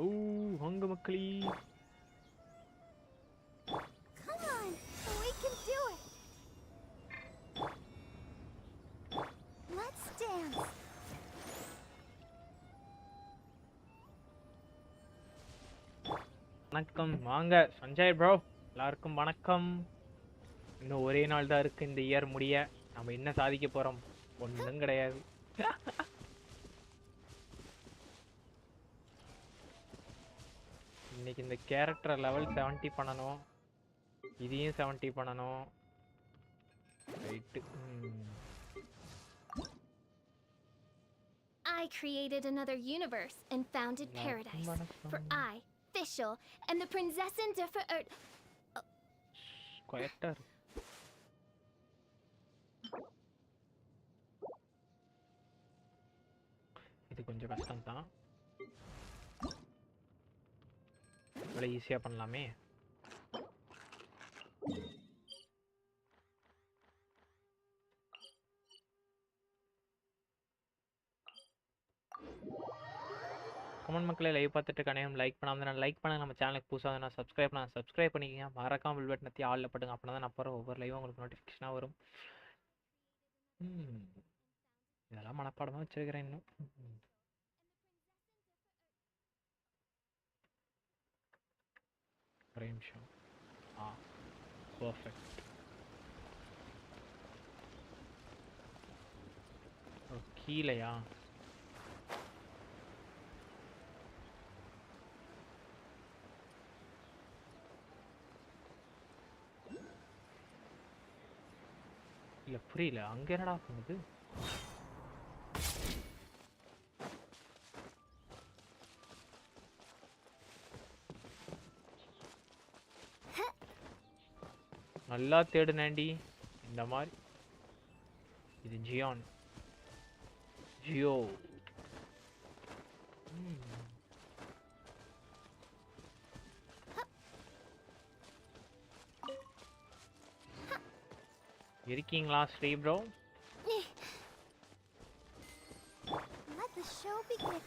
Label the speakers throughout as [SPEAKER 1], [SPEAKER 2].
[SPEAKER 1] ஓ வாங்க மக்களே.
[SPEAKER 2] Come on, we can do it. Let's dance.
[SPEAKER 1] வணக்கம் வாங்க சஞ்சய் ப்ரோ, எல்லாருக்கும் வணக்கம். இன்னும் ஒரே நாள் தான் இருக்கு இந்த இயர் முடிய. நம்ம என்ன சாதிக்க போறோம்? ஒன்றும் கிடையாது. இன்னைக்கு இந்த கேரக்டர் லெவல் 70 பண்ணணும், இதையும் 70 பண்ணணும். Right.
[SPEAKER 2] I created another universe and founded paradise. For I, Fischl, and the Prinzessin
[SPEAKER 1] Quieter. இது கொஞ்சம் கஷ்டம் தான். இவ்வளோ ஈஸியாக பண்ணலாமே. கமெண்ட் மக்களே, லைவ் பார்த்துட்டு கனையும் லைக் பண்ணாமல் நான் லைக் பண்ண, நம்ம சேனலுக்கு புதுசாக நான் சப்ஸ்கிரைப் பண்ணிக்கங்க. மறக்காம பில் பட்டன் நத்தி ஆளில் பட்டுங்க. அப்படின்னா தான் நான் அப்புறம் ஒவ்வொரு லைவும் உங்களுக்கு நோட்டிஃபிகேஷனாக வரும். இதெல்லாம் மனப்பாடமாக வச்சிருக்கிறேன் இன்னும். ஒரே நிமிஷம். பர்ஃபெக்ட். கீழையா? இல்ல புரியல, அங்க என்னடா பண்ணுது? நல்லா தேடு நாண்டி. இந்த மாதிரி இது ஜியோ. இருக்கீங்களா Sri bro?
[SPEAKER 2] Let the show begin.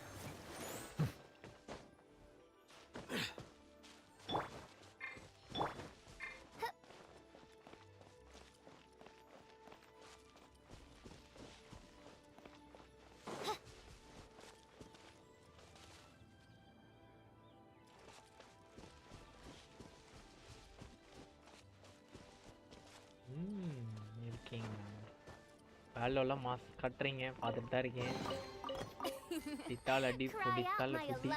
[SPEAKER 1] வேலெல்லாம் மாஸ் கட்டுறீங்க, பார்த்துட்டு தான் இருக்கேன். இத்தால் அடி பொடித்தால் புடி.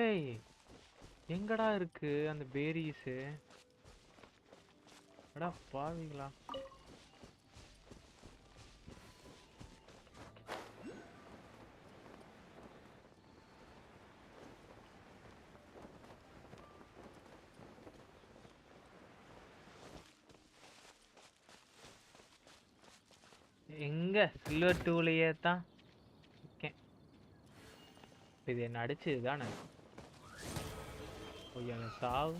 [SPEAKER 1] ஏய் எங்கடா இருக்கு அந்த பேரிஸ்? அடா பாவீங்களா. எங்க சில்வர் டூலையே தான் இருக்கேன். இது என்ன அடிச்சது தானே? சாவு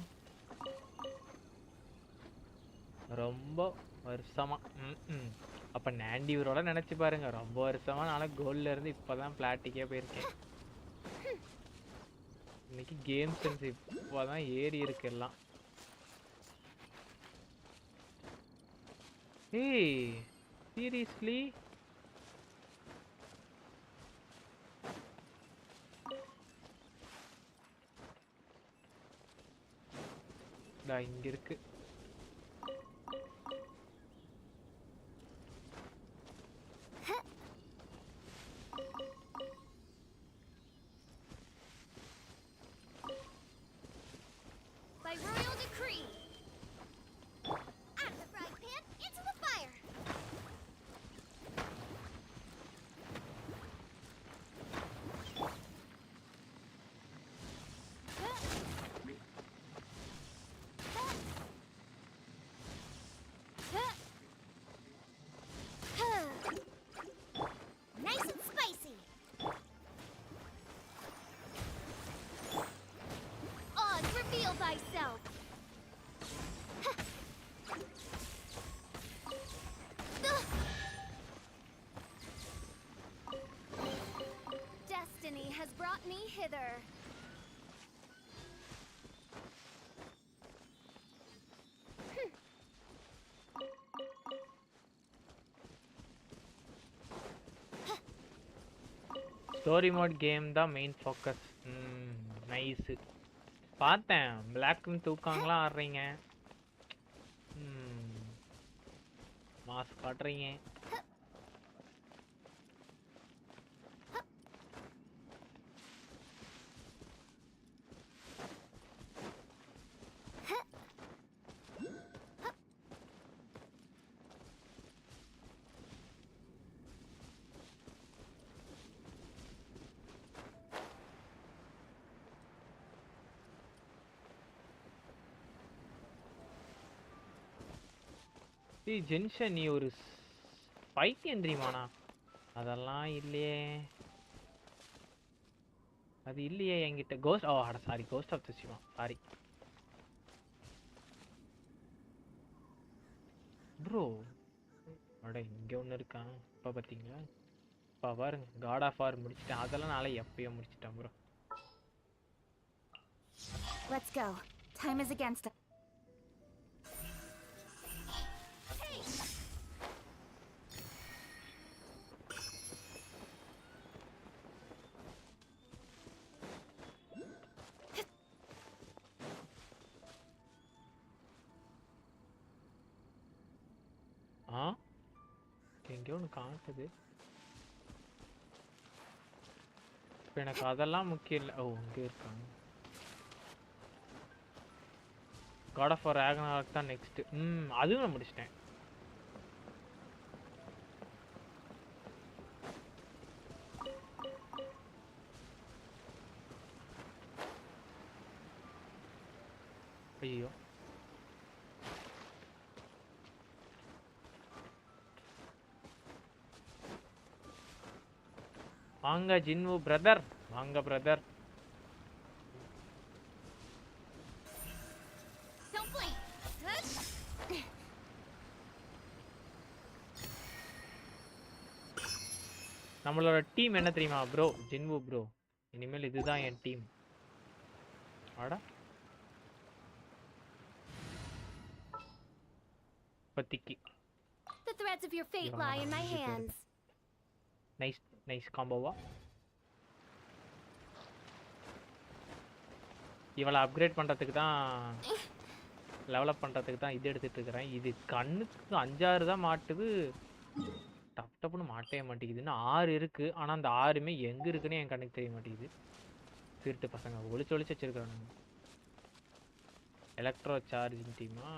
[SPEAKER 1] ரொம்ப வருஷமா. அப்ப நாண்டி இவரோட நினைச்சு பாருங்க, ரொம்ப வருஷமா நாளை கோல்ல இருந்து இப்பதான் பிளாட்டிக்கே போயிருக்கேன். இன்னைக்கு கேம் சென்ஸ் இப்போதான் ஏறி இருக்கு எல்லாம். ஏய் சீரியஸ்லி இங்க இருக்கு.
[SPEAKER 2] thyself. Destiny has brought me hither.
[SPEAKER 1] Story mode game தான் மெயின் ஃபோக்கஸ். நைஸ். பார்த்தேன் பிளாக்னு தூக்காங்களாம் ஆடுறீங்க. மாஸ் காட்டுறீங்க. ஜென்ஷன் நீ ஒரு பைத்தியம் தெரியுமாண்ணா? அதெல்லாம் இல்லையே. அது இல்லையே என்கிட்ட. கோஸ்ட் அட sorry, ghost of Tsushima, sorry bro. அட இங்க ஒன்று இருக்கான். இப்போ பார்த்தீங்களா? இப்போ பாருங்க, காட் ஆஃப் வார் முடிச்சிட்டேன். அதெல்லாம் நாளை எப்பயோ முடிச்சிட்டேன் bro.
[SPEAKER 2] Let's go. Time is against us.
[SPEAKER 1] எங்கேயோ ஒன்று காட்டுது. இப்போ எனக்கு அதெல்லாம் முக்கியம் இல்லை. ஓ இங்கே இருக்காங்க. காட் ஆஃப் வார் ராக்னராக் தான் நெக்ஸ்ட். அதுவும் நான் முடிச்சிட்டேன். ஐயோ வாங்க ஜின்வு பிரதர், வாங்க பிரதர்.
[SPEAKER 2] Don't blink.
[SPEAKER 1] நம்மளோட டீம் என்ன தெரியுமா ப்ரோ? ஜின்வு ப்ரோ, இனிமேல் இதுதான் என் டீம். ஆடா பத்திக்கு.
[SPEAKER 2] The threads of your fate lie in my hands.
[SPEAKER 1] Nice nice காம்போவா. இவளை அப்கிரேட் பண்ணுறதுக்கு தான், லெவலப் பண்ணுறதுக்கு தான் இது எடுத்துகிட்டு இருக்கிறேன். இது கண்ணுக்கு 5-6 தான் மாட்டுது. டப் டப்புன்னு மாட்டவே மாட்டேங்குது. இன்னும் 6 இருக்குது. ஆனால் அந்த 6மே எங்கே இருக்குன்னு என் கண்ணுக்கு தெரிய மாட்டேங்குது. திருட்டு பசங்க ஒளிச்சு ஒளிச்சு வச்சுருக்கானுங்க. எலக்ட்ரோ சார்ஜிங் டீமா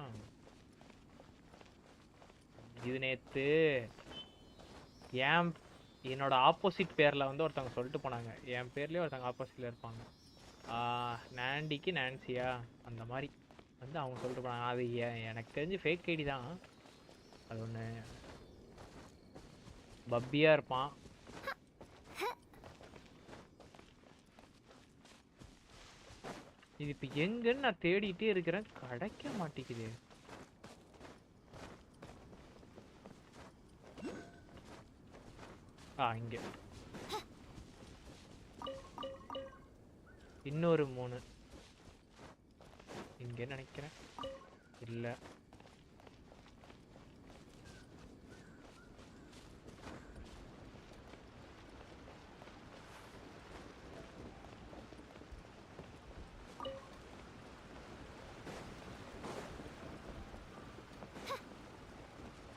[SPEAKER 1] இது? நேற்று என்னோட ஆப்போசிட் பேரில் வந்து ஒருத்தவங்க சொல்லிட்டு போனாங்க. என் பேர்லேயே ஒருத்தவங்க ஆப்போசிட்டில் இருப்பாங்க. நாண்டிக்கு நான்சியா அந்த மாதிரி வந்து அவங்க சொல்லிட்டு போனாங்க. அது எனக்கு தெரிஞ்சு ஃபேக் ஐடி தான். அது ஒன்று பப்பியாக இருப்பான். இது இப்போ எங்கன்னு நான் தேடிட்டே இருக்கிறேன், கிடைக்க மாட்டேங்குது. இங்கே இன்னொரு 3 இங்கே நினைக்கிறேன். இல்லை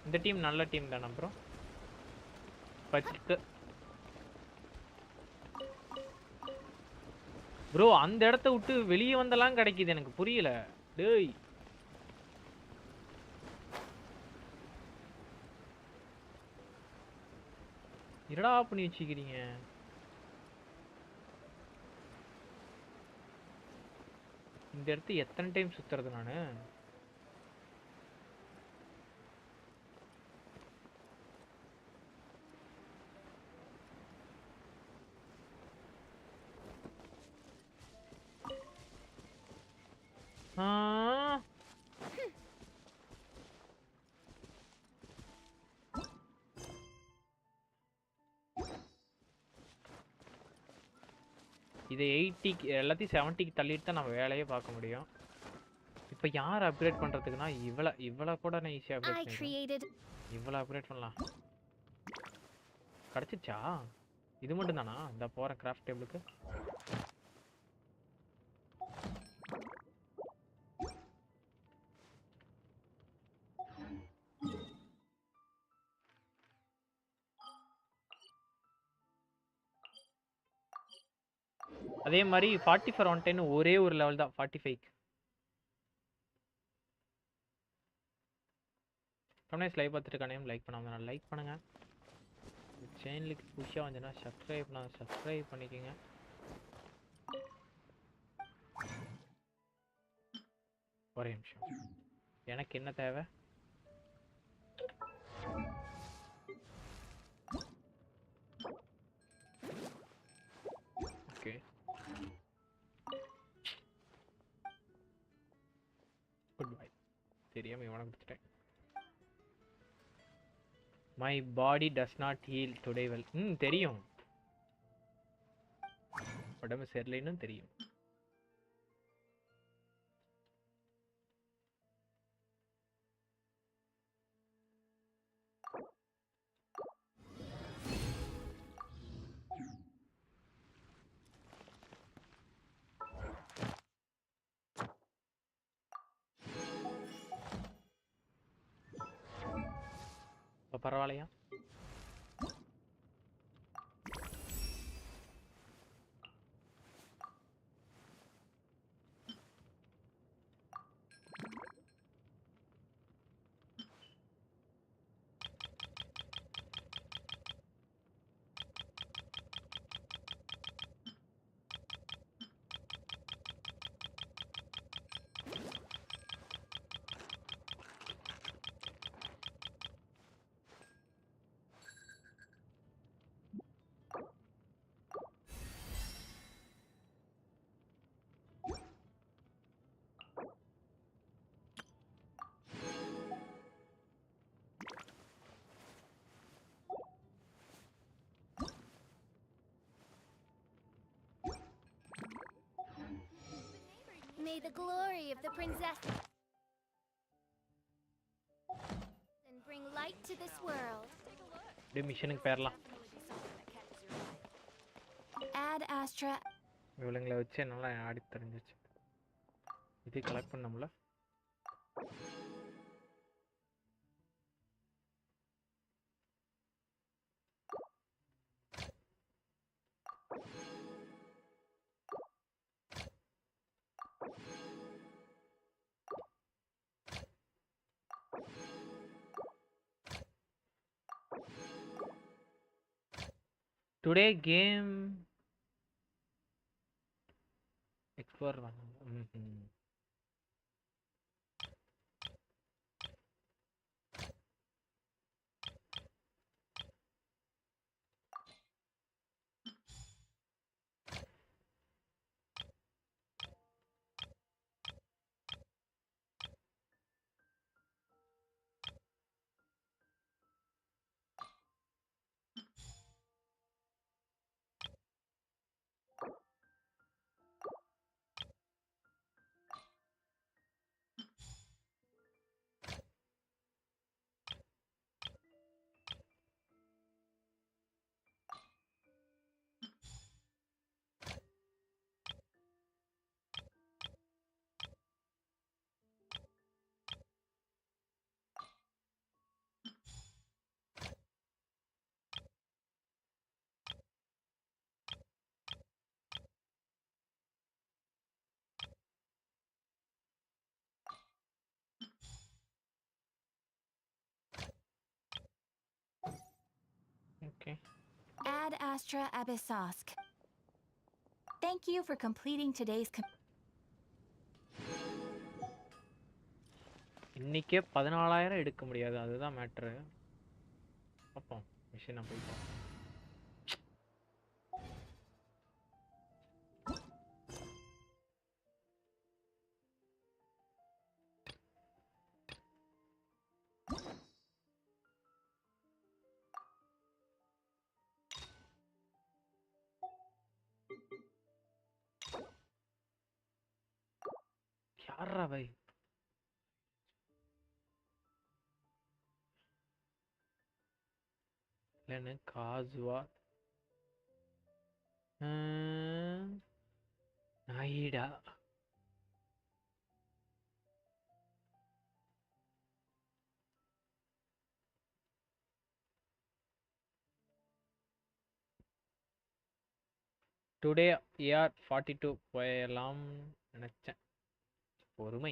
[SPEAKER 1] இந்த டீம் நல்ல டீம் தானே ப்ரோ? 10 ப்ரோ. அந்த இடத்த விட்டு வெளியே வந்தெல்லாம் கிடைக்குது, எனக்கு புரியல. டேய் என்னடா பண்ணி வச்சுக்கிறீங்க? இந்த இடத்த எத்தனை டைம் சுத்துறது நானு? இதை 80 எல்லாத்தையும் 70க்கு தள்ளிட்டு தான் நம்ம வேலையே பார்க்க முடியும். இப்போ யார் அப்கிரேட் பண்ணுறதுக்குன்னா இவளை கூட நான் ஈஸியாக அப்கிரேட் பண்ணிடுவேன். இவளை அப்கிரேட் பண்ணலாம். கிடச்சிச்சா? இது மட்டும் தானா? இந்த போகிற கிராஃப்ட் டேபிளுக்கு அதே மாதிரி 44 110 ஒரே ஒரு லெவல் தான் 45. கம்னேஸ் லைவ் பார்த்துட்டு இருக்கானே லைக் பண்ணாம நான் லைக் பண்ணுங்க. சேனலுக்கு புதுசாக வந்துன்னா சப்ஸ்கிரைப் பண்ணிக்கோங்க. ஒரே நிமிஷம், எனக்கு என்ன தேவை? Okay, good bye. தெரியாம இவனை கொடுத்துட்டேன். My body does not heel today well. தெரியும், உடம்பு சரியில்லைன்னு தெரியும். இப்போ பரவாயில்லையா?
[SPEAKER 2] May the glory of the princess and bring light to this world.
[SPEAKER 1] அப்படியே மிஷனுக்கு பேரலாம்.
[SPEAKER 2] Add Astra.
[SPEAKER 1] இவளுங்களை வச்சு நல்லா ஆடி தெரிஞ்சிச்சு. இது கலெக்ட் பண்ணோம்ல. டுடே கேம் எக்ஸ்ப்ளோர் பண்ணணும். Okay.
[SPEAKER 2] Add Astra Abyssosk. Thank you for completing today's
[SPEAKER 1] இன்னைக்கே 14,000 எடுக்க முடியாது, அதுதான் மேட்ரு. பார்ப்போம், மிஷினை போயிட்டோம். யாரா வை இல்லைன்னு காசுவா நாயிடா டுடே ஏஆர் 42 போயலாம் நினைச்சேன். பொறுமை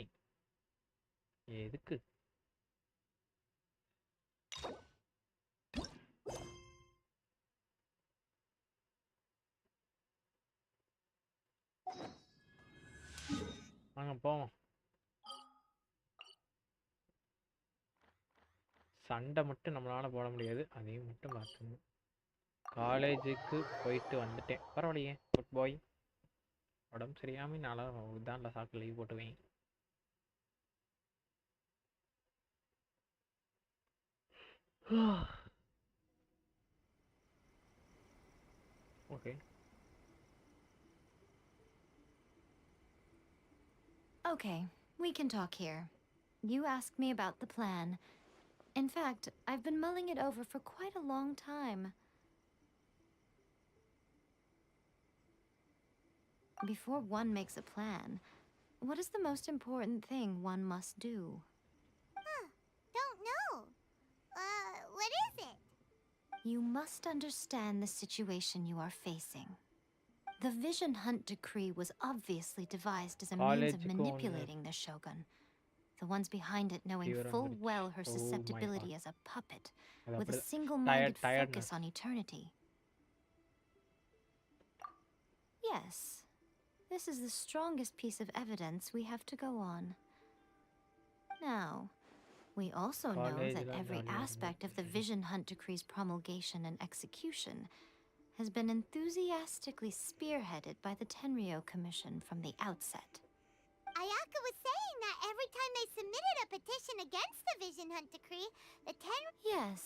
[SPEAKER 1] எதுக்கு? வாங்க போவோம். சண்டை மட்டும் நம்மளால போட முடியாது, அதையும் மட்டும் பார்த்துக்கணும். காலேஜுக்கு போயிட்டு வந்துட்டேன். பரவாயில்லையே, குட் பாய். உடம்பு சரியாமல் நாளாக இதான்ல சாக்கு லீவ் போட்டுவேன். Okay.
[SPEAKER 3] Okay, we can talk here. You asked me about the plan. In fact, I've been mulling it over for quite a long time. Before one makes a plan, what is the most important thing one must do?
[SPEAKER 2] Don't know. What is it?
[SPEAKER 3] You must understand the situation you are facing. The Vision Hunt decree was obviously devised as a means of manipulating the Shogun. The ones behind it knowing full well her susceptibility as a puppet, with a single-minded focus on eternity. Yes, this is the strongest piece of evidence we have to go on. Now, we also know that every aspect of the Vision Hunt decree's promulgation and execution has been enthusiastically spearheaded by the Tenryou Commission from the outset.
[SPEAKER 2] Ayaka was saying that every time they submitted a petition against the Vision Hunt decree, the
[SPEAKER 3] Yes,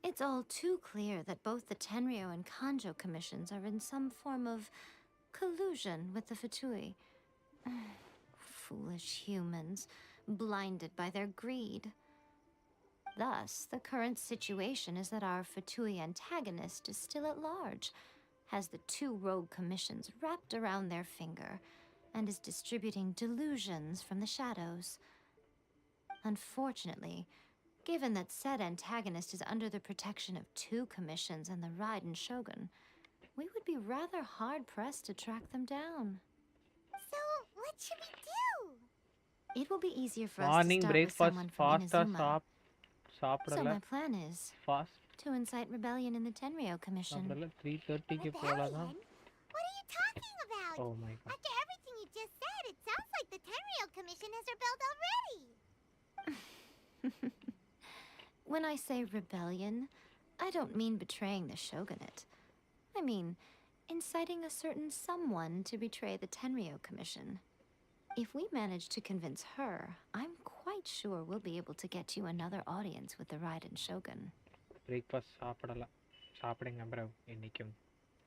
[SPEAKER 3] it's all too clear that both the Tenryou and Kanjo commissions are in some form of collusion with the Fatui. Foolish humans, blinded by their greed. Thus, the current situation is that our Fatui antagonist is still at large, has the two rogue commissions wrapped around their finger, and is distributing delusions from the shadows. Unfortunately, given that said antagonist is under the protection of two commissions and the Raiden Shogun, we would be rather hard-pressed to track them down.
[SPEAKER 2] So, what should we do?
[SPEAKER 3] It will be easier for us to
[SPEAKER 1] morning
[SPEAKER 3] start with
[SPEAKER 1] breakfast
[SPEAKER 3] someone from
[SPEAKER 1] ஃபாஸ்ட்டாக
[SPEAKER 3] Inazuma. So
[SPEAKER 1] சாப்பிடல.
[SPEAKER 3] my plan is
[SPEAKER 1] fast
[SPEAKER 3] to incite rebellion in the Tenryou Commission.
[SPEAKER 1] சாப்பிடல. 3:30க்கு போகலாம்.
[SPEAKER 2] What are you talking about?
[SPEAKER 1] Oh my god.
[SPEAKER 2] After everything you just said, it sounds like the Tenryou Commission has rebelled already.
[SPEAKER 3] When I say rebellion, I don't mean betraying the shogunate. I mean inciting a certain someone to betray the Tenryou Commission. If we manage to convince her, I'm quite sure we'll be able to get you another audience with the Raiden Shogun.
[SPEAKER 1] Breakfast சாப்பிடல. சாப்பிடுங்க bro. இன்னைக்கும்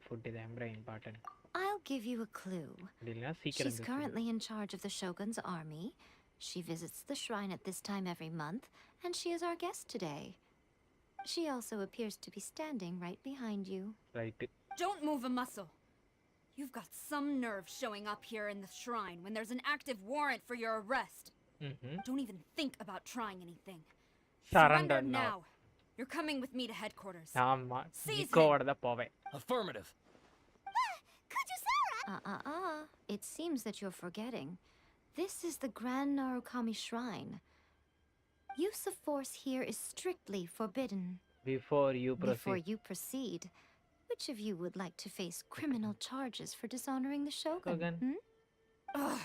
[SPEAKER 1] food இது bro important.
[SPEAKER 3] I'll give you a clue.
[SPEAKER 1] இல்லைன்னா சீக்கிரம்
[SPEAKER 3] She's currently in charge of the Shogun's army. She visits the shrine at this time every month, and she is our guest today. She also appears to be standing right behind you.
[SPEAKER 1] Right.
[SPEAKER 4] Don't move a muscle. You've got some nerve showing up here in the shrine when there's an active warrant for your arrest. Don't even think about trying anything.
[SPEAKER 1] Surrender
[SPEAKER 4] now. You're coming with me to headquarters.
[SPEAKER 1] ஆமா. நிக்கோவோட தான் போவேன்.
[SPEAKER 5] Affirmative.
[SPEAKER 2] Kujusara!
[SPEAKER 3] It seems that you're forgetting. This is the Grand Narukami Shrine. Use of force here is strictly forbidden.
[SPEAKER 1] Before you
[SPEAKER 3] proceed, which of you would like to face criminal charges for dishonoring the Shogun?
[SPEAKER 4] Ugh.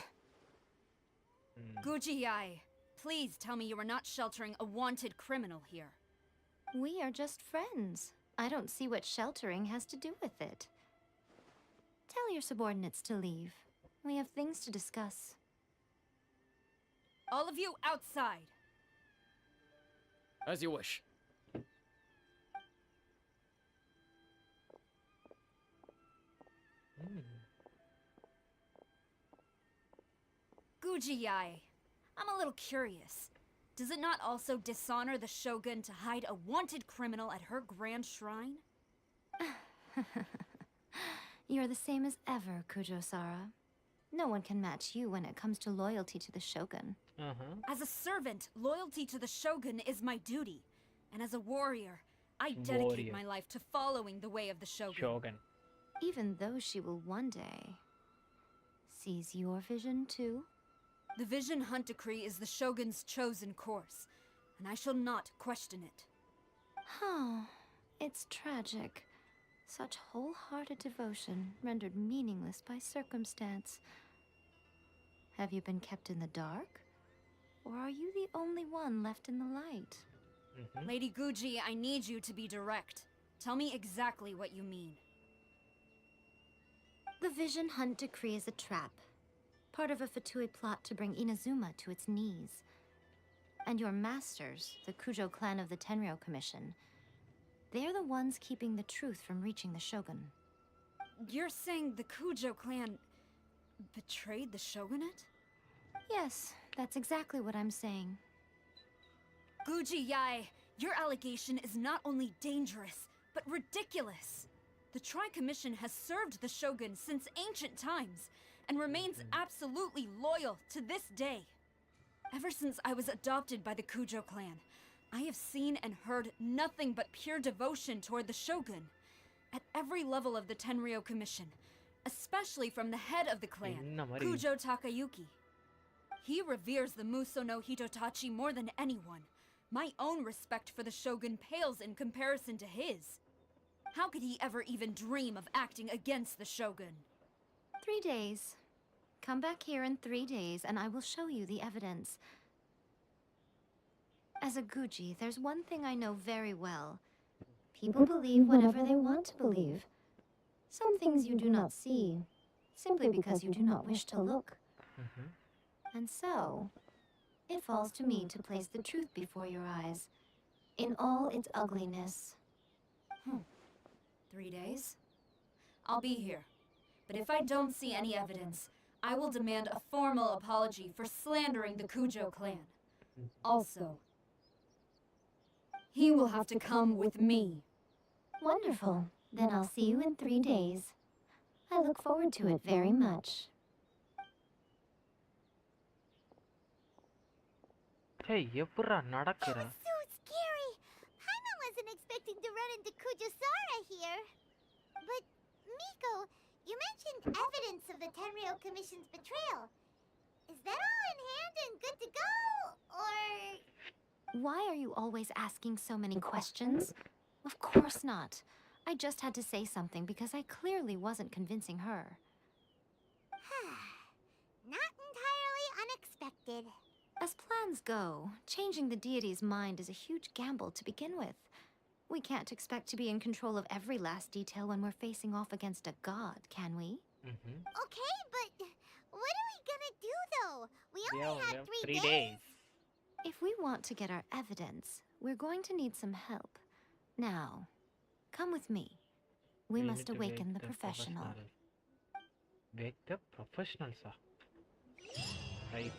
[SPEAKER 4] Guji-ai, please tell me you are not sheltering a wanted criminal here.
[SPEAKER 3] We are just friends. I don't see what sheltering has to do with it. Tell your subordinates to leave. We have things to discuss.
[SPEAKER 4] All of you outside.
[SPEAKER 5] As you wish.
[SPEAKER 4] Guji-ai, I'm a little curious. Does it not also dishonor the shogun to hide a wanted criminal at her grand shrine?
[SPEAKER 3] You're the same as ever, Kujo-Sara. No one can match you when it comes to loyalty to the shogun.
[SPEAKER 4] As a servant, loyalty to the shogun is my duty. And as a warrior, I dedicate my life to following the way of the shogun.
[SPEAKER 3] Even though she will one day seize your vision too?
[SPEAKER 4] The Vision Hunt Decree is the shogun's chosen course, and I shall not question it.
[SPEAKER 3] It's tragic. Such wholehearted devotion rendered meaningless by circumstance. Have you been kept in the dark? Or are you the only one left in the light?
[SPEAKER 4] Lady Guji, I need you to be direct. Tell me exactly what you mean.
[SPEAKER 3] The Vision Hunt Decree is a trap. Part of a Fatui plot to bring Inazuma to its knees. And your masters, the Kujo clan of the Tenryou Commission, they're the ones keeping the truth from reaching the shogun.
[SPEAKER 4] You're saying the Kujo clan betrayed the shogunate?
[SPEAKER 3] Yes, that's exactly what I'm saying.
[SPEAKER 4] Guji Yae, your allegation is not only dangerous, but ridiculous. The Tri-Commission has served the shogun since ancient times, and remains absolutely loyal to this day. Ever since I was adopted by the Kujo clan, I have seen and heard nothing but pure devotion toward the shogun. At every level of the Tenryou Commission, especially from the head of the clan, Kujo Takayuki. He reveres the Muso no Hitotachi more than anyone. My own respect for the shogun pales in comparison to his. How could he ever even dream of acting against the shogun?
[SPEAKER 3] 3 days. Come back here in 3 days and I will show you the evidence. As a Guji, there's one thing I know very well. People believe whatever they want to believe. Some things you do not see, simply because you do not wish to look. And so, it falls to me to place the truth before your eyes, in all its ugliness.
[SPEAKER 4] 3 days? I'll be here. But if I don't see any evidence, I will demand a formal apology for slandering the Kujo clan. Also, he will have to come with me.
[SPEAKER 3] Wonderful. Then I'll see you in 3 days. I look forward to it very much.
[SPEAKER 1] Hey, eppura nadakira?
[SPEAKER 2] That was so scary. Paimon wasn't expecting to run into Kujo-Sara here. But, Miko, you mentioned evidence of the Tenryou Commission's betrayal. Is that all in hand and good to go, or...?
[SPEAKER 3] Why are you always asking so many questions? Of course not. I just had to say something because I clearly wasn't convincing her.
[SPEAKER 2] Not entirely unexpected.
[SPEAKER 3] As plans go, changing the deity's mind is a huge gamble to begin with. We can't expect to be in control of every last detail when we're facing off against a god, can we?
[SPEAKER 2] Okay, but what are we gonna do, though? We only have 3
[SPEAKER 1] 3
[SPEAKER 2] days.
[SPEAKER 1] days.
[SPEAKER 3] If we want to get our evidence, we're going to need some help. Now, come with me. We
[SPEAKER 1] need
[SPEAKER 3] must
[SPEAKER 1] to
[SPEAKER 3] awaken
[SPEAKER 1] wake
[SPEAKER 3] the professional.
[SPEAKER 1] Wake the professionals. Right.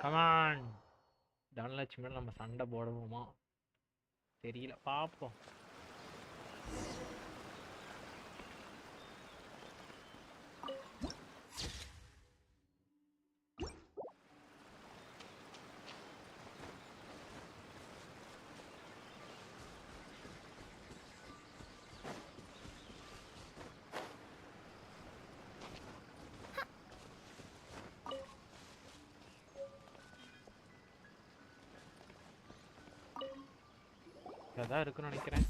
[SPEAKER 1] Come on. Dhanlakshmi நம்ம சண்டை போடுவோமா தெரியல பாப்போம். அதான் இருக்குன்னு நினைக்கிறேன்.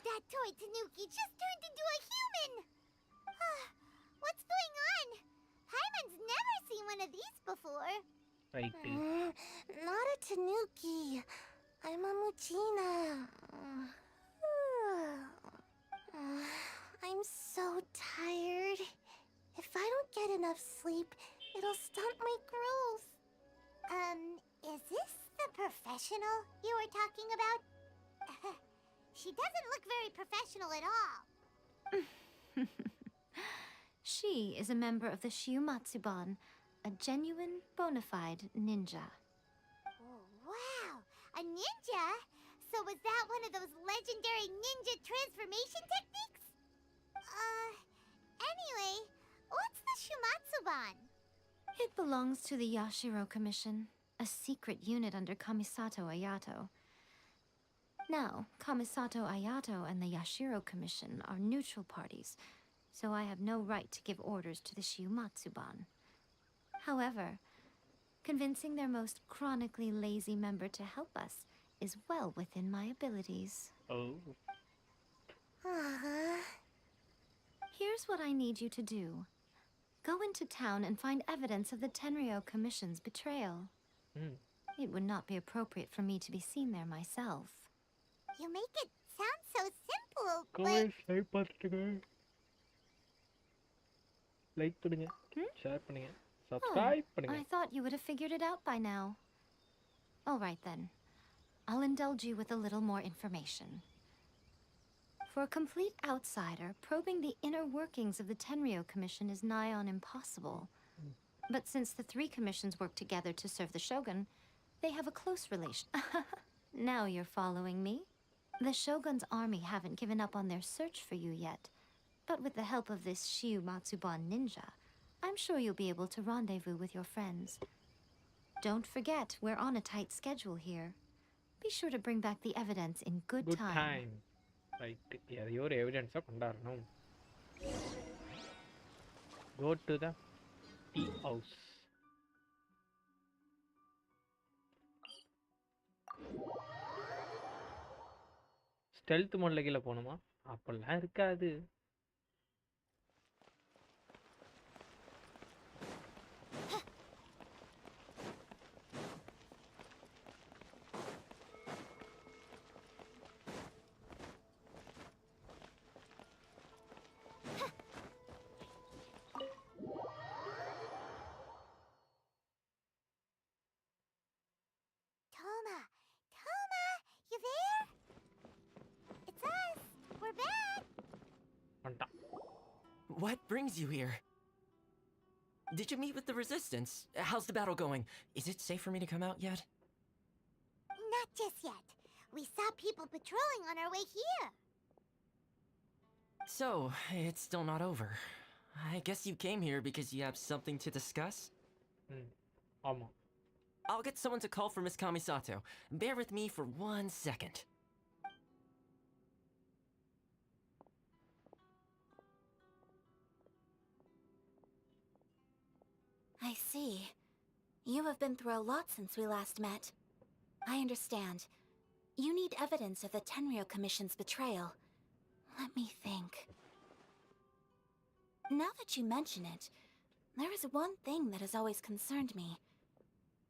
[SPEAKER 2] That toy Tanuki just turned into a human! What's going on? Paimon's never seen one of these before.
[SPEAKER 1] Right.
[SPEAKER 2] Not a Tanuki. I'm a Muchina. I'm so tired. If I don't get enough sleep, it'll stunt my growth. Is this the professional you were talking about? She doesn't look very professional at all.
[SPEAKER 3] She is a member of the Shiumatsuban, a genuine, bona fide ninja.
[SPEAKER 2] Oh, wow! A ninja? So was that one of those legendary ninja transformation techniques? Anyway, what's the Shumatsuban?
[SPEAKER 3] It belongs to the Yashiro Commission, a secret unit under Kamisato Ayato. Now, Kamisato Ayato and the Yashiro Commission are neutral parties, so I have no right to give orders to the Shiumatsuban. However, convincing their most chronically lazy member to help us is well within my abilities.
[SPEAKER 1] Oh.
[SPEAKER 3] Here's what I need you to do. Go into town and find evidence of the Tenryou Commission's betrayal. It would not be appropriate for me to be seen there myself.
[SPEAKER 2] You make it sound so simple, but...
[SPEAKER 1] Guys, like பார்த்துடுங்க. Like பண்ணுங்க. Share பண்ணுங்க. Subscribe பண்ணுங்க.
[SPEAKER 3] I thought you would have figured it out by now. All right then. I'll indulge you with a little more information. For a complete outsider, probing the inner workings of the Tenryou Commission is nigh on impossible. But since the three commissions work together to serve the Shogun, they have a close relation. Now you're following me? The Shogun's army haven't given up on their search for you yet. But with the help of this Shiumatsuban ninja, I'm sure you'll be able to rendezvous with your friends. Don't forget, we're on a tight schedule here. Be sure to bring back the evidence in good time.
[SPEAKER 1] Right. எதையோ ஒரு எவிடன்ஸை கொண்டாடணும். Go to the tea house. Stealth மோட்ல கீழே போகணுமா? அப்பெல்லாம் இருக்காது.
[SPEAKER 2] Toma! Toma! You there? It's us! We're back!
[SPEAKER 1] வந்துட்டான்.
[SPEAKER 5] What brings you here? Did you meet with the resistance? How's the battle going? Is it safe for me to come out yet?
[SPEAKER 2] Not just yet. We saw people patrolling on our way here.
[SPEAKER 5] So, it's still not over. I guess you came here because you have something to discuss?
[SPEAKER 1] ஆமா.
[SPEAKER 5] I'll get someone to call for Miss Kamisato. Bear with me for 1 second.
[SPEAKER 6] I see. You have been through a lot since we last met. I understand. You need evidence of the Tenryou Commission's betrayal. Let me think. Now that you mention it, there is one thing that has always concerned me.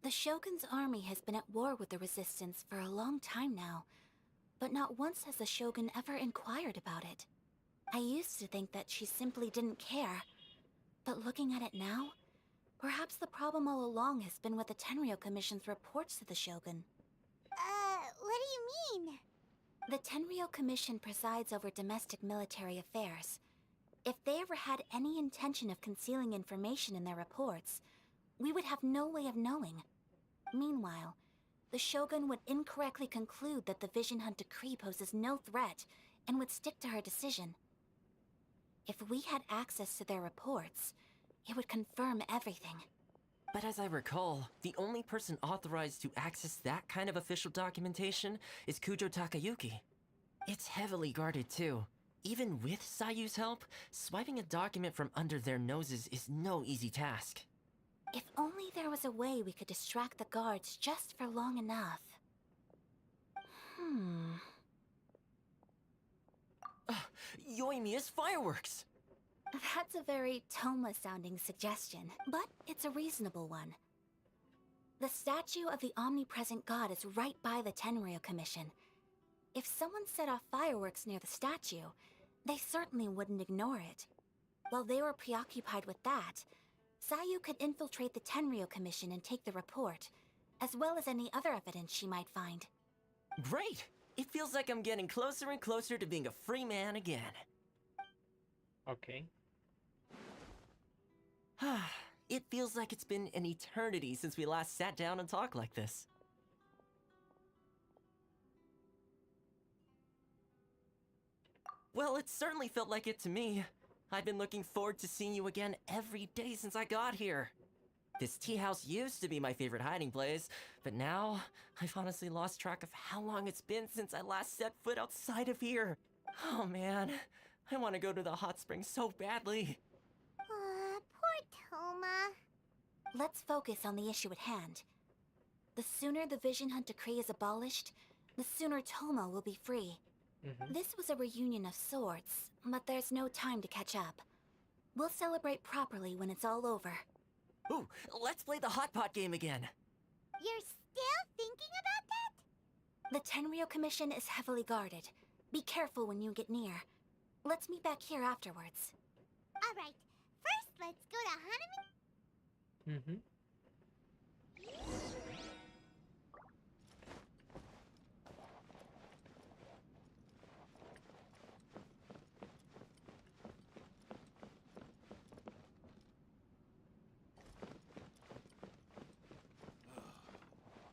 [SPEAKER 6] The Shogun's army has been at war with the Resistance for a long time now, but not once has the Shogun ever inquired about it. I used to think that she simply didn't care, but looking at it now, perhaps the problem all along has been with the Tenryou Commission's reports to the Shogun.
[SPEAKER 2] What do you mean?
[SPEAKER 6] The Tenryou Commission presides over domestic military affairs. If they ever had any intention of concealing information in their reports, we would have no way of knowing. Meanwhile, the Shogun would incorrectly conclude that the Vision Hunt decree poses no threat and would stick to her decision. If we had access to their reports, it would confirm everything.
[SPEAKER 5] But as I recall, the only person authorized to access that kind of official documentation is Kujo Takayuki. It's heavily guarded too. Even with Sayu's help, swiping a document from under their noses is no easy task.
[SPEAKER 6] If only there was a way we could distract the guards just for long enough.
[SPEAKER 5] Yoimiya's fireworks!
[SPEAKER 6] That's a very Toma-sounding suggestion, but it's a reasonable one. The statue of the omnipresent god is right by the Tenryou Commission. If someone set off fireworks near the statue, they certainly wouldn't ignore it. While they were preoccupied with that, Sayu could infiltrate the Tenryou Commission and take the report, as well as any other evidence she might find.
[SPEAKER 5] Great! It feels like I'm getting closer and closer to being a free man again.
[SPEAKER 1] Okay.
[SPEAKER 5] It feels like it's been an eternity since we last sat down and talked like this. Well, it certainly felt like it to me. I've been looking forward to seeing you again every day since I got here. This tea house used to be my favorite hiding place, but now I've honestly lost track of how long it's been since I last set foot outside of here. Oh man, I want to go to the hot springs so badly.
[SPEAKER 2] Poor Toma.
[SPEAKER 6] Let's focus on the issue at hand. The sooner the Vision Hunt decree is abolished, the sooner Toma will be free. This was a reunion of sorts, but there's no time to catch up. We'll celebrate properly when it's all over.
[SPEAKER 5] Ooh, let's play the hot pot game again.
[SPEAKER 2] You're still thinking about that?
[SPEAKER 6] The Tenryou Commission is heavily guarded. Be careful when you get near. Let's meet back here afterwards.
[SPEAKER 2] Alright, first let's go to Hanami.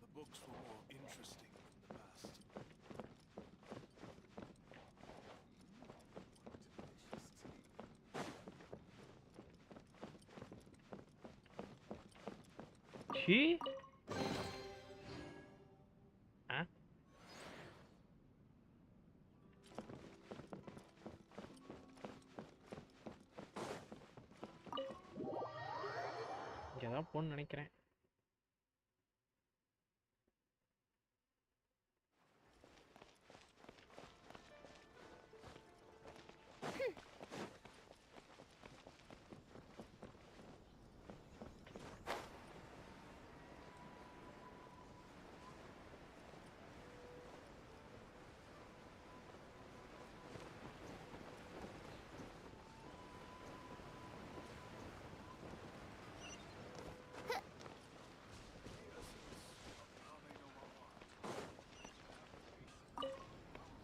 [SPEAKER 7] The books were more interesting in the past.
[SPEAKER 1] She? Huh? இங்கதான் போன்னு நினைக்கிறேன்.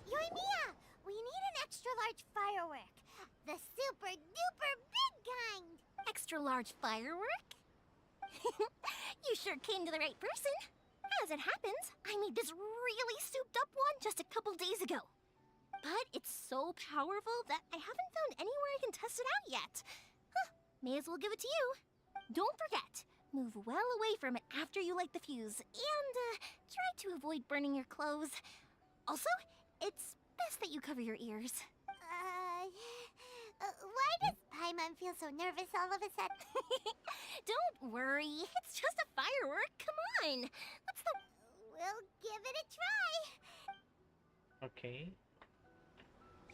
[SPEAKER 2] Yoimiya, we need an extra large firework. The super duper big kind.
[SPEAKER 8] Extra large firework? You sure came to the right person. As it happens, I made this really souped up one just a couple days ago. But it's so powerful that I haven't found anywhere I can test it out yet. Huh, may as well give it to you. Don't forget, move well away from it after you light the fuse, and try to avoid burning your clothes. Also, it's best that you cover your ears.
[SPEAKER 2] Why does Paimon feel so nervous all of a sudden?
[SPEAKER 8] Don't worry, it's just a firework. Come on. What's the...
[SPEAKER 2] We'll give it a try.
[SPEAKER 1] Okay.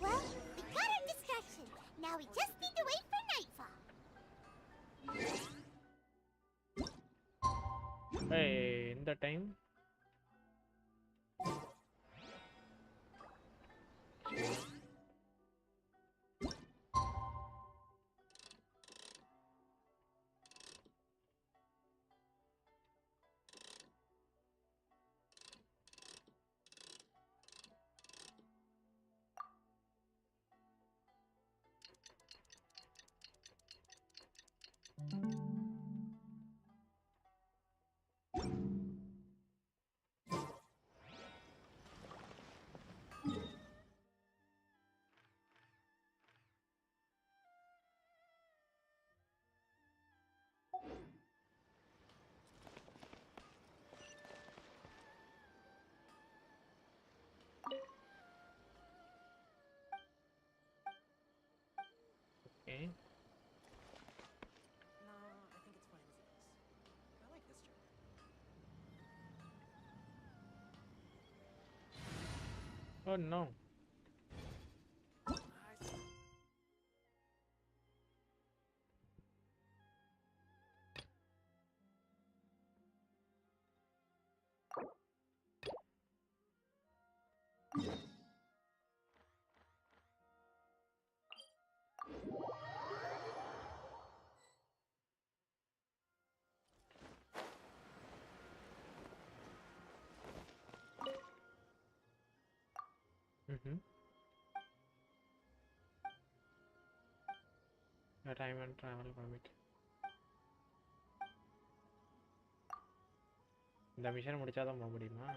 [SPEAKER 2] Well, we got our distraction. Now we just need to wait for nightfall.
[SPEAKER 1] Hey, in the time. Okay.
[SPEAKER 5] No, I think it's fine as it is. I like this job.
[SPEAKER 1] Oh no. Time and travel permit. இந்த mission முடிச்சாதான் போக முடியுமா?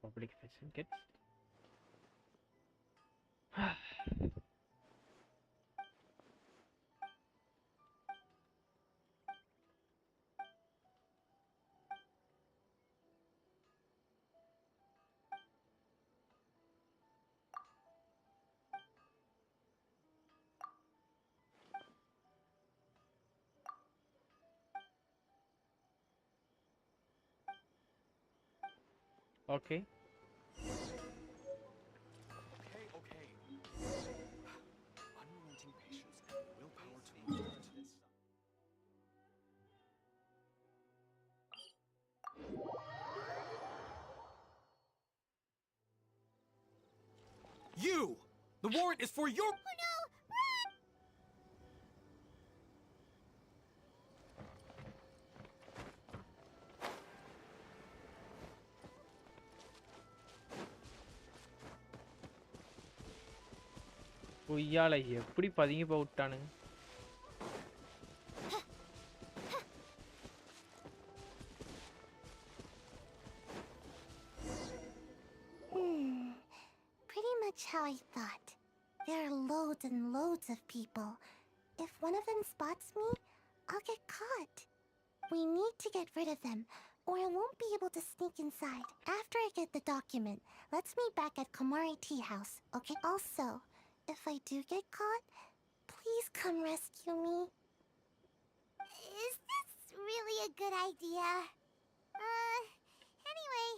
[SPEAKER 1] Public facing kids. Okay.
[SPEAKER 7] Okay. Unrelenting patience and willpower to move on to this. You! The warrant is for your—
[SPEAKER 2] Oh no! Run!
[SPEAKER 1] பொய்யால எப்படி பதுங்கி போய் விட்டானுங்க.
[SPEAKER 2] Pretty much how I thought. There are loads and loads of people. If one of them spots me, I'll get caught. We need to get rid of them, or I won't be able to sneak inside. After I get the document, let's meet back at Komari Tea House, okay? Also, if I do get caught, please come rescue me. Is this really a good idea? Anyway.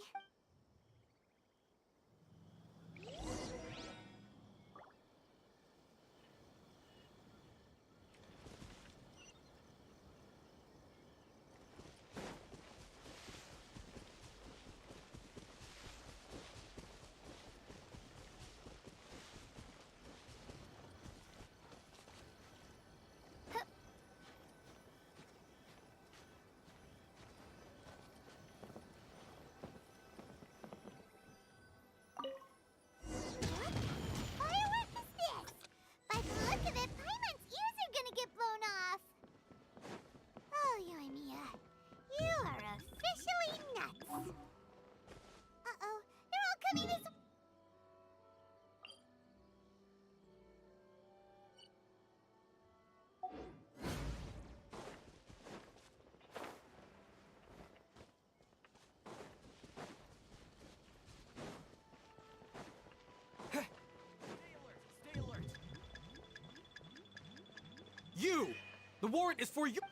[SPEAKER 7] You! The warrant is for you!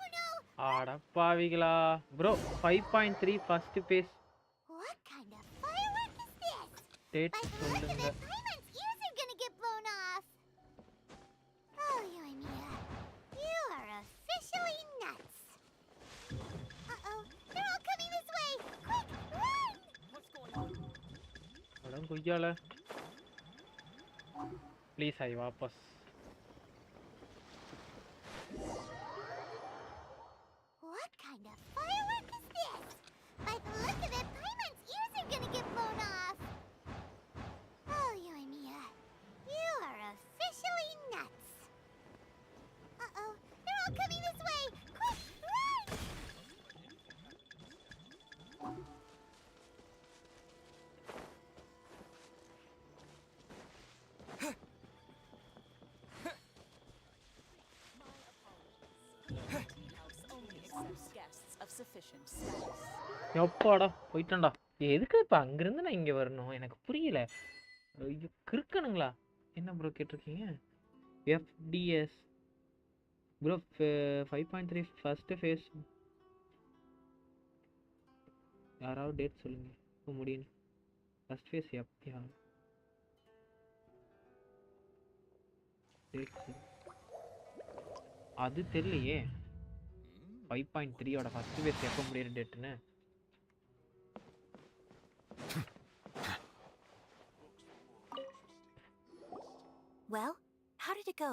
[SPEAKER 1] அடப்பாவிகளா bro 5.3 first phase
[SPEAKER 2] What kind of firework is this?
[SPEAKER 1] date
[SPEAKER 2] By the look of
[SPEAKER 1] சொல்லுங்க.
[SPEAKER 2] it, Paimon's ears are gonna get blown off. Oh, Yoimiya, you are officially nuts. Uh-oh, they're all coming this way. Quick, run!
[SPEAKER 7] What's going on?
[SPEAKER 1] அடம் கொய்யால please I வாபஸ்.
[SPEAKER 2] What kind of firework is this? By the look of it, Paimon's ears are gonna get blown off. Oh, Yoimiya, you are officially nuts. Uh-oh, they're all coming this way. Quick, run!
[SPEAKER 4] sufficient status.
[SPEAKER 1] எப்பாடா போயிட்டேன்டா. எதுக்கு இப்போ அங்கிருந்து நான் இங்கே வரணும் எனக்கு புரியல. ஐயோ கிறுக்கணுங்களா? என்ன ப்ரோ கேட்டிருக்கீங்க? FTS bro 5.3 first face. யாராவது டேட் சொல்லுங்க இப்போ முடியும். ஃபர்ஸ்ட் ஃபேஸ் எப்பயா டேட் அது தெரியலையே. 5.3 ஃபர்ஸ்ட் ஃபேஸ் எப்போ முடியிற டேட்டுன்னு.
[SPEAKER 6] Well, how did it go?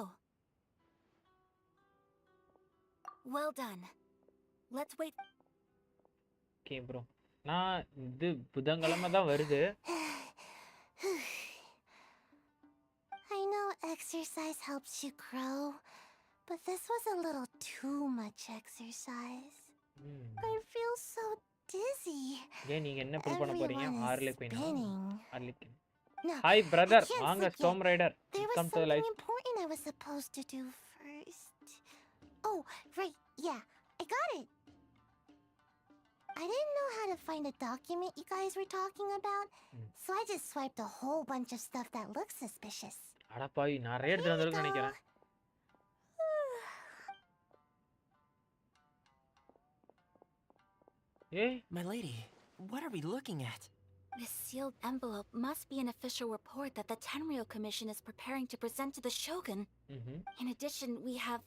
[SPEAKER 6] Well done. Let's wait.
[SPEAKER 1] Okay bro, நான் இது புதன்கிழமை தான் வருது.
[SPEAKER 2] I know exercise helps you grow, but this was a little too much exercise. I feel so dizzy.
[SPEAKER 1] ஏன் நீங்க என்ன புல் பண்ண போறீங்க?
[SPEAKER 2] Everyone is
[SPEAKER 1] ஆர்லே குயினா?
[SPEAKER 2] spinning.
[SPEAKER 1] Arle queen.
[SPEAKER 2] No,
[SPEAKER 1] hi
[SPEAKER 2] I
[SPEAKER 1] brother,
[SPEAKER 2] can't
[SPEAKER 1] வாங்க
[SPEAKER 2] forget.
[SPEAKER 1] Storm rider.
[SPEAKER 2] There was
[SPEAKER 1] come to
[SPEAKER 2] something
[SPEAKER 1] life.
[SPEAKER 2] important I was supposed to do first. Oh, right, yeah, I got it. I didn't know how to find a document you guys were talking about, so I just swiped a whole bunch of stuff that looks suspicious.
[SPEAKER 1] அட பாவி, நிறைய எடுத்து வந்திருக்குன்னு நினைக்கிறேன். ஏய்
[SPEAKER 5] My lady, what are we looking at?
[SPEAKER 6] This sealed envelope must be an official report that the Tenryou Commission is preparing to present to the Shogun. In addition, we have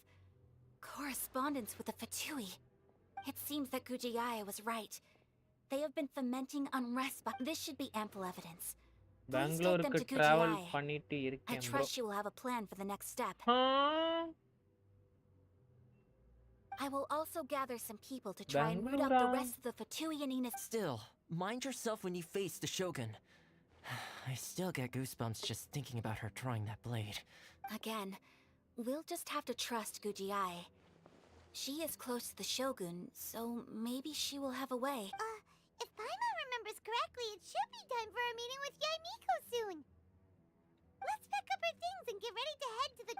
[SPEAKER 6] correspondence with the Fatui. It seems that Gujiyaya was right. They have been fomenting unrest, but this should be ample evidence. Please take them
[SPEAKER 1] பெங்களூருக்கு
[SPEAKER 6] to
[SPEAKER 1] travel
[SPEAKER 6] Gujiyaya.
[SPEAKER 1] பண்ணிட்டு
[SPEAKER 6] I
[SPEAKER 1] இருக்கேன் bro.
[SPEAKER 6] trust you will have a plan for the next step. I will also gather some people to try and root out the
[SPEAKER 1] Bangalore.
[SPEAKER 6] rest of the Fatui and Ina.
[SPEAKER 5] Still, mind yourself when you face the Shogun. I still get goosebumps just thinking about her drawing that blade.
[SPEAKER 6] Again, we'll just have to trust Gujiyai. She is close to the Shogun, so maybe she will have a way.
[SPEAKER 2] If Paimon remembers correctly, it should be time for a meeting with Yai Miko soon. Let's pack up our things and get ready to head to the...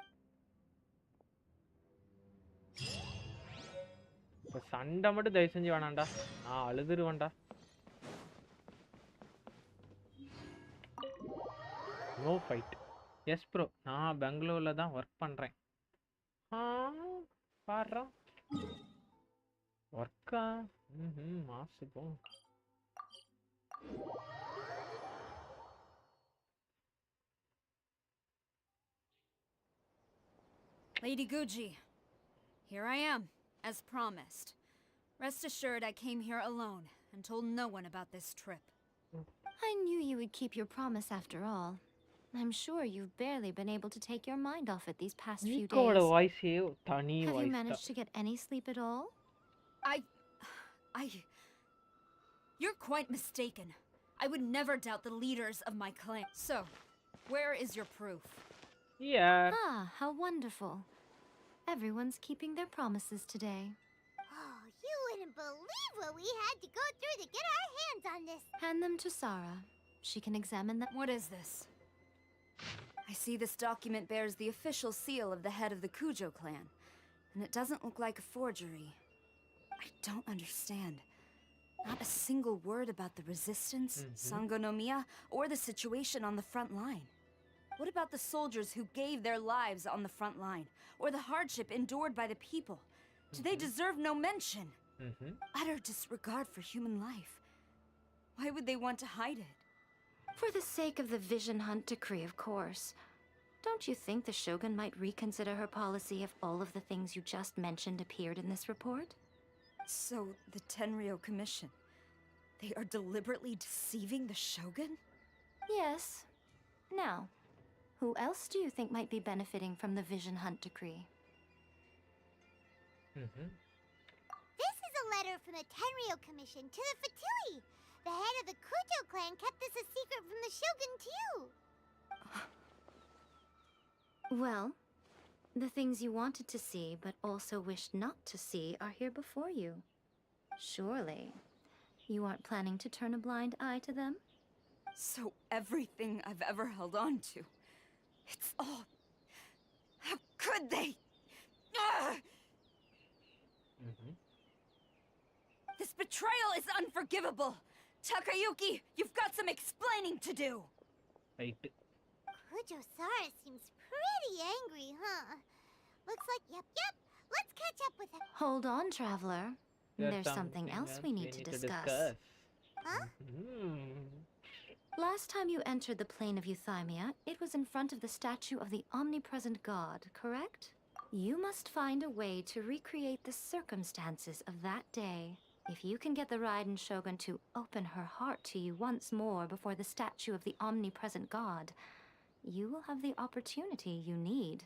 [SPEAKER 1] இப்போ சண்டை மட்டும் தயவு செஞ்சு வேணாண்டா, நான் அழுதுருவேன்டா. No fight. Yes bro, நான் பெங்களூரில் தான் ஒர்க் பண்ணுறேன். பாடுறா ஒர்க்கா? மாசுப்போம்.
[SPEAKER 4] Lady Guji, here I am, as promised. Rest assured I came here alone and told no one about this trip.
[SPEAKER 3] I knew you would keep your promise after all. I'm sure you've barely been able to take your mind off it these past few
[SPEAKER 1] நீக்கோட
[SPEAKER 3] days.
[SPEAKER 1] வாய்ஸே தனி
[SPEAKER 3] Have you
[SPEAKER 1] voice தான்.
[SPEAKER 3] managed to get any sleep at all?
[SPEAKER 4] You're quite mistaken. I would never doubt the leaders of my clan. So, where is your proof?
[SPEAKER 1] Yeah.
[SPEAKER 3] Ah, how wonderful. Everyone's keeping their promises today.
[SPEAKER 2] Oh, you wouldn't believe what we had to go through to get our hands on this.
[SPEAKER 3] Hand them to Sarah. She can examine them.
[SPEAKER 4] What is this? I see this document bears the official seal of the head of the Kujo clan, and it doesn't look like a forgery. I don't understand. Not a single word about the resistance, Sangonomiya, or the situation on the front line. What about the soldiers who gave their lives on the front line, or the hardship endured by the people? Do they deserve no mention? Utter disregard for human life. Why would they want to hide it?
[SPEAKER 3] For the sake of the Vision Hunt decree, of course. Don't you think the Shogun might reconsider her policy if all of the things you just mentioned appeared in this report?
[SPEAKER 4] So, the Tenryou Commission, they are deliberately deceiving the Shogun?
[SPEAKER 3] Yes. Now, who else do you think might be benefiting from the Vision Hunt decree?
[SPEAKER 2] This is a letter from the Tenryou Commission to the Fatui. The head of the Kujo clan kept this a secret from the Shogun, too.
[SPEAKER 3] Well, the things you wanted to see but also wished not to see are here before you. Surely, you aren't planning to turn a blind eye to them?
[SPEAKER 4] So everything I've ever held on to, it's all... How could they? This betrayal is unforgivable. Takayuki, you've got some explaining to do.
[SPEAKER 1] Right.
[SPEAKER 2] Kujo-Sara seems pretty angry, huh? Looks like, yep. Let's catch up with him.
[SPEAKER 3] Hold on, traveler. There's something else we need to discuss.
[SPEAKER 2] Huh?
[SPEAKER 3] Last time you entered the plane of Euthymia, it was in front of the statue of the omnipresent god, correct? You must find a way to recreate the circumstances of that day. If you can get the Raiden Shogun to open her heart to you once more before the statue of the omnipresent god, you will have the opportunity you need.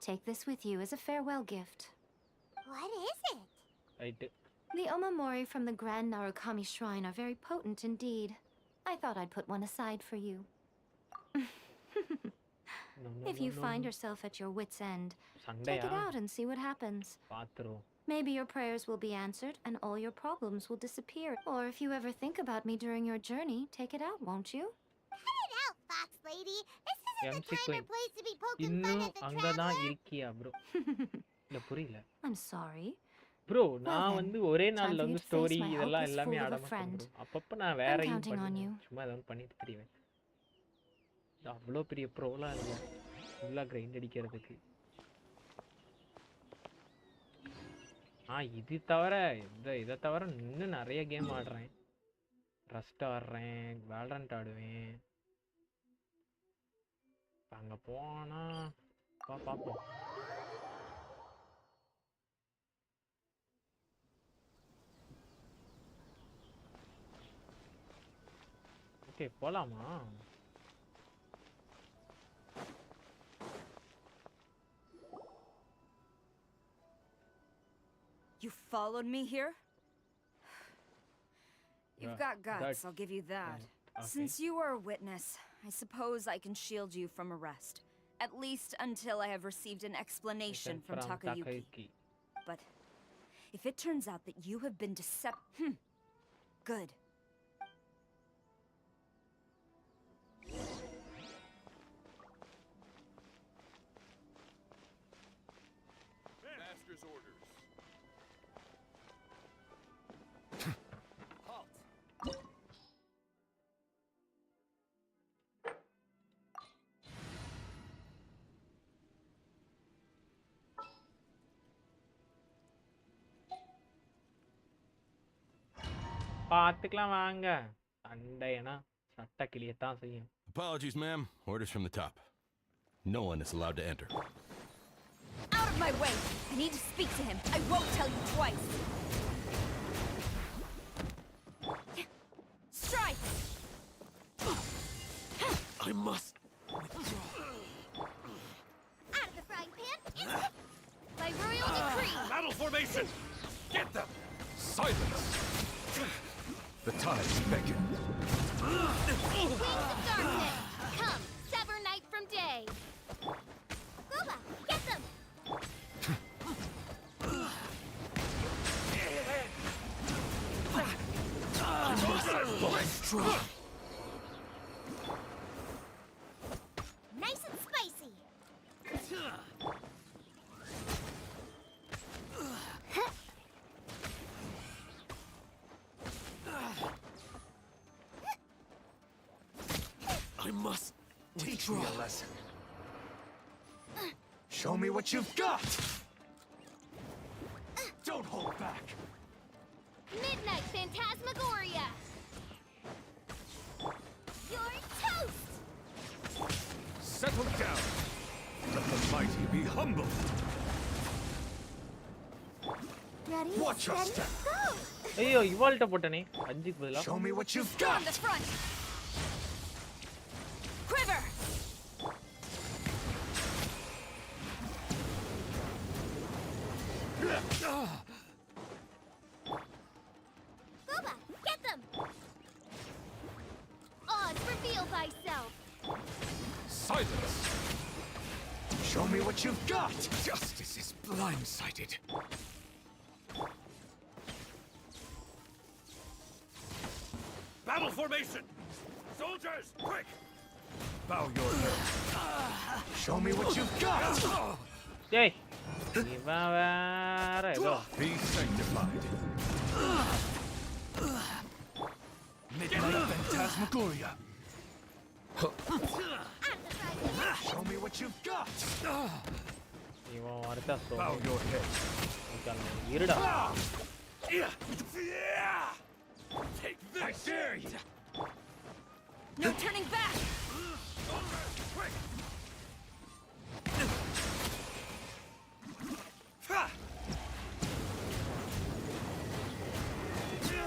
[SPEAKER 3] Take this with you as a farewell gift.
[SPEAKER 2] What is it?
[SPEAKER 1] Right.
[SPEAKER 3] The omamori from the Grand Narukami Shrine are very potent indeed. I thought I'd put one aside for you. If you find yourself at your wit's end, take it out and see what happens. Maybe your prayers will be answered and all your problems will disappear. Or if you ever think about me during your journey, take it out, won't you?
[SPEAKER 2] Cut it out, Fox Lady. This isn't the
[SPEAKER 1] MC
[SPEAKER 2] time or
[SPEAKER 1] Queen.
[SPEAKER 2] place to be poking fun
[SPEAKER 1] இன்னும்
[SPEAKER 2] at the
[SPEAKER 1] அங்கதான்
[SPEAKER 2] traveler.
[SPEAKER 1] இருக்கியா bro? இல்ல புரியல.
[SPEAKER 3] I'm sorry.
[SPEAKER 1] Bro நான்
[SPEAKER 3] then,
[SPEAKER 1] வந்து ஒரே
[SPEAKER 3] time
[SPEAKER 1] நாள்ல
[SPEAKER 3] for you
[SPEAKER 1] வந்து
[SPEAKER 3] to face
[SPEAKER 1] ஸ்டோரி
[SPEAKER 3] my
[SPEAKER 1] இதெல்லாம்
[SPEAKER 3] helpless
[SPEAKER 1] எல்லாமே
[SPEAKER 3] fool of a
[SPEAKER 1] ஆட மாட்டேன்
[SPEAKER 3] friend.
[SPEAKER 1] bro. அப்பப்ப நான் வேறையும்
[SPEAKER 3] counting on you.
[SPEAKER 1] சும்மா ஏதாவது பண்ணிட்டு தெரிவேன். அவ்வளோ பெரிய ப்ரோலாம் இல்ல. ஃபுல்லா கிரைண்ட் அடிக்கிறதுக்கு. இது தவிர இதை தவிர இன்னும் நிறைய கேம் ஆடுறேன். ரஸ்ட் ஆடுறேன், வேலரண்ட் ஆடுவேன். அங்க போனா பாப்போம். ஓகே போலாமா?
[SPEAKER 4] You followed me here? You've got guts,
[SPEAKER 1] that's-
[SPEAKER 4] I'll give you that.
[SPEAKER 1] okay.
[SPEAKER 4] Since you are a witness, I suppose I can shield you from arrest. At least until I have received an explanation from Takayuki. But if it turns out that you have been good.
[SPEAKER 7] Master's orders. Halt.
[SPEAKER 1] பார்த்துக்கலாம் வாங்க. சண்டைனா சட்ட கிளியத்தான் செய்யும்.
[SPEAKER 9] Apologies, ma'am. Orders from the top. No one is allowed to enter.
[SPEAKER 4] Out of my way! I need to speak to him. I won't tell you twice. Strike!
[SPEAKER 9] I must.
[SPEAKER 8] Out of the frying pan, by royal decree.
[SPEAKER 7] Battle formation! Get them!
[SPEAKER 9] Silence! The tides beckon.
[SPEAKER 8] Wings of darkness, come, sever night from day. Gooba, get them! Nice and spicy.
[SPEAKER 9] I must teach me a lesson. Show me what you've got! Don't hold back!
[SPEAKER 8] Midnight Phantasmagoria. You're toast.
[SPEAKER 9] Settle down! Let the mighty be humble!
[SPEAKER 8] Ready?
[SPEAKER 9] Watch your
[SPEAKER 8] Ready?
[SPEAKER 9] step!
[SPEAKER 8] Go!
[SPEAKER 1] ஐயோ இவால்ட்ட போட்டனே 5க்கு பதிலா.
[SPEAKER 9] Show me what you've
[SPEAKER 4] On
[SPEAKER 9] got!
[SPEAKER 4] the front! Quiver!
[SPEAKER 8] Gooba, get them! Oz, reveal thyself.
[SPEAKER 9] Silence! Show me what you've got! Justice is blindsided.
[SPEAKER 7] Battle formation! Soldiers, quick!
[SPEAKER 9] Bow your head. Show me what you've got!
[SPEAKER 1] டேய் இவன் வேற ஏதோ
[SPEAKER 9] Be sanctified. Midnight Phantasmagoria. Show me what you've got.
[SPEAKER 1] இவன் வரதா
[SPEAKER 9] Bow your head.
[SPEAKER 1] இருடா.
[SPEAKER 9] Take this. I dare you.
[SPEAKER 4] No turning back!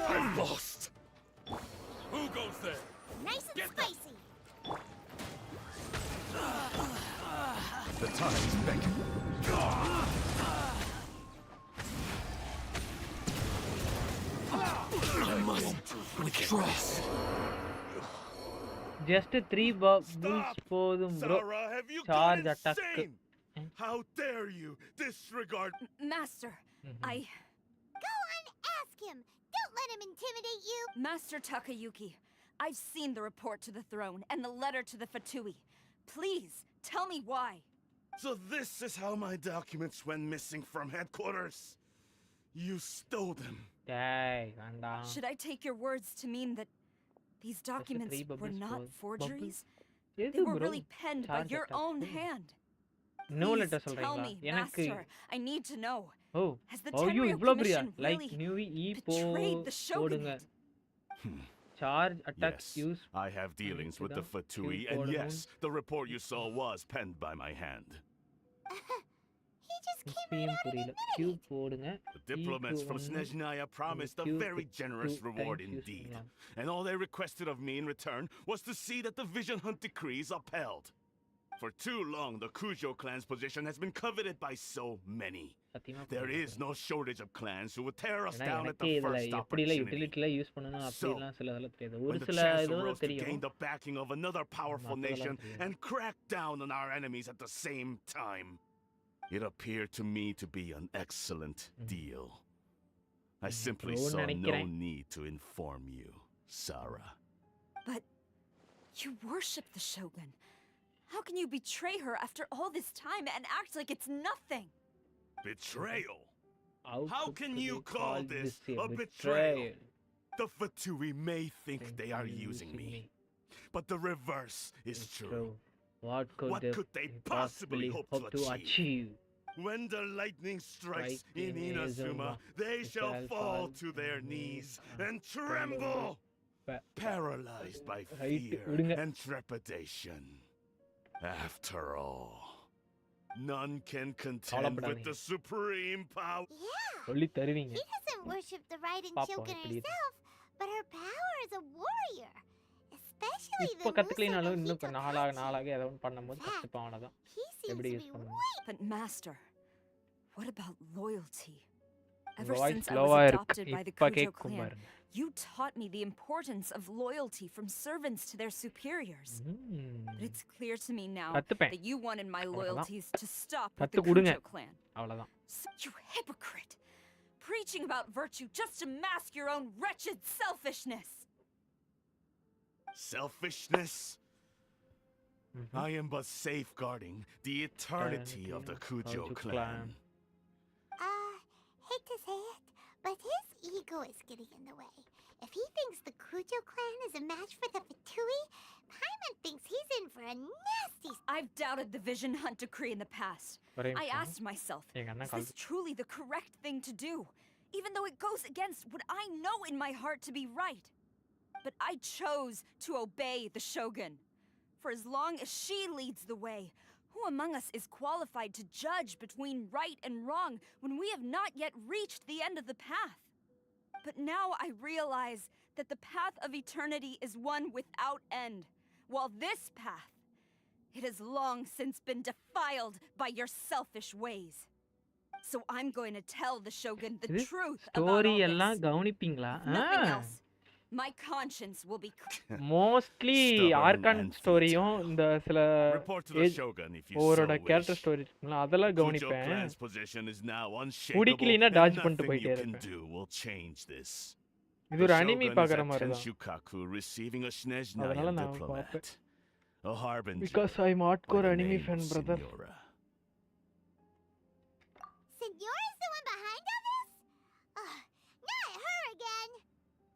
[SPEAKER 9] I'm lost. Who goes there?
[SPEAKER 2] Nice and spicy.
[SPEAKER 9] The time's beckoning. I must withdraw.
[SPEAKER 1] Just 3 bulls போதும் bro.
[SPEAKER 7] Sarah, have you
[SPEAKER 1] Charge
[SPEAKER 7] gone
[SPEAKER 1] attack.
[SPEAKER 7] insane? How dare you disregard...
[SPEAKER 4] Master, I...
[SPEAKER 2] Go on, ask him. Don't let him intimidate you.
[SPEAKER 4] Master Takayuki, I've seen the report to the throne and the letter to the Fatui. Please, tell me why.
[SPEAKER 7] So this is how my documents went missing from headquarters? You stole them.
[SPEAKER 1] டேய் வேண்டாம்.
[SPEAKER 4] Should I take your words to mean that these documents
[SPEAKER 1] three
[SPEAKER 4] were
[SPEAKER 1] bubbles
[SPEAKER 4] not
[SPEAKER 1] for-
[SPEAKER 4] forgeries?
[SPEAKER 1] எது
[SPEAKER 4] They were
[SPEAKER 1] bro?
[SPEAKER 4] really penned by
[SPEAKER 1] Charge
[SPEAKER 4] your
[SPEAKER 1] attack.
[SPEAKER 4] own hand.
[SPEAKER 1] No
[SPEAKER 4] Please
[SPEAKER 1] letter
[SPEAKER 4] tell
[SPEAKER 1] சொல்றீங்களா?
[SPEAKER 4] me,
[SPEAKER 1] எனக்கு
[SPEAKER 4] Master, I need to know.
[SPEAKER 1] O
[SPEAKER 4] Has the
[SPEAKER 1] ஐயோ
[SPEAKER 4] Tenryo
[SPEAKER 1] இவ்ளோ பெரிய
[SPEAKER 4] Commission
[SPEAKER 1] like
[SPEAKER 4] really
[SPEAKER 1] new
[SPEAKER 4] betrayed the
[SPEAKER 1] போடுங்க.
[SPEAKER 4] shogunate?
[SPEAKER 1] Charge attack
[SPEAKER 7] Yes,
[SPEAKER 1] use
[SPEAKER 7] I have dealings with the
[SPEAKER 1] Ida,
[SPEAKER 7] Fatui,
[SPEAKER 1] Q
[SPEAKER 7] and
[SPEAKER 1] for
[SPEAKER 7] yes, the report you saw was penned by my hand.
[SPEAKER 2] He just came right
[SPEAKER 1] இப்பயும்
[SPEAKER 2] out and
[SPEAKER 1] புரியல.
[SPEAKER 2] admitted
[SPEAKER 1] Q
[SPEAKER 2] it.
[SPEAKER 1] போடுங்க.
[SPEAKER 7] The diplomats from
[SPEAKER 1] Q1
[SPEAKER 7] Snezhnaya promised a
[SPEAKER 1] Q
[SPEAKER 7] very
[SPEAKER 1] to
[SPEAKER 7] generous
[SPEAKER 1] 2
[SPEAKER 7] reward
[SPEAKER 1] times use
[SPEAKER 7] indeed.
[SPEAKER 1] பண்ணலாம்.
[SPEAKER 7] And all they requested of me in return was to see that the Vision Hunt decrees upheld. For too long, the Kujo clan's position has been coveted by so many.
[SPEAKER 1] சத்தியமா
[SPEAKER 7] There
[SPEAKER 1] புரியல.
[SPEAKER 7] is no shortage of clans who would tear us
[SPEAKER 1] ஏன்னா
[SPEAKER 7] down at
[SPEAKER 1] எனக்கே
[SPEAKER 7] the
[SPEAKER 1] இதுல
[SPEAKER 7] first
[SPEAKER 1] எப்படிலாம்
[SPEAKER 7] opportunity.
[SPEAKER 1] யூட்டிலிட்டில use பண்ணனும்
[SPEAKER 7] So,
[SPEAKER 1] அப்படிலாம் சில இதெல்லாம் தெரியாது.
[SPEAKER 7] When
[SPEAKER 1] ஒரு
[SPEAKER 7] the
[SPEAKER 1] சில
[SPEAKER 7] chancellor
[SPEAKER 1] இதுவும்
[SPEAKER 7] rose to gain
[SPEAKER 1] தெரியும்.
[SPEAKER 7] the backing of another powerful
[SPEAKER 1] மத்ததெல்லாம்
[SPEAKER 7] nation
[SPEAKER 1] தெரியாது.
[SPEAKER 7] and crack down on our enemies at the same time, it appeared to me to be an excellent deal. I simply
[SPEAKER 1] bro,
[SPEAKER 7] saw no
[SPEAKER 1] நினைக்கிறேன்.
[SPEAKER 7] need to inform you, Sarah.
[SPEAKER 4] But you worship the Shogun. How can you betray her after all this time and act like it's nothing?
[SPEAKER 7] Betrayal?
[SPEAKER 1] How
[SPEAKER 7] How
[SPEAKER 1] could
[SPEAKER 7] can
[SPEAKER 1] they
[SPEAKER 7] you call this
[SPEAKER 1] a
[SPEAKER 7] a betrayal?
[SPEAKER 1] betrayal?
[SPEAKER 7] The Fatui may think they are
[SPEAKER 1] Think
[SPEAKER 7] using me, but the reverse is
[SPEAKER 1] It's
[SPEAKER 7] true.
[SPEAKER 1] true. What
[SPEAKER 7] What could they possibly hope to achieve? When the lightning strikes
[SPEAKER 1] Strike
[SPEAKER 7] in
[SPEAKER 1] in
[SPEAKER 7] Inazuma, they shall fall to their knees and tremble,
[SPEAKER 1] Pa-
[SPEAKER 7] paralyzed by
[SPEAKER 1] Right,
[SPEAKER 7] fear
[SPEAKER 1] விடுங்க.
[SPEAKER 7] and trepidation. After all, none can contend with
[SPEAKER 1] கவலைப்படாதீங்க.
[SPEAKER 7] the supreme power.
[SPEAKER 2] Yeah.
[SPEAKER 1] சொல்லி தருவீங்க.
[SPEAKER 2] He doesn't worship the Raiden
[SPEAKER 1] பாப்போம்
[SPEAKER 2] Shogun
[SPEAKER 1] எப்படி இருக்கு.
[SPEAKER 2] herself, but her power as a warrior. Especially
[SPEAKER 1] இப்ப
[SPEAKER 2] the
[SPEAKER 1] கத்துக்கலைனாலும்
[SPEAKER 2] Musa no
[SPEAKER 1] இன்னும் நாளாக
[SPEAKER 2] Hitachi.
[SPEAKER 1] நாளாக ஏதோ ஒன்று பண்ணும்போது கத்துப்பான் அவ்வளவுதான்.
[SPEAKER 2] He seems
[SPEAKER 1] எப்படி
[SPEAKER 2] to
[SPEAKER 1] யூஸ்
[SPEAKER 2] be
[SPEAKER 1] பண்ணணும்.
[SPEAKER 2] way
[SPEAKER 4] But Master, what about loyalty? Ever
[SPEAKER 1] voice
[SPEAKER 4] since I
[SPEAKER 1] ஸ்லோவா
[SPEAKER 4] was
[SPEAKER 1] இருக்கு.
[SPEAKER 4] adopted by the
[SPEAKER 1] இப்ப
[SPEAKER 4] Kujo
[SPEAKER 1] கேட்கும்
[SPEAKER 4] clan,
[SPEAKER 1] பாருங்க.
[SPEAKER 4] you taught me the importance of loyalty from servants to their superiors. But it's clear to me now
[SPEAKER 1] கத்துப்பேன்.
[SPEAKER 4] that you wanted my
[SPEAKER 1] அவ்வளவுதான்.
[SPEAKER 4] loyalties to stop with
[SPEAKER 1] கத்து
[SPEAKER 4] the
[SPEAKER 1] கொடுங்க.
[SPEAKER 4] Kujo clan.
[SPEAKER 1] அவ்வளவுதான்.
[SPEAKER 4] So, you hypocrite! Preaching about virtue just to mask your own wretched selfishness!
[SPEAKER 7] Selfishness? I am but safeguarding the eternity of the Kujo clan.
[SPEAKER 2] Hate to say it, but his ego is getting in the way. If he thinks the Kujo clan is a match for the Fatui, Paimon thinks he's in for a nasty...
[SPEAKER 4] I've doubted the Vision Hunt decree in the past.
[SPEAKER 1] ஒரே
[SPEAKER 4] I
[SPEAKER 1] நிமிஷம்.
[SPEAKER 4] asked myself,
[SPEAKER 1] எங்க அண்ணா
[SPEAKER 4] is
[SPEAKER 1] call
[SPEAKER 4] this truly the correct thing to do? Even though it goes against what I know in my heart to be right. But I chose to obey the Shogun. For as long as she leads the way, who among us is qualified to judge between right and wrong when we have not yet reached the end of the path? But now I realize that the path of eternity is one without end, while this path, it has long since been defiled by your selfish ways. So I'm going to tell the Shogun the
[SPEAKER 1] இது
[SPEAKER 4] truth about
[SPEAKER 1] story
[SPEAKER 4] all
[SPEAKER 1] எல்லாம்
[SPEAKER 4] this.
[SPEAKER 1] கவனிப்பீங்களா?
[SPEAKER 4] Nothing else. My conscience will be
[SPEAKER 1] mostly
[SPEAKER 7] Stubborn
[SPEAKER 1] archon
[SPEAKER 7] and
[SPEAKER 1] ஸ்டோரியும் இந்த சில
[SPEAKER 7] Report to the Shogun if you so
[SPEAKER 1] ஒவ்வொருட character
[SPEAKER 7] wish.
[SPEAKER 1] Story இருக்குங்களா அதெல்லாம்
[SPEAKER 7] Kujo
[SPEAKER 1] கவனிப்பேன்.
[SPEAKER 7] clan's position is now unshakable,
[SPEAKER 1] பிடிக்கலைன்னா
[SPEAKER 7] and
[SPEAKER 1] dodge பண்ணிட்டு
[SPEAKER 7] nothing
[SPEAKER 1] போயிட்டே
[SPEAKER 7] you can
[SPEAKER 1] இருப்பேன்.
[SPEAKER 7] do will change this.
[SPEAKER 1] இது ஒரு
[SPEAKER 7] The
[SPEAKER 1] அனிமி
[SPEAKER 7] Shogun is
[SPEAKER 1] பாக்குற
[SPEAKER 7] at
[SPEAKER 1] மாதிரி தான்.
[SPEAKER 7] Tenshukaku receiving a
[SPEAKER 1] அதனால
[SPEAKER 7] Snezhnayan
[SPEAKER 1] நான்
[SPEAKER 7] diplomat.
[SPEAKER 1] பார்ப்பேன்.
[SPEAKER 7] A harbinger.
[SPEAKER 1] Because I'm
[SPEAKER 7] by
[SPEAKER 1] hardcore
[SPEAKER 7] the
[SPEAKER 1] anime
[SPEAKER 7] name
[SPEAKER 1] fan,
[SPEAKER 7] of
[SPEAKER 1] brother.
[SPEAKER 7] Signora.
[SPEAKER 2] Signora's the one behind all this? Ugh, not her again.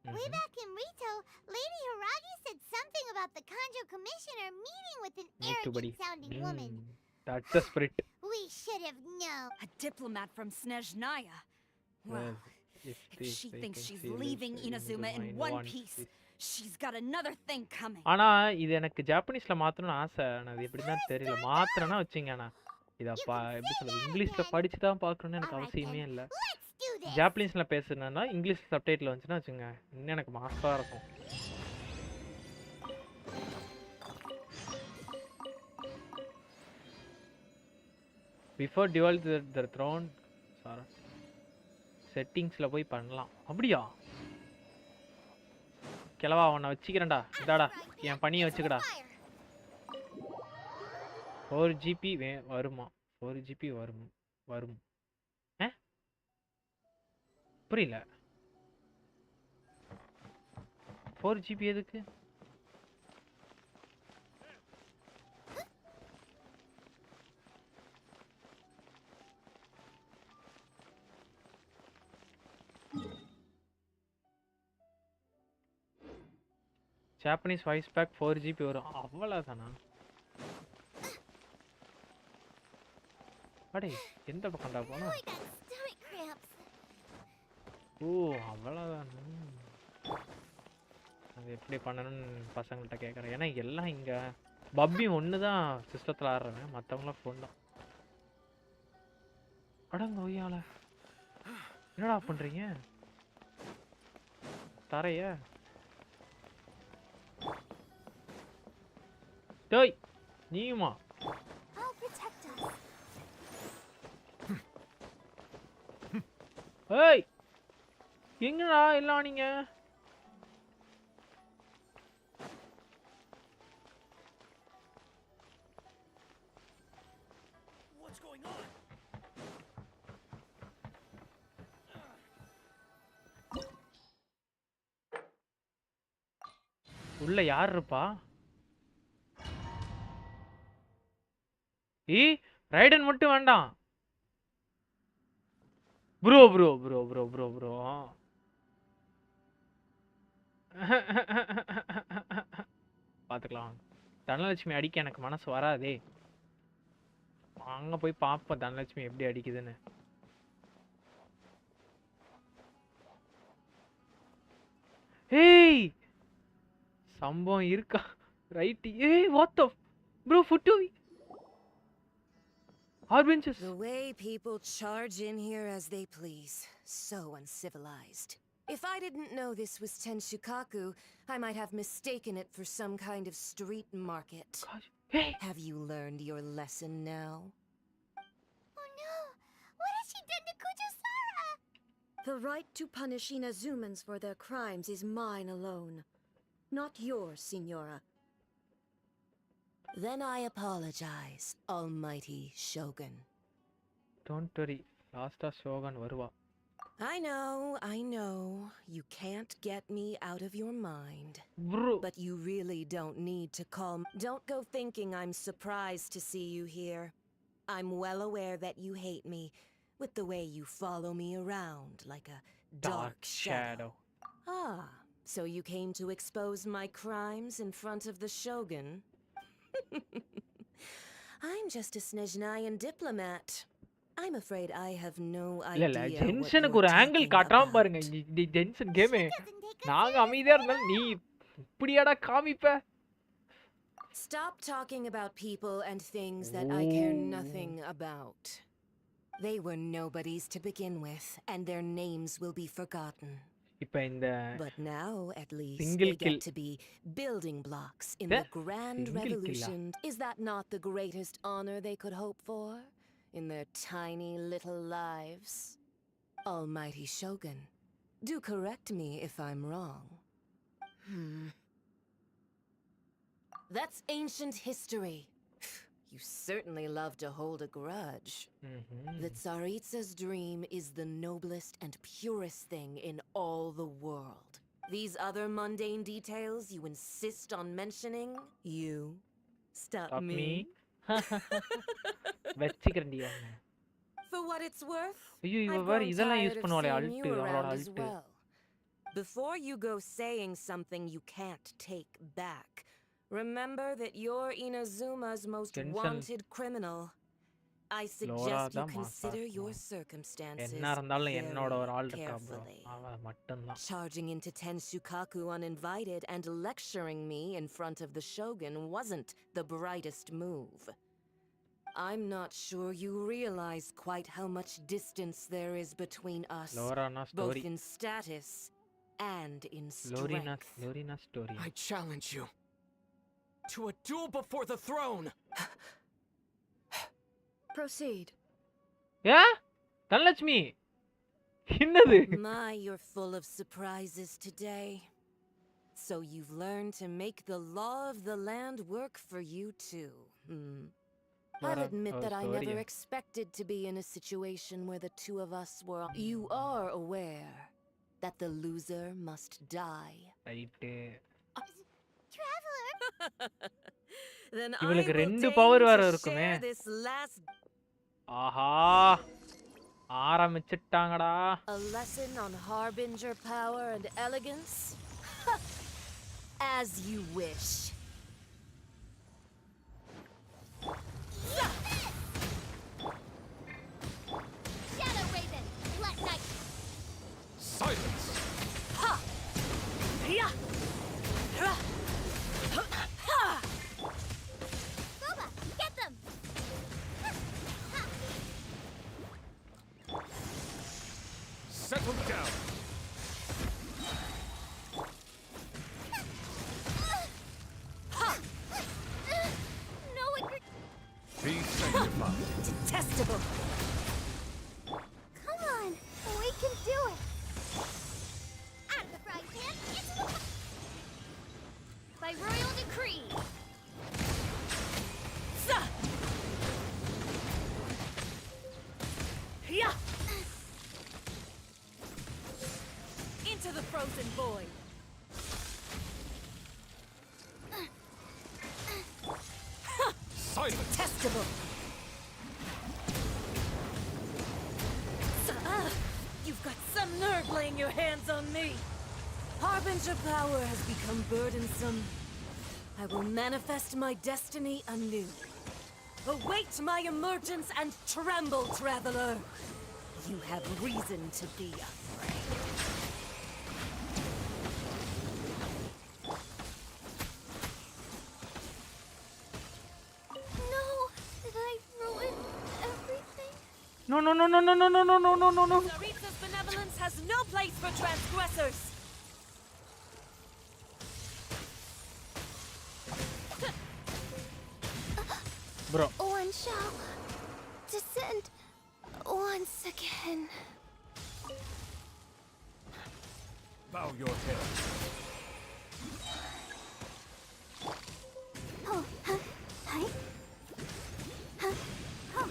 [SPEAKER 2] Way back in Rito, Lady Hiragi said something about the Kanjo Commissioner meeting with an
[SPEAKER 1] Me too, buddy.
[SPEAKER 2] arrogant-sounding woman.
[SPEAKER 1] That's the spirit.
[SPEAKER 2] We should have known.
[SPEAKER 4] A diplomat from Snezhnaya. Well, if she thinks she's leaving Inazuma in one piece, she's got another thing coming.
[SPEAKER 1] ஆனா இது எனக்கு ஜாப்பனீஸ்ல மாத்தணும்னு ஆசை. ஆனா அது எப்படிதான் தெரியல. மாத்தறேன்னா வச்சுங்க. ஆனா இத எப்படி சொல்றது, இங்கிலீஷ்ல படிச்சு தான் பார்க்கணும்னு எனக்கு அவசியமே இல்ல. ஜாப்பனீஸ்ல பேசுறேன்னா இங்கிலீஷ் சப்டைட்டில் வந்துச்சுன்னா வச்சுங்க, இன்னும் எனக்கு மாஸ்டா இருக்கும். பிஃபோர் டிவால் தி த்ரோன் சாரி செட்டிங்ஸ்ல போய் பண்ணலாம். அப்படியா? கிளவா உன்னை வச்சுக்கிறேன்டா. இதாடா என் பணியை வச்சுக்கடா. 4GB வருமா? 4GB வரும். புரியல. 4GB எதுக்கு? ஜாப்பனீஸ் வாய்ஸ் பேக் 4GB வரும். அவ்வளோதானா? அடே எந்த பக்கம்டா போனா? ஓ அவ்வளோதானா? அது எப்படி பண்ணணும்னு பசங்கள்கிட்ட கேட்குறேன். ஏன்னா எல்லாம் இங்கே பப்பி ஒன்று தான் சிஸ்டத்தில் ஆடுறேன், மற்றவங்களாம் ஃபோன் தான். அடங்க ஒய்யால என்னடா பண்ணுறீங்க? தரைய டேய் நீயுமா? ஏய் எங்கடா எல்லாம் நீங்க? உள்ள யார் இருப்பா? ரைடன் மட்டும் வேண்டாம். ப்ரோ பாத்துக்கலாம். தனலட்சுமி அடிக்க எனக்கு மனசு வராதே. அங்க போய் பாப்போம் தனலட்சுமி எப்படி அடிக்குதுன்னு. ஏய் சம்பவம் இருக்கா? ரைட். ஏய் what the bro food our benches.
[SPEAKER 10] The way people charge in here as they please. So uncivilized. If I didn't know this was Tenshukaku, I might have mistaken it for some kind of street market.
[SPEAKER 1] Gosh. Hey.
[SPEAKER 10] Have you learned your lesson now?
[SPEAKER 2] Oh no! What has she done to Kujusara?
[SPEAKER 11] The right to punish Inazumans for their crimes is mine alone. Not yours, Signora.
[SPEAKER 10] Then I apologize, Almighty Shogun.
[SPEAKER 1] Don't worry, last Shogun varuva.
[SPEAKER 10] I know. You can't get me out of your mind.
[SPEAKER 1] Bro.
[SPEAKER 10] But you really don't need to call me. Don't go thinking I'm surprised to see you here. I'm well aware that you hate me, with the way you follow me around like a dark shadow. Ah, so you came to expose my crimes in front of the Shogun? I'm just a Snezhnayan diplomat. I'm afraid I have no idea.
[SPEAKER 1] இல்ல ஜென்ஷனுக்கு ஒரு angle காட்றான் பாருங்க. இந்த gentian game நாங்க அமைதியா இருந்தாலும் நீ இப்படியாடா காமிப்ப?
[SPEAKER 10] Stop talking about people and things that I care nothing about. They were nobodies to begin with, and their names will be forgotten. But now, at least, they get to be building blocks in the grand revolution. Is that not the greatest honor they could hope for in their tiny little lives? Almighty Shogun, do correct me if I'm wrong. That's ancient history. You certainly love to hold a grudge. The Tsaritsa's dream is the noblest and purest thing in all the world. These other mundane details you insist on mentioning, you stop me. For what it's worth, I've grown tired of seeing you around as well. Before you go saying something you can't take back, remember that you're Inazuma's most
[SPEAKER 1] Genshin.
[SPEAKER 10] wanted criminal. I suggest you consider your circumstances very carefully. Charging into Tenshukaku uninvited and lecturing me in front of the Shogun wasn't the brightest move. I'm not sure you realize quite how much distance there is between us, both in status and in strength.
[SPEAKER 1] Lorina story.
[SPEAKER 9] I challenge you to a duel before the throne.
[SPEAKER 11] Proceed.
[SPEAKER 1] Yeah? Dhanlakshmi. Innadu?
[SPEAKER 10] My, you're full of surprises today. So you've learned to make the law of the land work for you too. I'll admit that I never expected to be in a situation where the two of us were. You are aware that the loser must die.
[SPEAKER 1] Right.
[SPEAKER 2] Traveler!
[SPEAKER 10] Then I
[SPEAKER 1] இவளுக்கு
[SPEAKER 10] will
[SPEAKER 1] ரெண்டு
[SPEAKER 10] deign
[SPEAKER 1] power வேற
[SPEAKER 10] to
[SPEAKER 1] இருக்குமே.
[SPEAKER 10] share this last
[SPEAKER 1] ஆஹா ஆரம்பிச்சிட்டாங்கடா.
[SPEAKER 10] a lesson on harbinger power and elegance. As you wish.
[SPEAKER 8] Shadow Raven, Black Knight.
[SPEAKER 9] Silence!
[SPEAKER 10] Ha! Ya!
[SPEAKER 8] Boba, get them!
[SPEAKER 9] Settle down!
[SPEAKER 8] No agree.
[SPEAKER 9] Be sanctified.
[SPEAKER 10] Detestable.
[SPEAKER 2] Come on, we can do it.
[SPEAKER 8] Out of the frying pan, into the by royal decree.
[SPEAKER 10] Ya! Into the frozen void.
[SPEAKER 9] Silence!
[SPEAKER 10] Detestable. You've got some nerve laying your hands on me. Harbinger power has become burdensome. I will manifest my destiny anew. Await my emergence and tremble, traveler. You have reason to be afraid.
[SPEAKER 8] No, did I ruin everything?
[SPEAKER 1] No no no no no no no no no no no no.
[SPEAKER 10] Tsaritsa's benevolence has no place for transgressors.
[SPEAKER 1] Bro.
[SPEAKER 8] One shall descend once again.
[SPEAKER 9] Bow your head.
[SPEAKER 8] Oh, huh, hi. Huh, oh.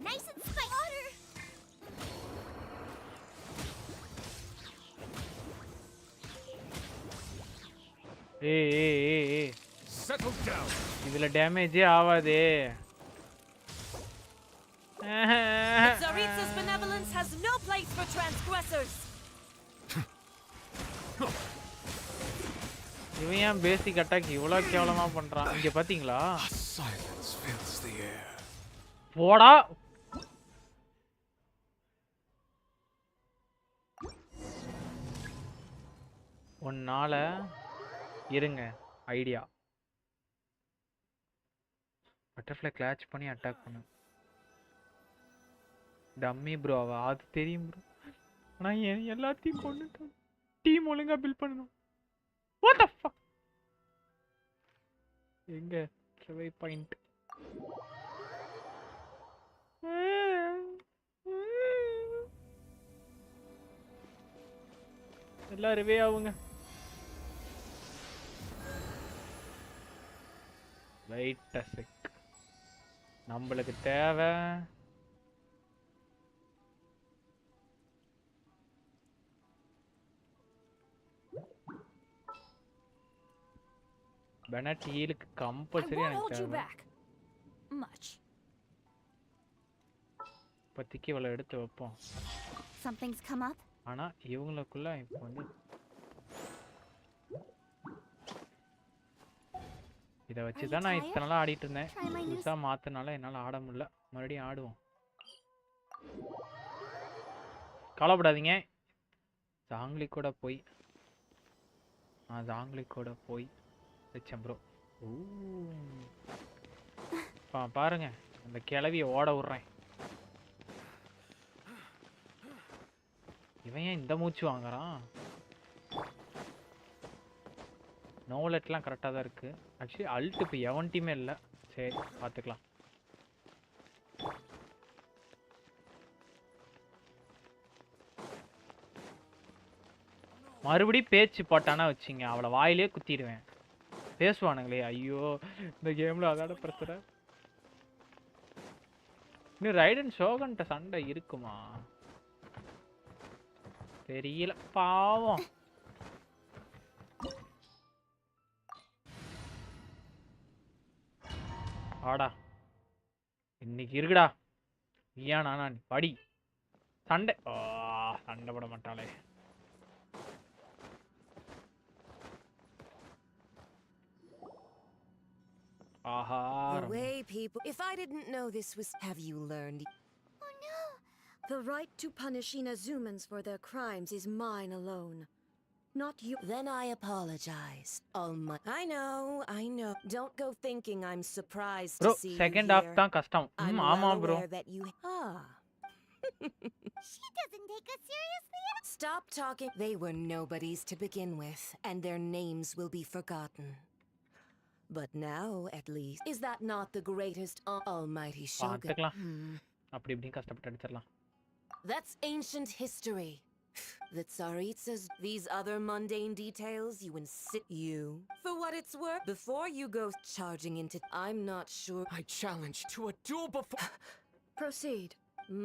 [SPEAKER 8] Nice and spicy. Water.
[SPEAKER 1] ஏய்
[SPEAKER 9] Settle down.
[SPEAKER 1] இதுல டேமேஜே ஆவாதே.
[SPEAKER 10] Tsaritsa's benevolence has no place for transgressors.
[SPEAKER 1] இவன் ஏன் பேசிக் attack இவ்வளவு கேவலமா பண்றான்? இங்க பாத்தீங்களா?
[SPEAKER 9] Silence fills the air.
[SPEAKER 1] போடா. ஒன்னால இருங்க ஐடியா. பட்டர்ஃப்ளை கிளாட்ச் பண்ணி அட்டாக் பண்ணு. டம்மி ப்ரோ அவ அது தெரியும் ப்ரோ. ஆனா எல்லாத்தையும் கொண்டு டீம் ஒழுங்கா பில்ட் பண்ணணும். What the fuck? எங்க ட்ரை பாயிண்ட்? எல்லாம் ரிவே ஆவுங்க. Wait a check. நம்மளுக்கு தேவை பெனட் ஹீலுக்கு கம்பல்சரி எனக்கு தேவை.
[SPEAKER 4] Much.
[SPEAKER 1] இப்போதைக்கு இவ்வளோ எடுத்து வைப்போம்.
[SPEAKER 8] something's come up.
[SPEAKER 1] ஆனா இவங்களுக்குள்ள இப்போ வந்து இத வச்சு தான் நான் இத்தனை நாள் ஆடிட்டு இருந்தேன். புதுசா மாத்தனால என்னால ஆட முடியல. மறுபடியும் ஆடுவோம். கவலைப்படாதீங்க. ஜாங்லி கூட போய் வச்சேன் ப்ரோ. பாருங்க அந்த கிளவியை ஓட விடுறேன். இவன் ஏன் இந்த மூச்சு வாங்குறான்? நோலெட்லாம் கரெக்டாக தான் இருக்கு. ஆக்சுவலி அல்ட் இப்போ எவன் டீமே இல்லை. சரி பார்த்துக்கலாம். மறுபடியும் பேச்சு போட்டானா வச்சிங்க அவளை வாயிலே குத்திடுவேன். பேசுவானுங்களே. ஐயோ இந்த கேமில் அதோட பிரச்சனை. இன்னும் ரைடன் ஷோகன்ட்ட சண்டை இருக்குமா தெரியல. பாவம். ஆடா இன்னைக்கு இருக்குடா. நீயா நானா படி சண்டை. சண்டை போட மாட்டாளே. Aha.
[SPEAKER 10] The way people. If I didn't know this was. Have you learned?
[SPEAKER 2] Oh no!
[SPEAKER 11] The right to punish Inazumans for their crimes is mine alone. Not you.
[SPEAKER 10] Then I apologize. I know. Don't go thinking I'm surprised
[SPEAKER 1] Bro,
[SPEAKER 10] to see
[SPEAKER 1] second
[SPEAKER 10] you
[SPEAKER 1] half
[SPEAKER 10] here.
[SPEAKER 1] தான் கஷ்டம்.
[SPEAKER 10] I'm
[SPEAKER 1] ஆமா
[SPEAKER 10] well
[SPEAKER 1] bro.
[SPEAKER 10] aware that you.
[SPEAKER 2] She doesn't take us seriously at all.
[SPEAKER 10] Stop talking. They were nobodies to begin with, and their names will be forgotten. But now, at least, is that not the greatest almighty shogun?
[SPEAKER 1] பார்த்துக்கலாம். அப்படி இப்படி கஷ்டப்பட்டு அடிச்சிரலாம்.
[SPEAKER 10] That's ancient history. The Tsaritsas, these other mundane details you insist you. For what it's worth, before you go charging into, I'm not sure.
[SPEAKER 9] I challenge to a duel before.
[SPEAKER 11] Proceed.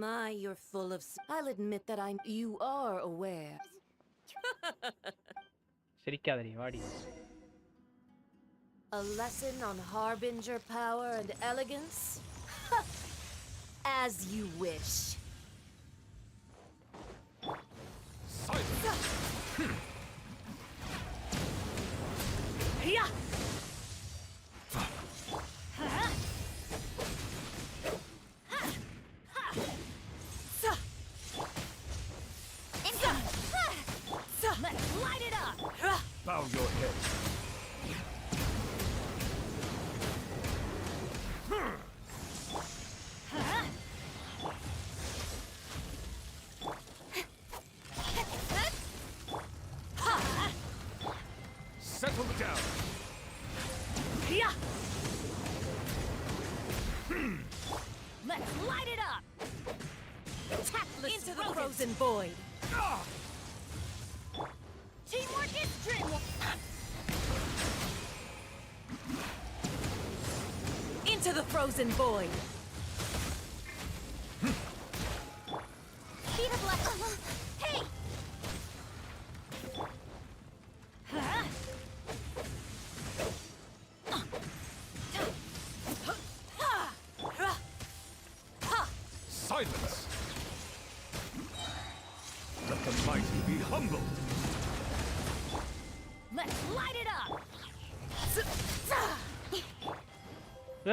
[SPEAKER 10] My, you're full of. I'll admit that you are aware.
[SPEAKER 1] சிரிக்காதடி வாடி.
[SPEAKER 10] A lesson on harbinger power and elegance? As you wish.
[SPEAKER 9] Silence.
[SPEAKER 4] Let's light it up!
[SPEAKER 9] Bow your head. Settle down.
[SPEAKER 4] Let's light it up! Tactless
[SPEAKER 10] Into the frozen void.
[SPEAKER 4] Teamwork is strength!
[SPEAKER 10] Into the frozen void.
[SPEAKER 8] Beat up left.
[SPEAKER 4] Hey!
[SPEAKER 9] Silence. Let the mighty be humbled.
[SPEAKER 4] Let's light it up!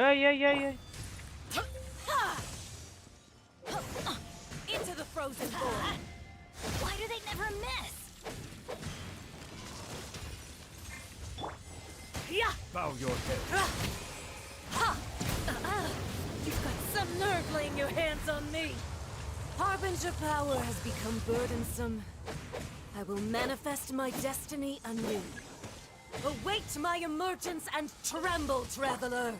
[SPEAKER 1] ஏய்
[SPEAKER 10] Into the frozen void.
[SPEAKER 4] Why do they never miss?
[SPEAKER 9] Bow your head.
[SPEAKER 10] You've got some nerve laying your hands on me. Harbinger power has become burdensome. I will manifest my destiny anew. Await my emergence and tremble, traveler.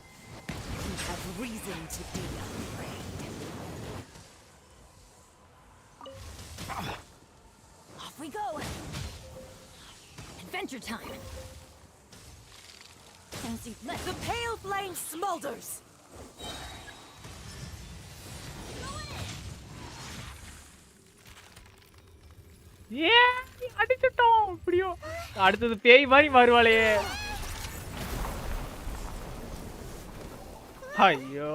[SPEAKER 10] You have reason to be afraid.
[SPEAKER 4] Off we go! Adventure time!
[SPEAKER 10] Let the pale flame smolders!
[SPEAKER 1] அடிச்சிட்டோம் அப்படியோ. அடுத்தது பேய் மாதிரி வருவாளே. ஐயோ.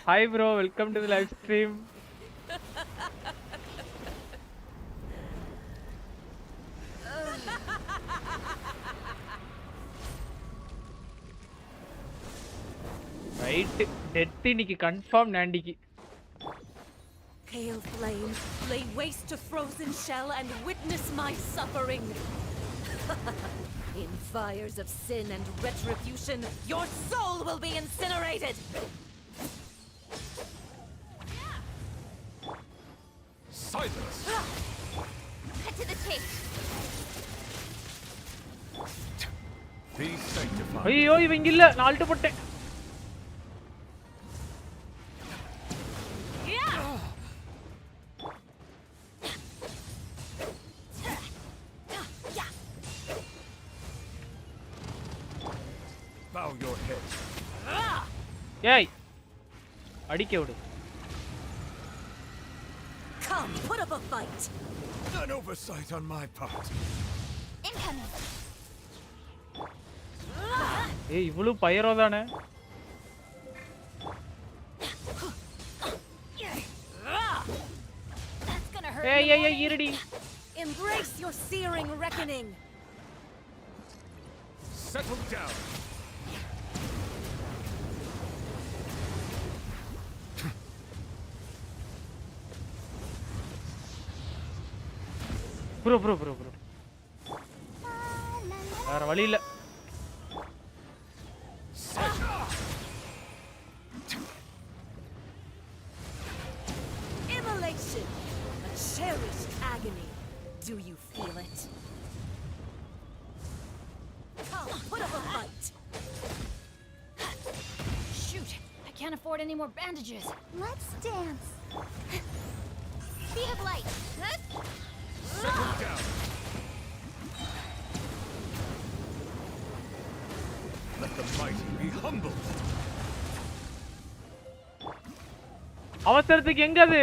[SPEAKER 1] Hi bro, welcome to the live stream. Death இன்னைக்கு confirm நாண்டிக்கு.
[SPEAKER 10] Pale flame, lay waste to frozen shell and witness my suffering. In fires of sin and retribution, your soul will be incinerated.
[SPEAKER 9] Silence!
[SPEAKER 8] Cut to the chase.
[SPEAKER 9] Be sanctified.
[SPEAKER 1] ஐயோ இவங்க இல்ல, நான் alt போட்டேன்.
[SPEAKER 9] Bow your head.
[SPEAKER 1] ஏய் அடிக்க விடு.
[SPEAKER 10] Come, put up a fight.
[SPEAKER 9] An oversight on my part.
[SPEAKER 8] Incoming.
[SPEAKER 1] ஏய் இவ்ளோ பைரோ தானே.
[SPEAKER 8] That's gonna hurt.
[SPEAKER 1] ஏய் இருடி.
[SPEAKER 10] Embrace your searing reckoning.
[SPEAKER 9] Settle down.
[SPEAKER 1] Bro வேற வழி இல்ல.
[SPEAKER 10] Immolation, a cherished agony. Do you feel it? Come, put up a fight.
[SPEAKER 8] Shoot! I can't afford any more bandages.
[SPEAKER 2] Let's dance.
[SPEAKER 8] Speed of light.
[SPEAKER 9] Settle down. Let the mighty be humbled.
[SPEAKER 1] அவசரத்துக்கு எங்க அது?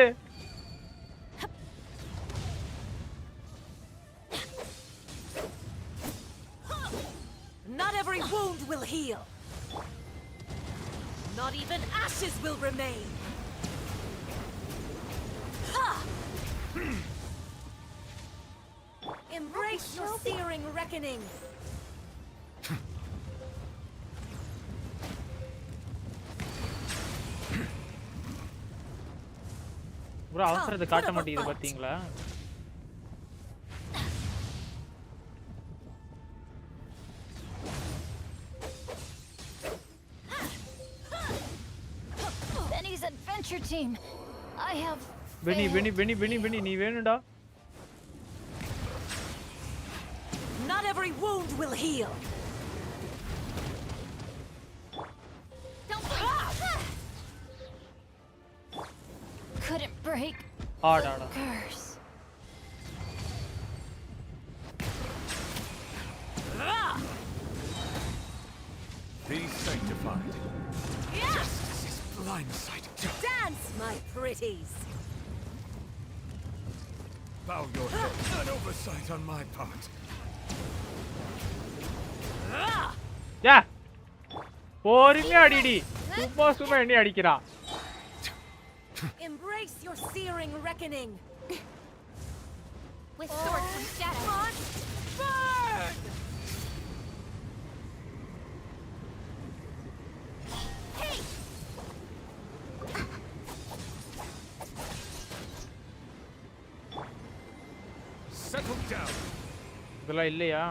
[SPEAKER 10] Not every wound will heal. Not even ashes will remain. Ha! Embrace your searing reckoning.
[SPEAKER 1] Bro அவசரத்தை காட்ட மாட்டேங்குது பாத்தீங்களா?
[SPEAKER 8] Benny's adventure team. I have.
[SPEAKER 1] Benny, நீ வேணும்டா.
[SPEAKER 10] Not every wound will heal.
[SPEAKER 8] Don't. Couldn't break.
[SPEAKER 1] ஆடா.
[SPEAKER 8] Curse.
[SPEAKER 9] Be sanctified. Justice is blindsided.
[SPEAKER 10] Dance, my pretties.
[SPEAKER 9] Bow your head. An oversight on my part.
[SPEAKER 1] யா பொறுமையா அடிடி. சும்மா என்ன அடிக்கிறா?
[SPEAKER 10] Embrace your searing reckoning.
[SPEAKER 8] With swords from shadows.
[SPEAKER 10] Burn!
[SPEAKER 8] Hey!
[SPEAKER 9] Settle down.
[SPEAKER 1] இதெல்லாம் இல்லையா?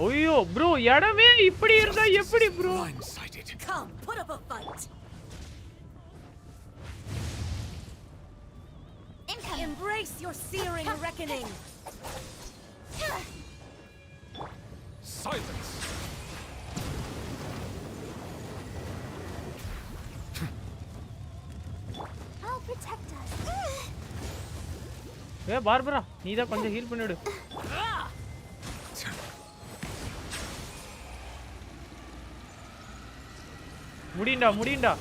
[SPEAKER 1] ஐயோ bro இடமே இப்படி இருந்தா எப்படி bro?
[SPEAKER 10] Come, put up a fight. Embrace your searing reckoning.
[SPEAKER 9] Silence.
[SPEAKER 2] I'll protect us.
[SPEAKER 1] ஏ பார்பரா நீ தான் கொஞ்சம் ஹீல் பண்ணிடு. முடியண்டா.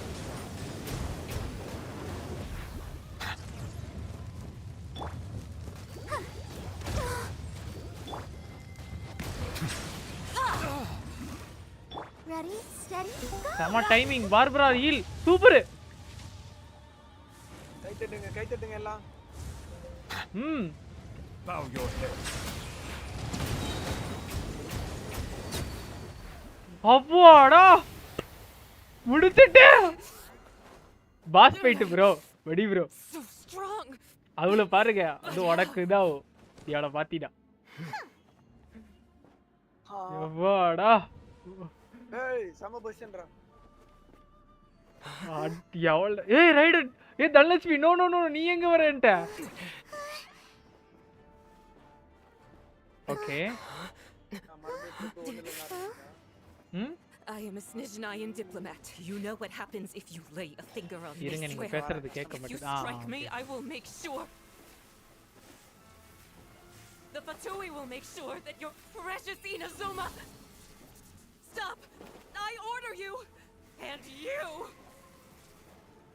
[SPEAKER 2] Ready, steady, go.
[SPEAKER 1] சம டைமிங் பார்பரா ஹீல் சூப்பர்.
[SPEAKER 12] எல்லாம்
[SPEAKER 9] Bow your head.
[SPEAKER 1] அவ்வாடா முடிச்சிட்டே பாஸ் ஃபைட் ப்ரோ வெடி ப்ரோ
[SPEAKER 10] So strong.
[SPEAKER 1] அவள பாருங்க அது உனக்கு இதாவோ இவள பாத்திடா அவ்வாடா
[SPEAKER 12] ஏய் சம பொசிஷன்டா
[SPEAKER 1] அடி அவள ஏய் ரைடர் ஏய் தனலட்சுமி நோ நோ நோ நீ எங்க வரேன்ட்ட okay
[SPEAKER 10] I am a Snezhnayan diplomat. You know what happens if you lay a finger on
[SPEAKER 1] இருங்க
[SPEAKER 10] this
[SPEAKER 1] நீங்க
[SPEAKER 10] square.
[SPEAKER 1] பேசுறது கேட்க
[SPEAKER 10] If you
[SPEAKER 1] மாட்டேங்குது
[SPEAKER 10] strike me, I will make sure. The Fatui will make sure that your precious Inazuma. Stop! I order you, and you.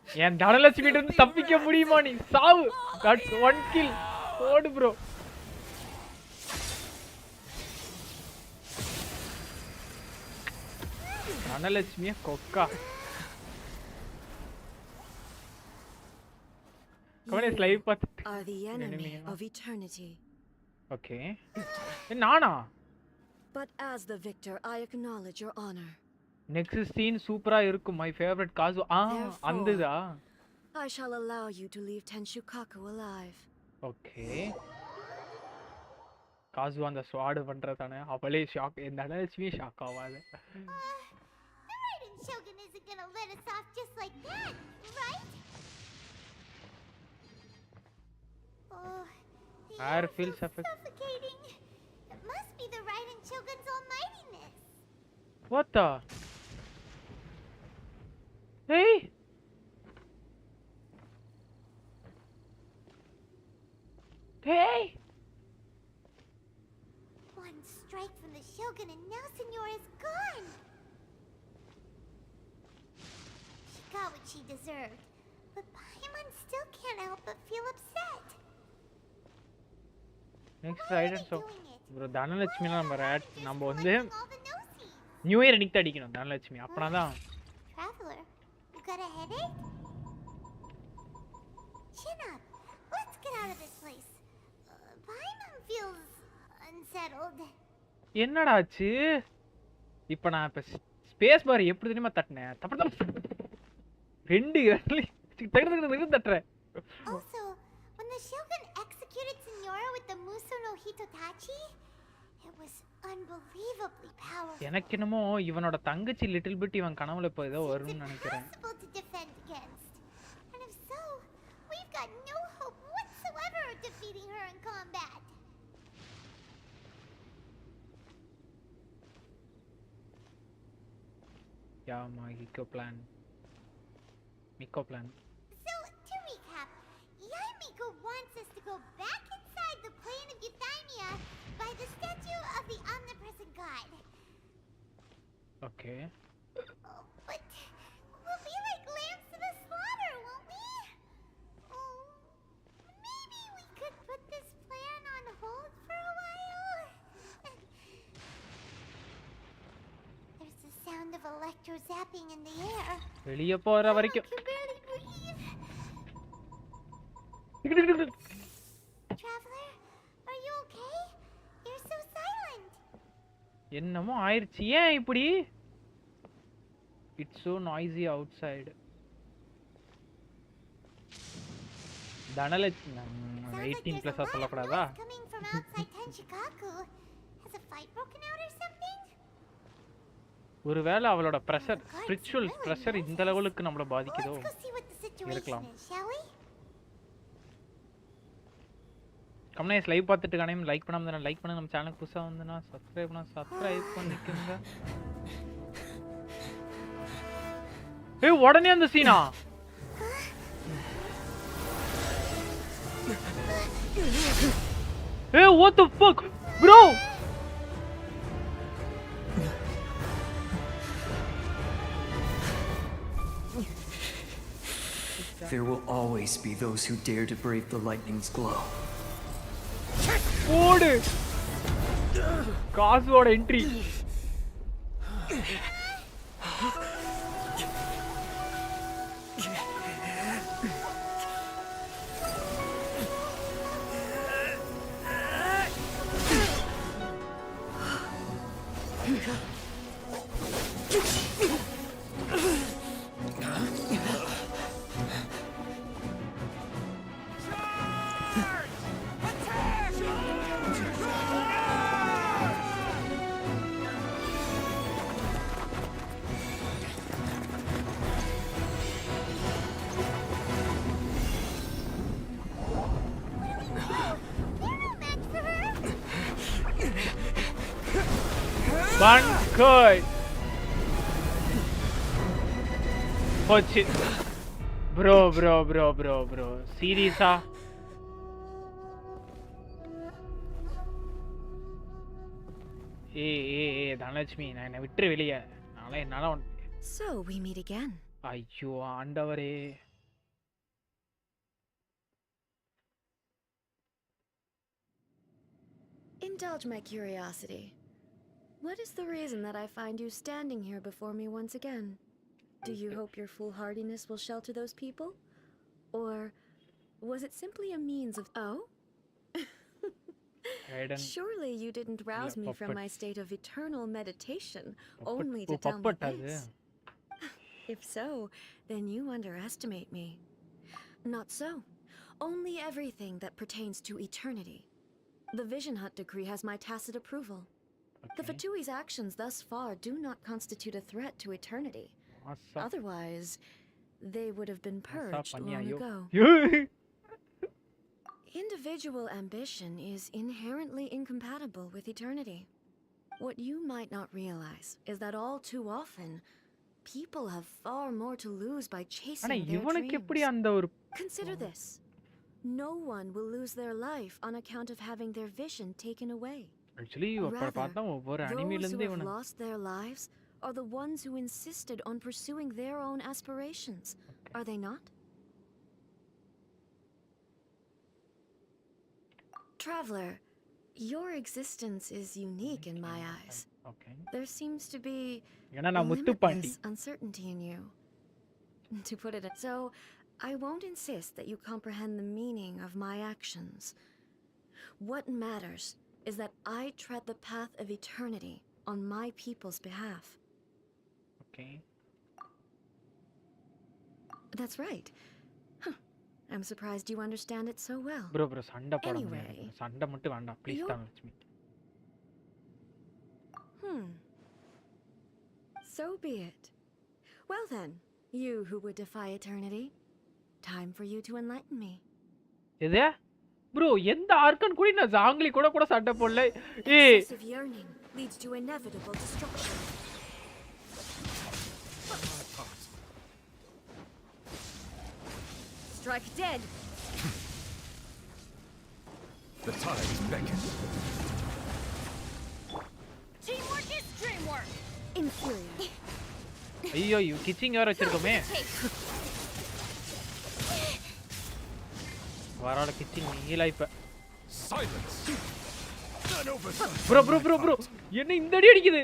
[SPEAKER 1] என் தனலட்சுமி கிட்ட இருந்து தப்பிக்க முடியுமா நீ சாவு தட்ஸ் ஒன் கில் ஓடு ப்ரோ தனலட்சுமிய கொக்கா கவனிஸ் லைவ் பார்த்துட்டு
[SPEAKER 11] Are the enemy of eternity.
[SPEAKER 1] Okay நானா
[SPEAKER 11] But as the victor, I acknowledge your honor.
[SPEAKER 1] Next scene சூப்பரா இருக்கும் மை ஃபேவரட் காசு அந்ததா
[SPEAKER 11] I shall allow you to leave Tenshukaku alive.
[SPEAKER 1] ஓகே காசு அந்த ஸ்வாட் பண்றதானே அவளே ஷாக் இந்த தனலட்சுமி ஷாக் ஆவாது
[SPEAKER 2] The Raiden Shogun isn't gonna let us off just like that, right? Oh, the
[SPEAKER 1] Air
[SPEAKER 2] air
[SPEAKER 1] feels
[SPEAKER 2] suffocating. It must be the Raiden Shogun's almightiness.
[SPEAKER 1] What the? Hey! Hey!
[SPEAKER 2] One strike from the Shogun and now Senora is gone. She got what she deserved, but Paimon still can't help but feel upset.
[SPEAKER 1] Next Raiden so bro Dhanalakshmi நம்ம வந்து
[SPEAKER 2] All the no-sees.
[SPEAKER 1] New year அன்னைக்கு தான் அடிக்கணும் Dhanalakshmi அப்பனாதான்
[SPEAKER 2] Traveler, you got a headache? Chin up. Let's get out of this place. Paimon feels unsettled.
[SPEAKER 1] என்னடா ஆச்சு இப்போ நான் இப்ப ஸ்பேஸ் பார் எப்படி தெரியுமா தட்டினேன் ரெண்டு தட்டுறேன்
[SPEAKER 2] Also, when the Shogun executed Senora with the Muso no Hitotachi, it was unbelievably powerful.
[SPEAKER 1] எனக்கு என்னமோ இவனோட தங்கச்சி லிட்டில் பிட் இவன் கனவுல இப்போ ஏதோ வரும்னு நினைக்கிறேன்
[SPEAKER 2] Impossible to defend against. And if so, we've got no hope whatsoever of defeating her in combat.
[SPEAKER 1] Yeah, my Miko plan. Miko plan.
[SPEAKER 2] So, to recap, Yaimiko wants us to go back inside the plane of Euthymia by the statue of the omnipresent god.
[SPEAKER 1] Okay.
[SPEAKER 2] Oh, but we'll be like lambs to the slaughter, won't we? Oh, maybe we could put this plan on hold for a while? There's the sound of electro zapping in the air.
[SPEAKER 1] வெளிய போற
[SPEAKER 2] I
[SPEAKER 1] வரைக்கும்
[SPEAKER 2] can barely breathe. Traveler, are you okay? You're so silent.
[SPEAKER 1] என்னமோ ஆயிருச்சு ஏன் இப்படி it's so noisy outside Dhanalakshmi
[SPEAKER 2] Sounds like
[SPEAKER 1] 18
[SPEAKER 2] there's
[SPEAKER 1] plus
[SPEAKER 2] a lot of
[SPEAKER 1] சொல்லக்கூடாதா
[SPEAKER 2] noise coming from outside Tenshikaku. Has a fight broken out or something?
[SPEAKER 1] ஒருவேளை அவளோட pressure spiritual pressure இந்த லெவலுக்கு நம்மள பாதிக்குதோ
[SPEAKER 2] Let's go see what the situation
[SPEAKER 1] இருக்கலாம்.
[SPEAKER 2] is, shall we?
[SPEAKER 1] கம்னேஸ் live பார்த்துட்டு காணையும் like பண்ணாம இருந்தா லைக் பண்ணுங்க நம்ம சேனலுக்கு புதுசா வந்தனா சப்ஸ்கிரைப் பண்ணிக்கங்க ஏய் உடனே அந்த சீனா ஏய் what the fuck bro
[SPEAKER 13] There will always be those who dare to brave the lightning's glow.
[SPEAKER 1] ஓடு காசுவோட என்ட்ரி Bankoi. போச்சு. Bro. Serious-ஆ? ஏய் தனலட்சுமி நான் என்ன விட்டு வெளியே. என்னால
[SPEAKER 11] So we meet again.
[SPEAKER 1] ஐயோ ஆண்டவரே.
[SPEAKER 11] Indulge my curiosity. What is the reason that I find you standing here before me once again? Do you hope your foolhardiness will shelter those people? Or was it simply a means of... Oh? Surely you didn't rouse me from my state of eternal meditation only to tell me this. If so, then you underestimate me. Not so. Only everything that pertains to eternity. The Vision Hunt decree has my tacit approval. Okay. The Fatui's actions thus far do not constitute a threat to eternity. Otherwise, they would have been purged long ago. Individual ambition is inherently incompatible with eternity. What you might not realize is that all too often, people have far more to lose by chasing their dreams. Consider this. No one will lose their life on account of having their vision taken away.
[SPEAKER 1] Actually,
[SPEAKER 11] those who have lost their lives are the ones who insisted on pursuing their own aspirations. Okay. Are they not? Traveler, your existence is unique in my eyes.
[SPEAKER 1] Okay.
[SPEAKER 11] There seems to be limitless uncertainty in you. To put it so, I won't insist that you comprehend the meaning of my actions. What matters is that I tread the path of eternity on my people's behalf.
[SPEAKER 1] Okay.
[SPEAKER 11] That's right. Huh. I'm surprised you understand it so well.
[SPEAKER 1] Bro, sanda poda mudiyadhu. Sanda mattum vanda. Please Dhanalakshmi.
[SPEAKER 11] So be it. Well then, you who would defy eternity, time for you to enlighten me.
[SPEAKER 1] Idha? Bro, எந்த organ கூட நான் ஜாங்லி கூட சண்டை போடல. ஏய்.
[SPEAKER 11] Excessive yearning leads to inevitable destruction.
[SPEAKER 4] Strike dead.
[SPEAKER 9] The tides beckon.
[SPEAKER 4] Teamwork is dreamwork.
[SPEAKER 11] Inferior.
[SPEAKER 1] ஐயோ கிச்சிங் வேற வச்சிருக்கோமே. வரால கிச்சிங் நீலா இப்ப.
[SPEAKER 9] Silence.
[SPEAKER 1] Bro. என்ன இந்த அடி அடிக்குது?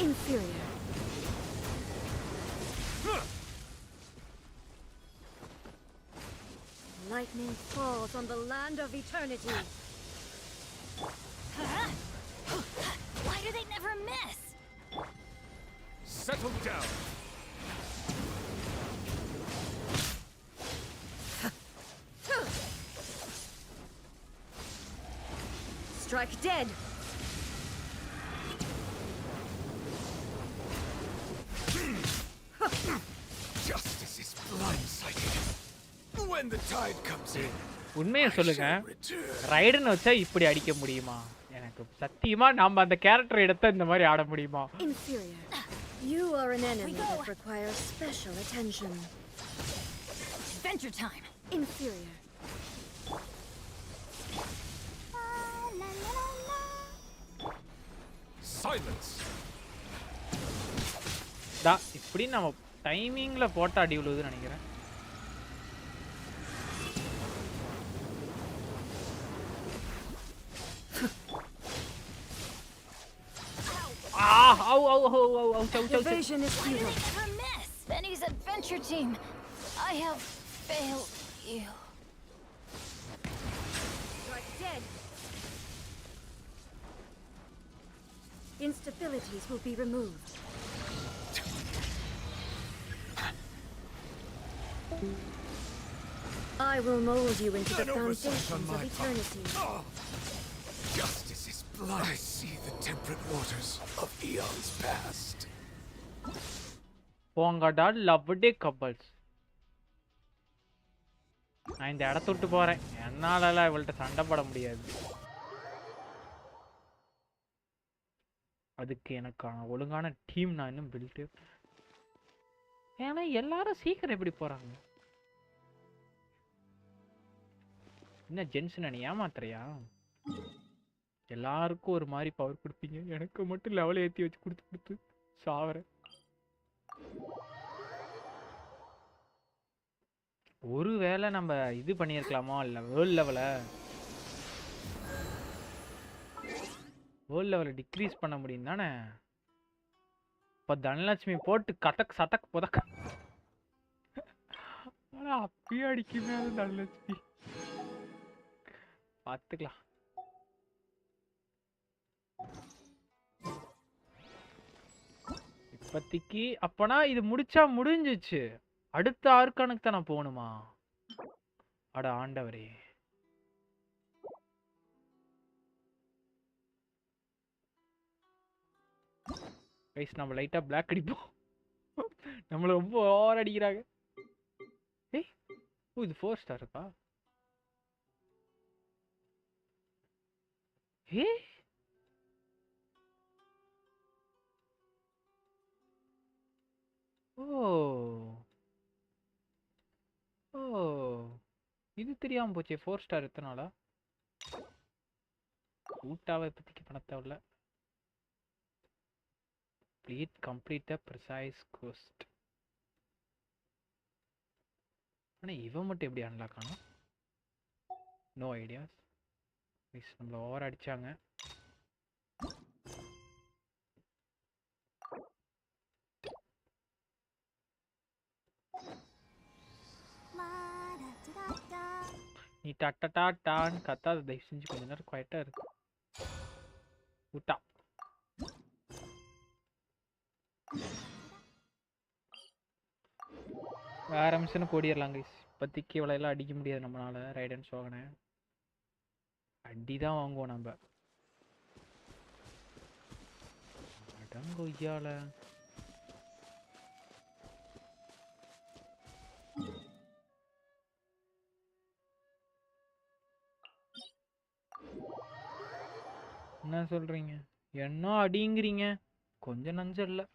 [SPEAKER 11] Inferior. Lightning falls on the land of eternity.
[SPEAKER 4] Why do they never miss?
[SPEAKER 9] Settle down.
[SPEAKER 4] Strike dead.
[SPEAKER 9] Justice is blindsided. When the tide comes in,
[SPEAKER 1] உண்மையை சொல்லுங்க. ரைடன் வச்சா இப்படி அடிக்க முடியுமா? எனக்கு சத்தியமா நாம அந்த கேரக்டர் எடுத்து இந்த மாதிரி ஆட முடியுமா?
[SPEAKER 11] Inferior. You are an enemy that requires special attention.
[SPEAKER 4] Adventure time.
[SPEAKER 11] Inferior.
[SPEAKER 9] silence.
[SPEAKER 1] Da இப்படி நம்ம டைமிங்ல போட்ட அடி விழுதுன்னு நினைக்கிறேன்.
[SPEAKER 4] The vision is futile. Why do they never miss? Benny's adventure team. I have failed you. Strike dead.
[SPEAKER 11] instabilities will be removed. I will mold you into the foundations of eternity.
[SPEAKER 9] Justice is blood. I see the temperate waters of eons past.
[SPEAKER 1] போங்கடா லவ்டே couples. நான் இந்த இடத்த விட்டு போறேன். என்னாலலாம் இவள்கிட்ட சண்டை போட முடியாது. அதுக்கு எனக்கான ஒழுங்கான டீம் நான் இன்னும் பில்ட். ஏன்னா எல்லாரும் சீக்கிரம் எப்படி போறாங்க? என்ன ஜென்சன் நீ ஏமாத்துறியா? எல்லாருக்கும் ஒரு மாதிரி பவர் கொடுப்பீங்க, எனக்கு மட்டும் லெவல் ஏற்றி வச்சு கொடுத்து சாவறேன். ஒருவேளை நம்ம இது பண்ணியிருக்கலாமா இல்லை வேர்ல்ட் லெவலை டிக்ரீஸ் பண்ண முடியும் தானே? இப்போ தனலட்சுமி போட்டு கதக் சதக் புதக்க. ஆனால் அப்பயே அடிக்குமே அது தனலட்சுமி. பார்த்துக்கலாம். இப்போதைக்கு அப்போனா இது முடிச்சா முடிஞ்சிச்சு. அடுத்த ஆர்கானுக்கு தான் நான் போகணுமா? அட ஆண்டவரே. கைஸ் நம்ம லைட்டா பிளாக் அடிப்போம். நம்மள ரொம்ப ஓவர் அடிக்கிறாங்க. ஏய் ஓ இது 4 ஸ்டார் இருக்கா? ஏ ஓ ஓ இது தெரியாம போச்சே. 4 ஸ்டார் எத்தனாலா? ஊட்டாவை பத்திக்கு பண்ண தேவையில்ல. complete the precise quest. ஆனா இவன் மட்டும் எப்படி அன்லாக் ஆனா? No ideas. நம்மள ஓவர் அடிச்சாங்க. நீ டான்னு கத்தாத, தயவு செஞ்சு கொஞ்ச நேரம் குவைட்டா இருக்கு. விட்டா வேற மிஷனை போடிடலாம் கைஸ். இப்போதைக்கு இவ்வளோலாம் அடிக்க முடியாது நம்மளால. ரைடன் சோகனை அடிதான் வாங்குவோம் நம்ம. அடங்கொய்யால என்ன சொல்றீங்க? என்ன அடிங்கிறீங்க? கொஞ்சம் நஞ்சம் இல்லை.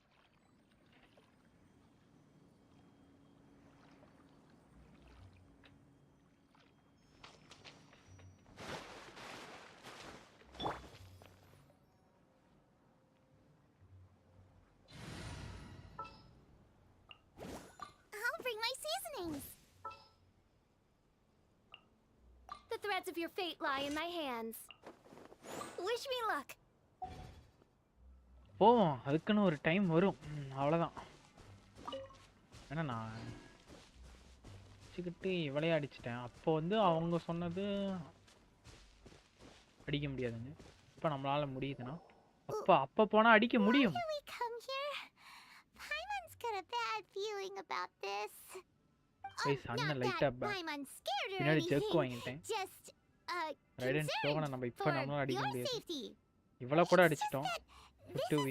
[SPEAKER 8] The threads of your fate lie in my hands. Wish me luck.
[SPEAKER 1] போவோம், அதுக்குன்னு ஒரு டைம் வரும். அவ்வளோதான். ஏன்னா நான் வச்சுக்கிட்டு இவளையே அடிச்சிட்டேன். அப்போ வந்து அவங்க சொன்னது அடிக்க முடியாதுங்க. இப்போ நம்மளால முடியுதுன்னா அப்போ போனால் அடிக்க முடியும். அண்ணன் லைட்டா பின்னாடி ஜெர்க் வாங்கிட்டேன். ரைடன் சோகனை நம்ம இப்போ நம்மளால அடிக்க முடியாது. இவ்வளோ கூட அடிச்சிட்டோம். 2v.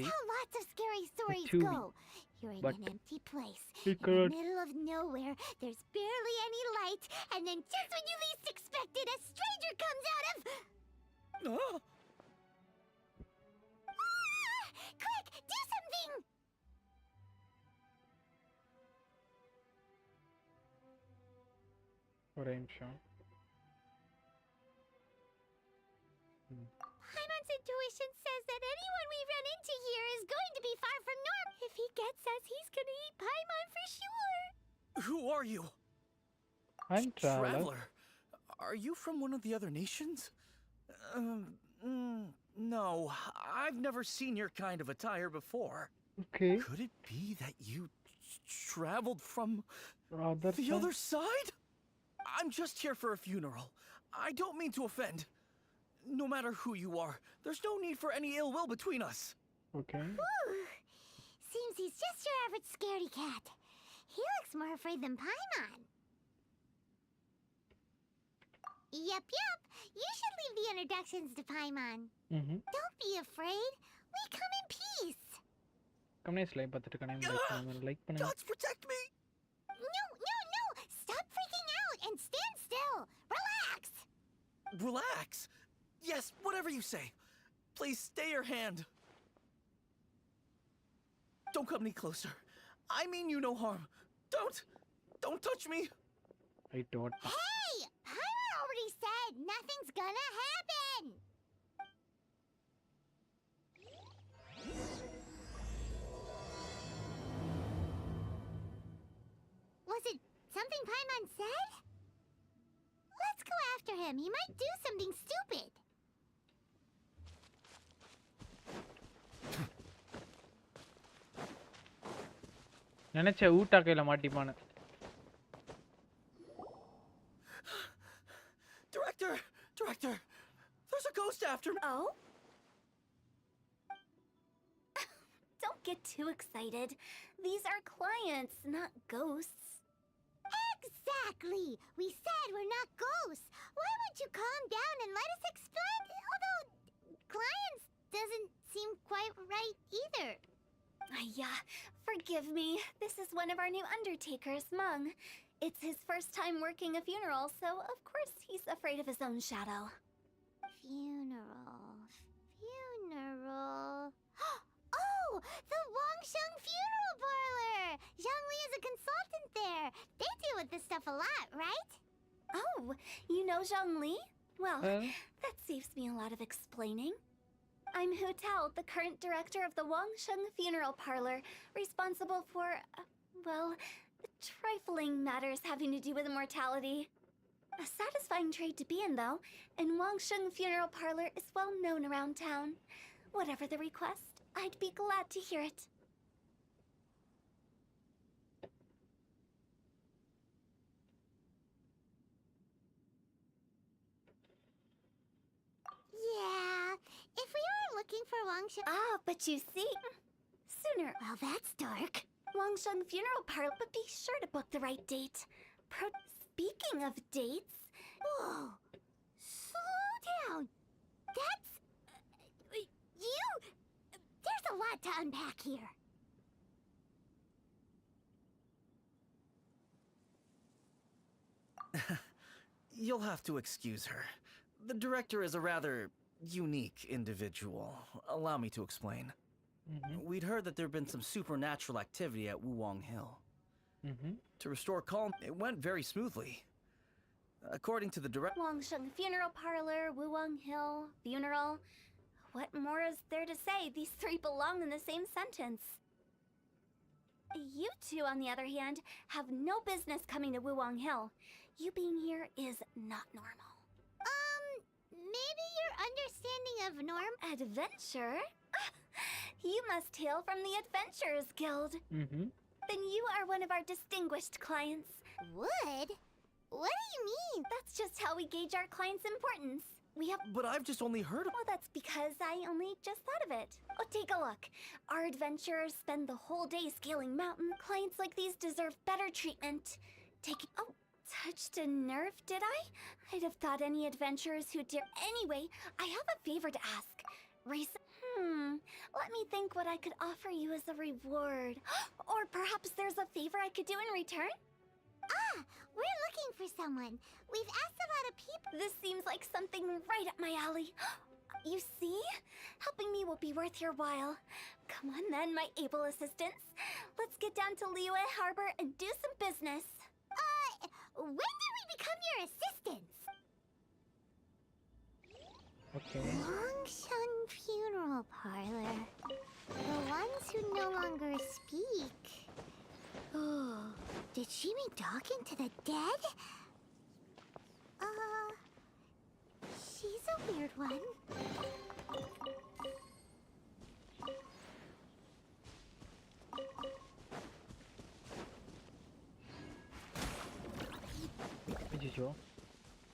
[SPEAKER 2] You're in
[SPEAKER 1] But
[SPEAKER 2] an empty place.
[SPEAKER 1] we
[SPEAKER 2] In the middle of nowhere, there's barely any light, and then just when you least expect it, a stranger comes out of... Quick, do something!
[SPEAKER 1] ஒரு நிமிஷம்.
[SPEAKER 2] Paimon's intuition says that anyone we run into here is going to be far from normal. If he gets us, he's gonna eat Paimon for sure.
[SPEAKER 14] Who are you?
[SPEAKER 1] I'm Traveler.
[SPEAKER 14] Traveler. Are you from one of the other nations? No, I've never seen your kind of attire before.
[SPEAKER 1] Okay.
[SPEAKER 14] Could it be that you traveled from the other side? I'm just here for a funeral. I don't mean to offend. No matter who you are, there's no need for any ill will between us.
[SPEAKER 1] Okay.
[SPEAKER 2] Whew. Seems he's just your average scaredy cat. He looks more afraid than Paimon. Yep. You should leave the introductions to Paimon. Don't be afraid. We come in peace.
[SPEAKER 1] Gods
[SPEAKER 14] protect me!
[SPEAKER 2] No. Stop freaking out and stand still. Relax.
[SPEAKER 14] Relax? Yes, whatever you say. Please stay your hand. Don't come any closer. I mean you no harm. Don't touch me.
[SPEAKER 1] I don't.
[SPEAKER 2] Hey! Paimon already said nothing's gonna happen. Was it something Paimon said? Let's go after him. He might do something stupid.
[SPEAKER 1] நினைச்ச ஊட்டா கையில மாட்டிப்பானு.
[SPEAKER 14] Director, there's a ghost after me.
[SPEAKER 8] Oh? Don't get too excited. These are clients, not ghosts.
[SPEAKER 2] Exactly! We said we're not ghosts. Why won't you calm down and let us explain? Although, clients doesn't seem quite right either.
[SPEAKER 8] Yeah, forgive me. This is one of our new undertakers, Mung. It's his first time working a funeral, so of course he's afraid of his own shadow.
[SPEAKER 2] Funeral. Oh! The Wangsheng Funeral Parlor! Zhongli is a consultant there. They deal with this stuff a lot, right?
[SPEAKER 8] Oh, you know Zhongli? Well, that saves me a lot of explaining. I'm Hu Tao, the current director of the Wangsheng Funeral Parlor, responsible for, trifling matters having to do with immortality. A satisfying trade to be in, though, and Wangsheng Funeral Parlor is well known around town. Whatever the request, I'd be glad to hear it.
[SPEAKER 2] Yeah, if we were looking for Wangsheng...
[SPEAKER 8] But you see... Sooner...
[SPEAKER 2] Well, that's dark.
[SPEAKER 8] Wangsheng Funeral Parlor, but be sure to book the right date. Speaking of dates...
[SPEAKER 2] Whoa! Slow down! That's... There's a lot to unpack here.
[SPEAKER 14] You'll have to excuse her. The director is a rather unique individual. Allow me to explain. We'd heard that there'd been some supernatural activity at Wuwang Hill. To restore calm, it went very smoothly. According to the director...
[SPEAKER 8] Wangsheng Funeral Parlor, Wuwang Hill, funeral... What more is there to say? These three belong in the same sentence. You two, on the other hand, have no business coming to Wuwang Hill. You being here is not normal.
[SPEAKER 2] Maybe your understanding of norm...
[SPEAKER 8] Adventure? You must hail from the Adventurers Guild. Then you are one of our distinguished clients.
[SPEAKER 2] Would? What do you mean?
[SPEAKER 8] That's just how we gauge our clients' importance. We have...
[SPEAKER 14] But I've just only heard of...
[SPEAKER 8] Well, that's because I only just thought of it. Oh, take a look. Our adventurers spend the whole day scaling mountains. Clients like these deserve better treatment. Oh, touched a nerve, did I? I'd have thought any adventurers who dare... Anyway, I have a favor to ask. Let me think what I could offer you as a reward. Or perhaps there's a favor I could do in return?
[SPEAKER 2] We're looking for someone. We've asked a lot of people.
[SPEAKER 8] This seems like something right up my alley. You see? Helping me will be worth your while. Come on then, my able assistants. Let's get down to Liyue Harbor and do some business.
[SPEAKER 2] When did we become your assistants?
[SPEAKER 1] Okay.
[SPEAKER 2] Wangsheng Funeral Parlor. The ones who no longer speak. Oh, did she mean talking to the dead? She's a weird one.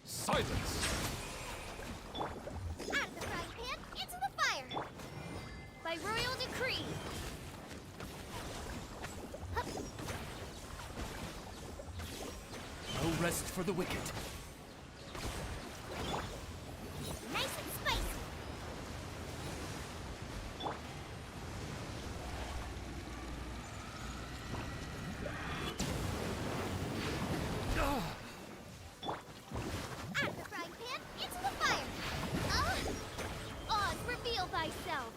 [SPEAKER 9] Silence!
[SPEAKER 8] Out of the frying pan, into the fire! By royal decree.
[SPEAKER 9] rest for the wicked.
[SPEAKER 8] Nice and spicy. Out of the frying pan, into the fire. Oz, reveal thyself.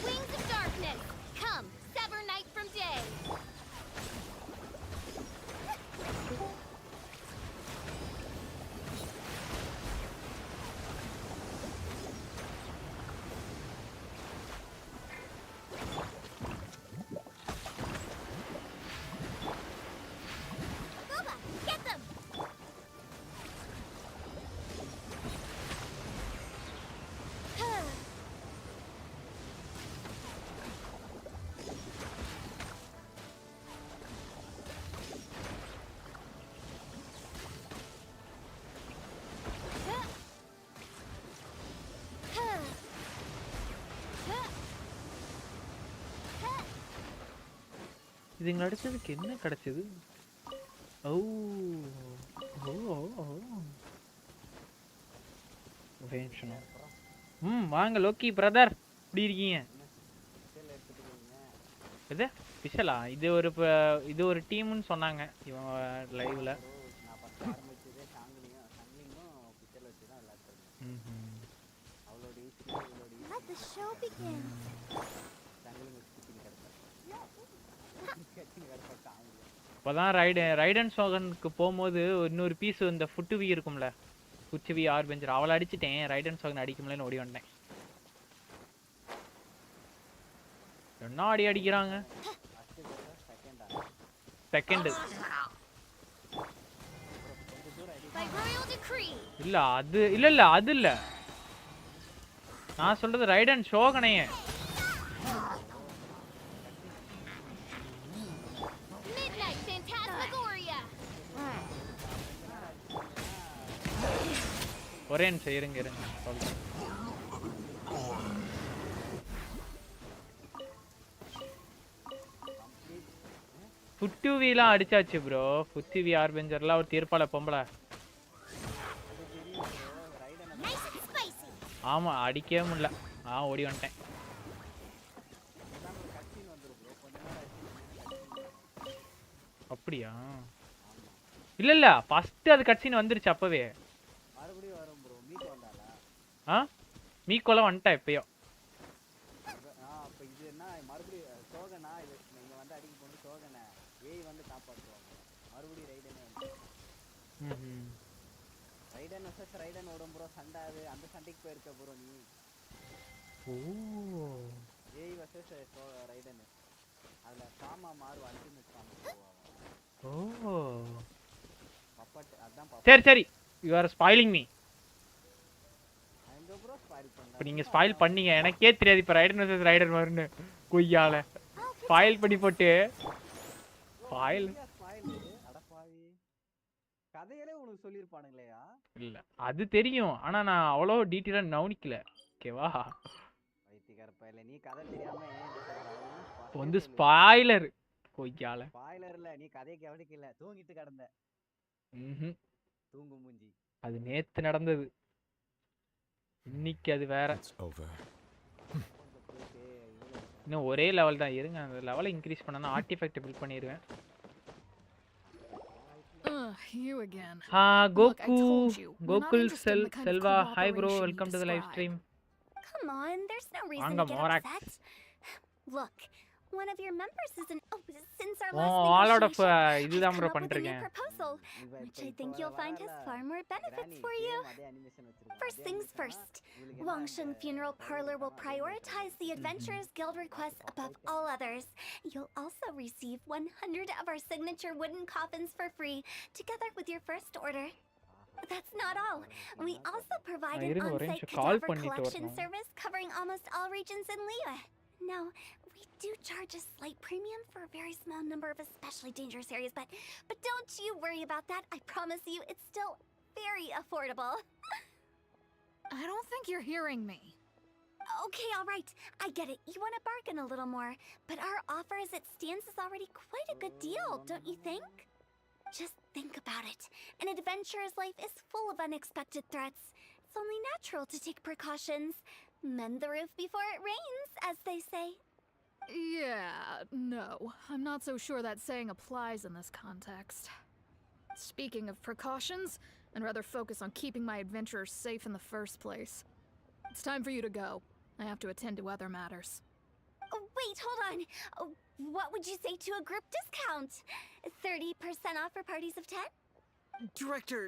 [SPEAKER 8] Wings of darkness, come, sever night from day. Boba, get them!
[SPEAKER 1] இதுங்க அடிச்சதுக்கு என்ன கிடைச்சது? ஓ ஓ ஓ ஒரே நிமிஷம். வாங்க Loki brother, எப்படி இருக்கீங்க? இது ஸ்பெஷலா? இது ஒரு டீம்னு சொன்னாங்க இவன் லைவ்ல.
[SPEAKER 2] Let the show begin.
[SPEAKER 1] இப்போதான் ரைடன் சோகனுக்கு போகும்போது இன்னொரு பீஸ் இந்த ஃபுட்டுவி இருக்கும்ல, ஃபுட்டுவி ஆர் பெஞ்சர், அவளை அடிச்சிட்டேன். ரைடன் சோகன் அடிக்கும்லன்னு ஓடி வந்தேன். என்ன அடிக்கிறாங்க? செகண்ட் இல்ல அது இல்ல அது இல்ல, நான் சொல்றது ரைடன் சோகனையே. ஒரே நிமிஷம் இருங்க சொல்றேன். ஃபுட்டுவிலாம் அடிச்சாச்சு ப்ரோ. ஃபுட்டுவி ஆர்பெஞ்சர்லாம் ஒரு தீர்ப்பால பொம்பளை. ஆமா அடிக்கவே முடியல, ஓடி வந்துட்டேன். அப்படியா? இல்ல ஃபர்ஸ்ட் அது கட்சின்னு வந்துருச்சு அப்பவே. மீக்கோல வந்துட்டா எப்பயோ.
[SPEAKER 15] ரைடன் வர்சஸ் ரைடன் ஓடும் ப்ரோ சண்டை, அது அந்த சண்டைக்கு போயிருக்க ப்ரோ நீ.
[SPEAKER 1] ஓ
[SPEAKER 15] ஏய் வர்சஸ் ரைடன், அதுல ஃபார்மா மாறு அல்டிமேட் ஃபார்ம்.
[SPEAKER 1] ஓ
[SPEAKER 15] பப்பட் அதான் பப்பட்.
[SPEAKER 1] சரி சரி, யூ ஆர் ஸ்பாயிலிங் மீ.
[SPEAKER 15] எங்க ப்ரோ ஸ்பாயில் பண்ணல?
[SPEAKER 1] இப்போ நீங்க ஸ்பாயில் பண்ணீங்க, எனக்கே தெரியாது இப்போ ரைடன் வர்சஸ் ரைடன் வரும்னு. கொய்யால ஸ்பாயில் பண்ணி போட்டு ஸ்பாயில்.
[SPEAKER 15] அடப்பாவி, கதையிலே உனக்கு சொல்லிருப்பானுங்களேயா?
[SPEAKER 1] இல்ல அது தெரியும், ஆனா நான் அவ்வளோ டீடைலா கவனிக்கல. ஓகேவா?
[SPEAKER 15] வைத்திகர பையல, நீ கதை தெரியாம
[SPEAKER 1] வந்து ஸ்பாயிலர் கொய்யால.
[SPEAKER 15] ஸ்பாயிலர் இல்ல, நீ கதையை கவனிக்கல, தூங்கிட்டு கிடந்த. தூங்கு மூஞ்சி. அது
[SPEAKER 1] நேத்து நடந்தது, இன்னைக்கு அது வேற. இன்னும் ஒரே லெவல் தான். இருங்க, அந்த லெவலை இன்க்ரீஸ் பண்ணனா ஆர்டிஃபெக்ட் பில்ட் பண்ணிடுவேன்.
[SPEAKER 16] You again.
[SPEAKER 1] Goku, Gokul Selva, hi bro, welcome to the live stream.
[SPEAKER 8] Come on, there's no reason to get upset. Look, one of your members is an since our last
[SPEAKER 1] all out of
[SPEAKER 8] இதுதான் bro பண்றேன். Which I think you'll find has far more benefits for you. First things first, Wangsheng Funeral Parlor will prioritize the Adventurers Guild requests above all others. You'll also receive 100 of our signature wooden coffins for free, together with your first order. That's not all. We also provide an on-site cadaver collection service covering almost all regions in Liyue. Now, we do charge a slight premium for a very small number of especially dangerous areas, but don't you worry about that. I promise you, it's still very affordable.
[SPEAKER 16] I don't think you're hearing me.
[SPEAKER 6] Okay, all right. I get it. You want to bargain a little more, but our offer as it stands is already quite a good deal, don't you think? Just think about it. An adventurer's life is full of unexpected threats. It's only natural to take precautions. Mend the roof before it rains, as they say.
[SPEAKER 16] Yeah, no. I'm not so sure that saying applies in this context. Speaking of precautions, I'd rather focus on keeping my adventurers safe in the first place. It's time for you to go. I have to attend to other matters.
[SPEAKER 6] Oh, wait, hold on. Oh, what would you say to a group discount? 30% off for parties of 10?
[SPEAKER 14] Director,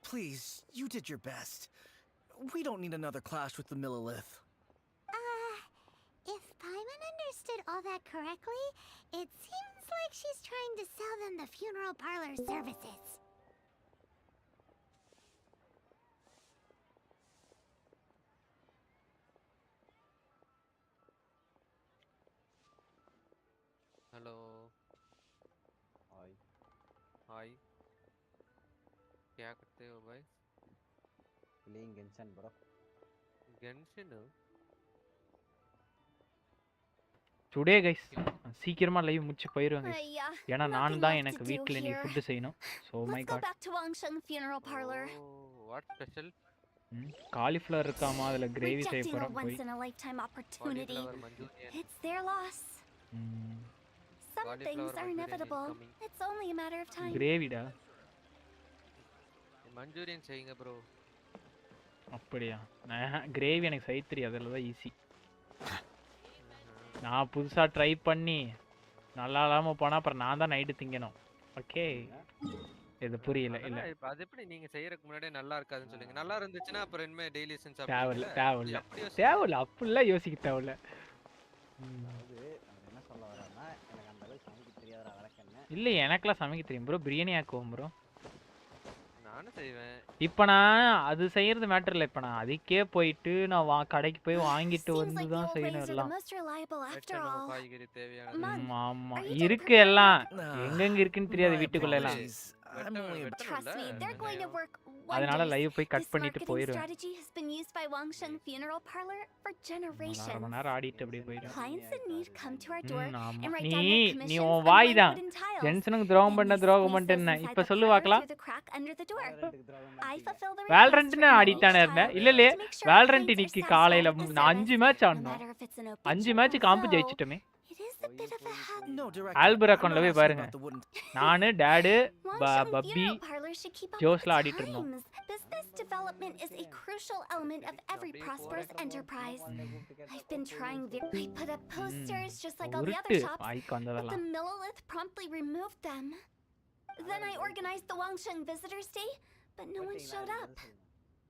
[SPEAKER 14] please, you did your best. We don't need another clash with the Millilith.
[SPEAKER 2] If Paimon understood all that correctly, it seems like she's trying to sell them the funeral parlor services.
[SPEAKER 17] Hello
[SPEAKER 15] hi
[SPEAKER 17] hi क्या करते हो भाई
[SPEAKER 15] playing Genshin bro
[SPEAKER 17] Genshin
[SPEAKER 1] today guys சீக்கிரமா live முடிச்சு போயிடுவேன் guys ஏன்னா நான் தான் எனக்கு வீட்ல நீ ஃபுட் செய்யணும் so my god
[SPEAKER 17] what special
[SPEAKER 1] cauliflower இருக்காமா அதுல கிரேவி செய்ய போறோம் போய்
[SPEAKER 17] cauliflower manchurian
[SPEAKER 6] It's their loss. Some things are inevitable. It's only a matter of time.
[SPEAKER 1] கிரேவிடா
[SPEAKER 17] manchurian செய்யுங்க bro
[SPEAKER 1] அப்படியே நான் கிரேவி எனக்கு செய்ய தெரியாது அதெல்லாம் ஈஸி நான் புதுசா ட்ரை பண்ணி நல்லா இல்லாம போனா அப்புறம் நான் தான் நைட் திங்கணும் ஓகே இது புரியல இல்ல
[SPEAKER 17] அது எப்படி நீங்க செய்யறதுக்கு முன்னாடியே நல்லா இருக்காதுன்னு சொல்லுங்க நல்லா இருந்துச்சுன்னா அப்புறம் இனிமே டெய்லி செஞ்சு
[SPEAKER 1] தேவல அப்படிலாம் யோசிக்க தேவல
[SPEAKER 15] என்ன சொல்ல வரானா எனக்கு அந்த அளவுக்கு சமைக்க தெரியாதடா வளக்கன்னு
[SPEAKER 1] இல்ல எனக்குலாம் சமைக்க தெரியும் ப்ரோ பிரியாணி ஆக்குவோம் ப்ரோ
[SPEAKER 17] நானும் செய்வேன்
[SPEAKER 1] இப்போ நான் அது செய்யறது மேட்டர் இல்ல இப்போ நான் அதுக்கே போயிட்டு நான் கடைக்கு போய் வாங்கிட்டு வந்து தான் செய்யணும் எல்லாம்
[SPEAKER 17] காய்கறி தேவையான
[SPEAKER 1] ஆமா இருக்கு எல்லாம் எங்கெங்க இருக்குன்னு தெரியாது வீட்டுக்குள்ள எல்லாம் அதனால லைவ் போய் கட் பண்ணிட்டு போயிடுவேன் ரொம்ப நேரம் ஆடிட்டு அப்படியே போயிடுவேன் நீ உன் வாய் தான் ஜென்சனுக்கு துரோகம் பண்ண இப்ப சொல்லு பார்க்கலாம் வேலரண்ட்னு ஆடிட்டானே இருந்தேன் இல்ல வேலரண்ட் இன்னைக்கு காலையில 5 மேட்ச் ஆடணும் 5 மேட்ச் காம்பு ஜெயிச்சிட்டோமே ஆல்பர் அக்கவுண்ட்ல போய் பாருங்க நானு டாடு பப்பி ஜோஸ்ல ஆடிட்டு இருந்தோம்
[SPEAKER 6] Business development is a crucial element of every prosperous enterprise. I've been trying I put up posters just like all the other shops, but the Millilith promptly removed them. Then I organized the Wangsheng Visitors Day, but no one showed up.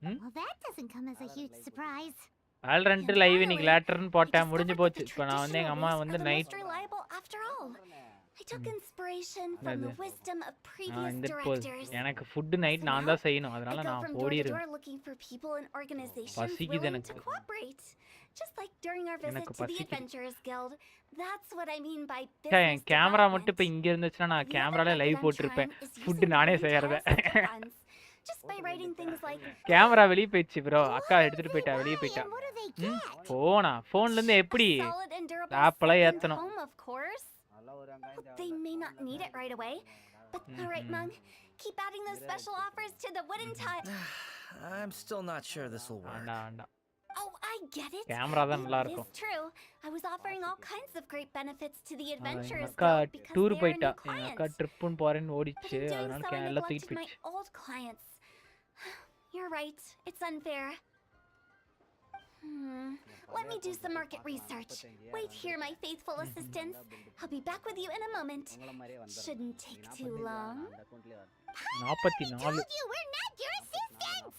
[SPEAKER 2] Well, that doesn't come as a huge surprise.
[SPEAKER 1] Valorant live இன்னைக்கு லேட்டர்னு போட்டேன் முடிஞ்சு போச்சு இப்போ நான் வந்து எங்க அம்மா வந்து night
[SPEAKER 6] I took inspiration from the wisdom of previous directors.
[SPEAKER 1] எனக்கு ஃபுட் நைட் நான் தான் செய்யணும் அதனால நான் ஓடிறேன் பசிக்குது எனக்கு
[SPEAKER 6] Just like during our visit to the Adventurers Guild. That's what I mean by
[SPEAKER 1] business. Camera மட்டும் இப்ப இங்க இருந்துச்சுனா நான் கேமரால லைவ் போட்டுருப்பேன் ஃபுட் நானே செய்யறத
[SPEAKER 6] Just by writing things like
[SPEAKER 1] camera வெளிய போயிடுச்சு bro அக்கா எடுத்துட்டு போய்ட்டா வெளிய போய்ட்டா போன்ல இருந்து எப்படி ஆப்ல ஏத்தணும்
[SPEAKER 6] They may not need it right away, but all right, Mung, keep adding those special offers to the wooden tile.
[SPEAKER 14] I'm still not sure this will work.
[SPEAKER 6] Oh, I get it.
[SPEAKER 1] Camera தான் நல்லா இருக்கும்.
[SPEAKER 6] It's true. I was offering all kinds of great benefits to the adventurers
[SPEAKER 1] அக்கா tour போய்ட்டா அக்கா ட்ரிப்புன்னு போறேன்னு ஓடிச்சு அதனால எல்லாம் தூக்கிட்டு போயிடுச்சு.
[SPEAKER 6] Old clients. You're right. It's unfair. Let me do some market research. Wait here, my faithful assistants. I'll be back with you in a moment. Shouldn't take too long.
[SPEAKER 1] 44
[SPEAKER 2] we're not your assistants.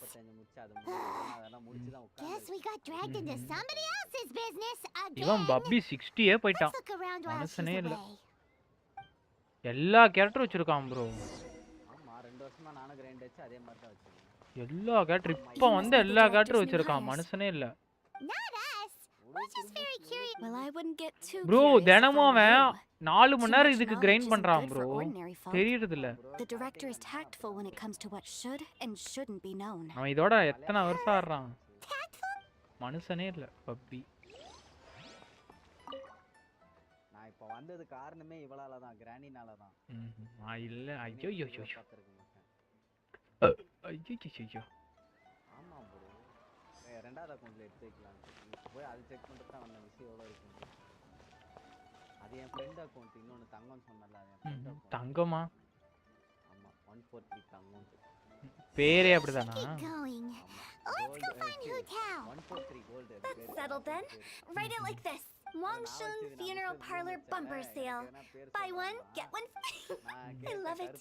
[SPEAKER 2] Guess we got dragged into somebody else's business again.
[SPEAKER 1] இவன் puppy 60 ஏ போய்ட்டான் மனசனே இல்ல எல்லா கேரக்டரும் வச்சிருக்கான் bro
[SPEAKER 15] ஆமா 2 வருஷமா நானும் grind வச்சு அதே மாதிரி தான் வச்சிருக்கேன்
[SPEAKER 1] எல்லா கேரக்டர் இப்போ வந்து எல்லா கேரக்டரும் வச்சிருக்கான் மனசனே இல்ல
[SPEAKER 2] Not us. We're just very curious.
[SPEAKER 6] Well, I wouldn't get too
[SPEAKER 1] bro தினமும் அவன் 4 மணி நேரம் இதுக்கு கிரைண்ட் பண்றான் bro தெரியுது இல்ல
[SPEAKER 6] The director is tactful when it comes to what should and shouldn't be known.
[SPEAKER 1] அவன் இதோட எத்தனை வருஷம் ஆடுறான்
[SPEAKER 2] Tactful?
[SPEAKER 1] மனுஷனே இல்ல பப்பி.
[SPEAKER 15] நான் இப்ப வந்தது காரணமே இவளால தான், கிரானினால தான்.
[SPEAKER 1] இல்ல ஐயோ ஐயோ ஐயோ. ஐயோ.
[SPEAKER 15] ஆமா ப்ரோ. ரெண்டாவது அக்கவுண்ட்ல எடுத்து வைக்கலாம். போய் அது செக் பண்ணிட்டு தான் வந்த விஷயம் எவ்வளவு இருக்கு. அது என் ஃப்ரெண்ட் அக்கவுண்ட், இன்னொன்னு தங்கம்னு சொன்னல, அது என் ஃப்ரெண்ட் அக்கவுண்ட்.
[SPEAKER 1] தங்கமா?
[SPEAKER 15] ஆமா 143 தங்கம்.
[SPEAKER 1] பேரே அப்படிதானா?
[SPEAKER 2] Let's go find Hu Tao.
[SPEAKER 15] 143 gold.
[SPEAKER 8] That's settled then. Write it like this. Wangsheng Funeral Parlor Bumper Sale. Buy one, get one free. I love it.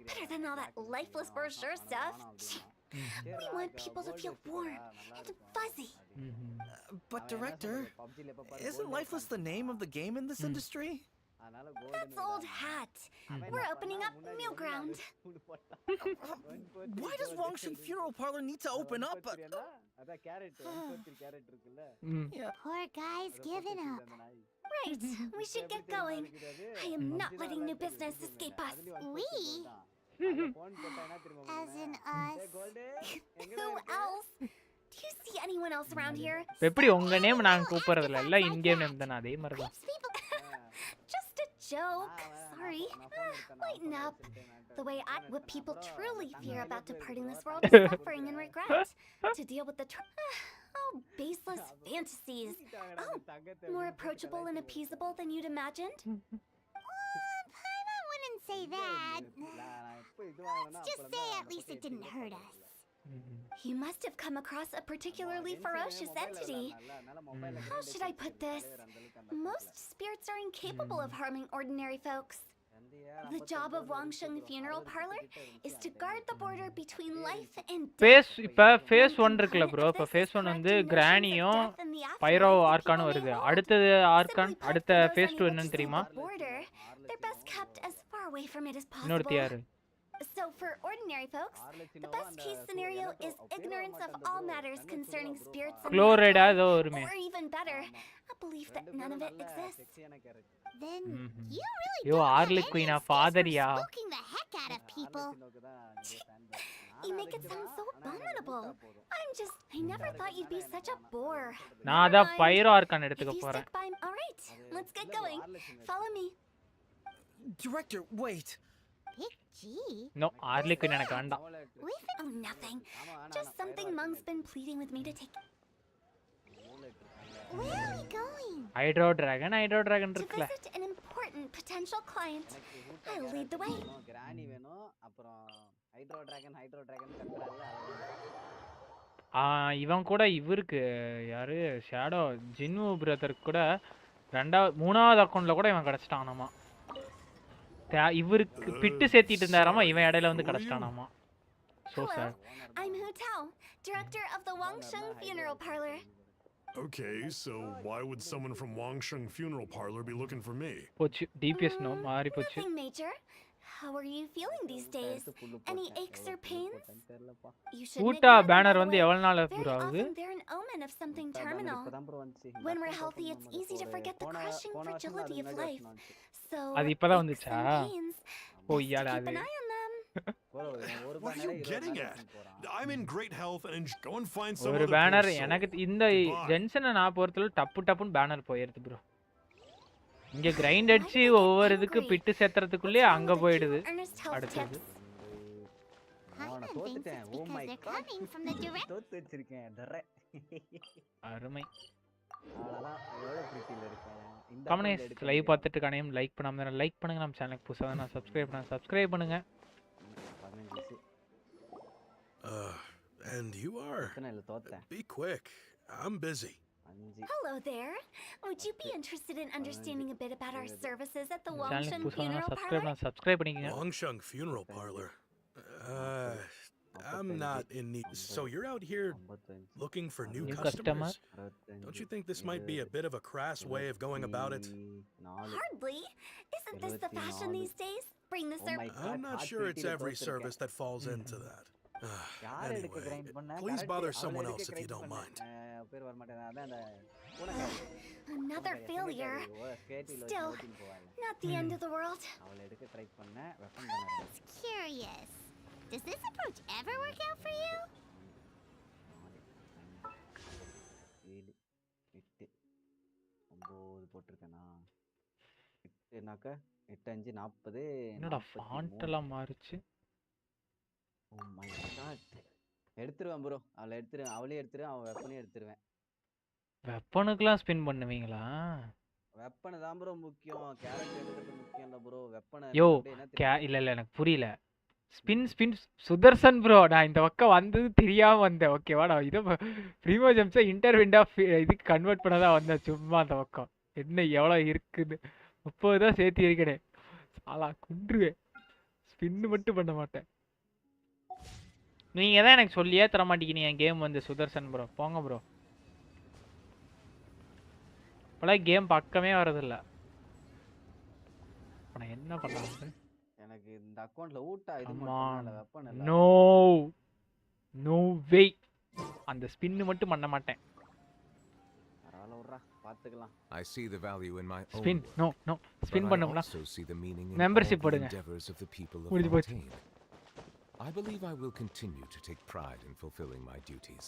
[SPEAKER 8] Better than all that lifeless brochure stuff. We want people to feel warm and fuzzy.
[SPEAKER 14] But director, isn't lifeless the name of the game in this industry?
[SPEAKER 8] That's old hat. We're opening up new ground.
[SPEAKER 14] Why does Wangsheng Funeral Parlor need to open up?
[SPEAKER 2] Poor guy's giving up.
[SPEAKER 8] Right, we should get going. I am not letting new business escape us.
[SPEAKER 2] We? As in us.
[SPEAKER 8] Who else? Do you see anyone else around here?
[SPEAKER 1] எப்படி உங்க name நான் கூப்பிடுறதுல இல்ல இன் game name தான அதே மாதிரி தான்.
[SPEAKER 8] Just a joke. Sorry. Lighten up. The way what people truly fear about departing this world is suffering and regret. To deal with the baseless fantasies. Oh, more approachable and appeasable than you'd imagined?
[SPEAKER 2] I wouldn't say that. Let's just say at least it didn't hurt us.
[SPEAKER 8] You must have come across a particularly ferocious entity. How should I put this? Most spirits are incapable of harming ordinary folks. The job of Wangsheng Funeral Parlor is to guard the border between life and death.
[SPEAKER 1] phase 1 இருக்குல bro. இப்ப phase 1 வந்து கிரானியும் பைரோ ஆர்கானும் வருது. அடுத்தது argon அடுத்த phase 2 என்னன்னு தெரியுமா?
[SPEAKER 8] They're best kept as far away from it as possible.
[SPEAKER 1] இன்னொருத்தி யாரு?
[SPEAKER 8] So for ordinary folks, the best case scenario is ignorance of all matters concerning spirits and or even better, a belief that none of it exists.
[SPEAKER 2] Then you really
[SPEAKER 1] Yo Arlic Queen of father ya.
[SPEAKER 2] Spooking the heck out of people.
[SPEAKER 8] You make it sound so abominable. I never thought you'd be such a bore.
[SPEAKER 1] நான் அத பைரோ argon எடுத்துக்க போறேன்.
[SPEAKER 8] All right, let's get going. Follow me.
[SPEAKER 14] Director, wait.
[SPEAKER 2] Big G?
[SPEAKER 1] No, Arlic Queen எனக்கு வேண்டாம்.
[SPEAKER 8] Oh, nothing. Just something Mung's been pleading with me to take.
[SPEAKER 2] Where are we going?
[SPEAKER 1] Hydro Dragon இருக்குல.
[SPEAKER 8] To visit an important potential client. I'll lead the way.
[SPEAKER 15] Granny வேணும், அப்புறம் hydro dragon கத்துறாங்க.
[SPEAKER 1] இவன் கூட இவருக்கு யாரு ஷேடோ ஜின்னு பிரதருக்கு கூட மூணாவது அக்கவுண்ட்ல கூட இவன் கிடைச்சிட்டானாமா. இவருக்கு பிட்டு சேர்த்திட்டு இருந்தாராமா, இவன் இடையில வந்து கிடைச்சிட்டானாமா. So sad.
[SPEAKER 8] I'm Hu Tao, director of the Wangsheng Funeral Parlor.
[SPEAKER 18] Okay, so why would someone from Wangsheng Funeral Parlor be looking for me?
[SPEAKER 1] போச்சு DPS நோ மாறி போச்சு.
[SPEAKER 8] Nothing major. How are you feeling these days? Any aches or pains? You should
[SPEAKER 1] ஊட்டா banner வந்து எவ்வளவு நாள் bro ஆகுது?
[SPEAKER 8] They're an omen of something terminal. When we're healthy, it's easy to forget the crushing fragility of life. So
[SPEAKER 1] அது இப்பதான் வந்துச்சா? ஓ யாரா அது?
[SPEAKER 18] What are you getting at? I'm in great health and go and find some
[SPEAKER 1] ஒரு banner எனக்கு இந்த ஜென்ஷனை நான் பொறுத்தல டப்புன்னு பேனர் போயிருது ப்ரோ. இங்க கிரைண்ட் அடிச்சு ஒவ்வொரு இதுக்கு பிட்டு சேத்துறதுக்குள்ளே அங்க போயிடுது அடுத்து. அருமை. கமெண்ட்ஸ் லைவ் பார்த்துட்டு கணையும் லைக் பண்ணாம லைக் பண்ணுங்க, நம்ம சேனலுக்கு புதுசா நான் சப்ஸ்கிரைப் பண்ணுங்க.
[SPEAKER 18] And you are? Be quick. I'm busy.
[SPEAKER 8] Hello there. Would you be interested in understanding a bit about our services at the Wangsheng Funeral Parlor?
[SPEAKER 1] Subscribe பண்ணிக்கங்க.
[SPEAKER 18] Wangsheng Funeral Parlor. I'm not in need. So you're out here looking for new customers? Don't you think this might be a bit of a crass way of going about it?
[SPEAKER 8] Hardly. Isn't this the fashion these days? Bring the service.
[SPEAKER 18] I'm not sure it's every service that falls into that. Anyway, please bother someone else if you don't mind.
[SPEAKER 8] Another failure. Still, not the end of the world.
[SPEAKER 2] It's curious. Does this approach ever work out for you?
[SPEAKER 15] போட்டிருக்கேனா 8னாக்க 8 5 40
[SPEAKER 1] என்னடா font எல்லாம் மாறிச்சு.
[SPEAKER 15] Oh my god. எடுத்துருவேன் bro. அவளே எடுத்துருவேன். அவன் வெப்பனையும் எடுத்துருவேன்.
[SPEAKER 1] வெப்பனுக்குலாம் ஸ்பின் பண்ணுவீங்களா?
[SPEAKER 15] வெப்பன் தான் ப்ரோ முக்கியம். கேரக்டர் எடுக்கிறது முக்கியம் இல்ல ப்ரோ. வெப்பனை
[SPEAKER 1] யோ
[SPEAKER 15] அப்படியே என்ன தெரியும்?
[SPEAKER 1] இல்ல எனக்கு புரியல. ஸ்பின் சுதர்சன் ப்ரோ, நான் இந்த பக்கம் வந்தது தெரியாம வந்தேன். ஓகேவா, நான் இதை ப்ரீமோ ஜம்ப்ஸை இன்டர்விண்ட் ஆஃப் இதுக்கு கன்வெர்ட் பண்ண தான் வந்தேன். சும்மா அந்த பக்கம் என்ன எவ்வளோ இருக்குன்னு 30 தான் சேர்த்து இருக்கிறேன். ஆளா குன்றுவேன். ஸ்பின்னு மட்டும் பண்ண மாட்டேன். நீங்க தான் எனக்கு சொல்லியே தர மாட்டேங்கிறீங்க என் கேம் வந்து சுதர்சன் ப்ரோ. போங்க ப்ரோ. இப்போலாம் கேம் பக்கமே வரதில்ல. நான் என்ன பண்ணலாம்?
[SPEAKER 15] எனக்கு இந்த அக்கவுண்ட்ல ஊட்டா இது மட்டும் இல்ல வெப்பன் இல்ல.
[SPEAKER 1] No way. அந்த ஸ்பின் மட்டும் பண்ண மாட்டேன்.
[SPEAKER 15] பரவாயில்ல விட்றா பாத்துக்கலாம்.
[SPEAKER 9] I see the value in my own
[SPEAKER 1] spin no spin பண்ணும்னா
[SPEAKER 9] மெம்பர்ஷிப்
[SPEAKER 1] போடுங்க. முடிஞ்சு போச்சு.
[SPEAKER 9] I believe I will continue to take pride in fulfilling my duties.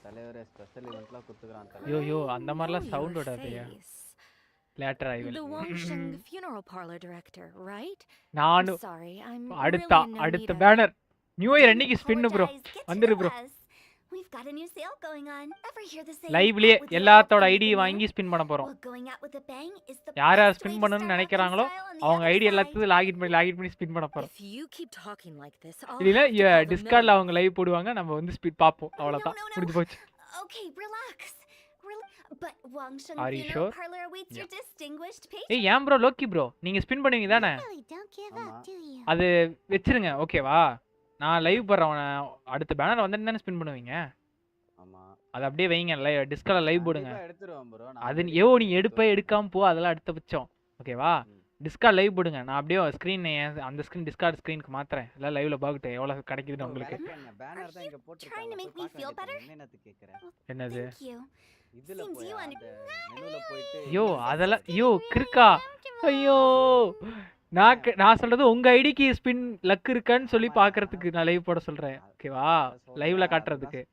[SPEAKER 15] தலைவரே ஸ்பெஷல் ஈவென்ட்லாம் குத்துறான் தலைவர்.
[SPEAKER 1] யோ அந்த மாதிரிலாம் sound விடாதயா. Later I will.
[SPEAKER 11] The Wangsheng funeral parlor director, right?
[SPEAKER 1] நானு
[SPEAKER 11] Sorry, I'm
[SPEAKER 1] அடுத்த பேனர் நியூ இயர் அன்னைக்கு ஸ்பின் ப்ரோ. வந்துரு bro.
[SPEAKER 8] We've got a new sale going on. Ever hear the saying?
[SPEAKER 1] லைவ்லயே எல்லாத்தோட ID வாங்கி spin பண்ண போறோம். யார் spin பண்ணனும்னு நினைக்கறாங்களோ அவங்க ஐடி எல்லாத்தையும் லாகின் பண்ணி ஸ்பின் பண்ண போறோம். இல்ல டிஸ்கார்ட்ல அவங்க லைவ் போடுவாங்க, நம்ம வந்து ஸ்பின் பாப்போம். அவ்வளவுதான், முடிஞ்சு போச்சு.
[SPEAKER 8] Okay, relax. But Wangsheng
[SPEAKER 1] Are you
[SPEAKER 8] funeral
[SPEAKER 1] sure?
[SPEAKER 8] parlor awaits your distinguished patron.
[SPEAKER 1] ஏய் ஏன் ப்ரோ லோக்கி ப்ரோ, நீங்க ஸ்பின் பண்ணுவீங்க தானே? அது வெச்சிருங்க ஓகேவா. நான் லைவ் போறவன அடுத்த பேனர் வந்தா ஸ்பின் பண்ணுவீங்க.
[SPEAKER 15] ஆமா,
[SPEAKER 1] அது அப்படியே வைங்க. டிஸ்கார்ட்ல லைவ் போடுங்க.
[SPEAKER 15] எடுத்துறோம் ப்ரோ.
[SPEAKER 1] அது நீ எடுக்காம போ, அதெல்லாம் அடுத்த பட்சம் ஓகேவா. டிஸ்கார்ட் லைவ் போடுங்க. நான் அப்படியே ஸ்கிரீன் அந்த ஸ்கிரீன் டிஸ்கார்ட் ஸ்கிரீனுக்கு மாத்துறேன். எல்லாம் லைவ்ல பாக்கட்டும் எவ்வளவு கிடைக்குதுன்னு உங்களுக்கு.
[SPEAKER 15] பேனர் தான் இங்க போட்டுருக்காங்க. என்னன்னு கேக்குறேன்.
[SPEAKER 1] என்னது
[SPEAKER 15] இதுல போய் அந்த மெனுல போயிட்டு
[SPEAKER 1] யோ அதெல்லாம் கிறுக்கா. ஐயோ நான் சொல்றது உங்க ஐடிக்கு ஸ்பின் லக் இருக்கான்னு சொல்லி பாக்குறதுக்கு நான் லைவ் போட சொல்றேன் ஓகேவா. லைவ்ல காட்டுறதுக்கு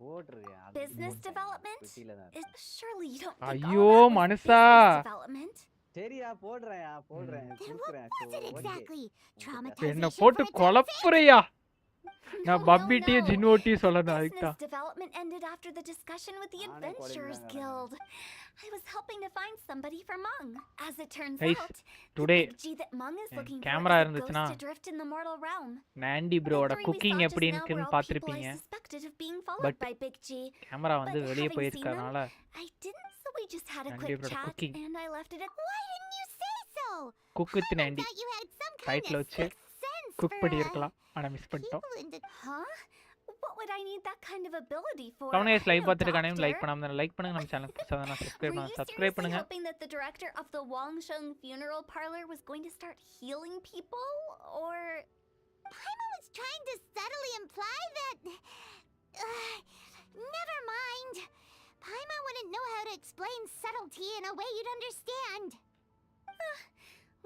[SPEAKER 15] போடுறியா?
[SPEAKER 8] Business development? Surely you don't think
[SPEAKER 1] ஐயோ மனுஷா.
[SPEAKER 15] சரியா போடுறேன்
[SPEAKER 1] என்ன போட்டு குழப்புறியா? நான் பப்பிட்டியே ஜின்வோட்டி சொல்லணும்.
[SPEAKER 8] Business development ended after the discussion with the Adventurers Guild. I was helping to find somebody for Mung. As it turns out,
[SPEAKER 1] today
[SPEAKER 8] that Mung is looking
[SPEAKER 1] camera
[SPEAKER 8] for
[SPEAKER 1] இருந்துச்சுனா
[SPEAKER 8] to drift in the mortal realm.
[SPEAKER 1] Nandy bro-ஓட cooking எப்படி இருக்குன்னு பாத்திருப்பீங்க.
[SPEAKER 8] But
[SPEAKER 1] camera வந்து வெளிய போயிருக்கனால
[SPEAKER 8] I didn't, so we just had a quick chat and I left it at. Why didn't you say so?
[SPEAKER 1] Cook with Nandy. Title வச்சு cook பண்ணி இருக்கலாம். ஆனா miss பண்ணிட்டோம்.
[SPEAKER 8] Huh? What would I need that kind of ability for?
[SPEAKER 1] கவனேஸ் live பார்த்துட்டு like பண்ணாம like பண்ணுங்க. நம்ம சேனலுக்கு சப்ஸ்கிரைப் பண்ணுங்க.
[SPEAKER 8] Hoping that the director of the Wangsheng funeral parlor was going to start healing people, or Paimon was trying to subtly imply that never mind. Paimon wouldn't know how to explain subtlety in a way you'd understand.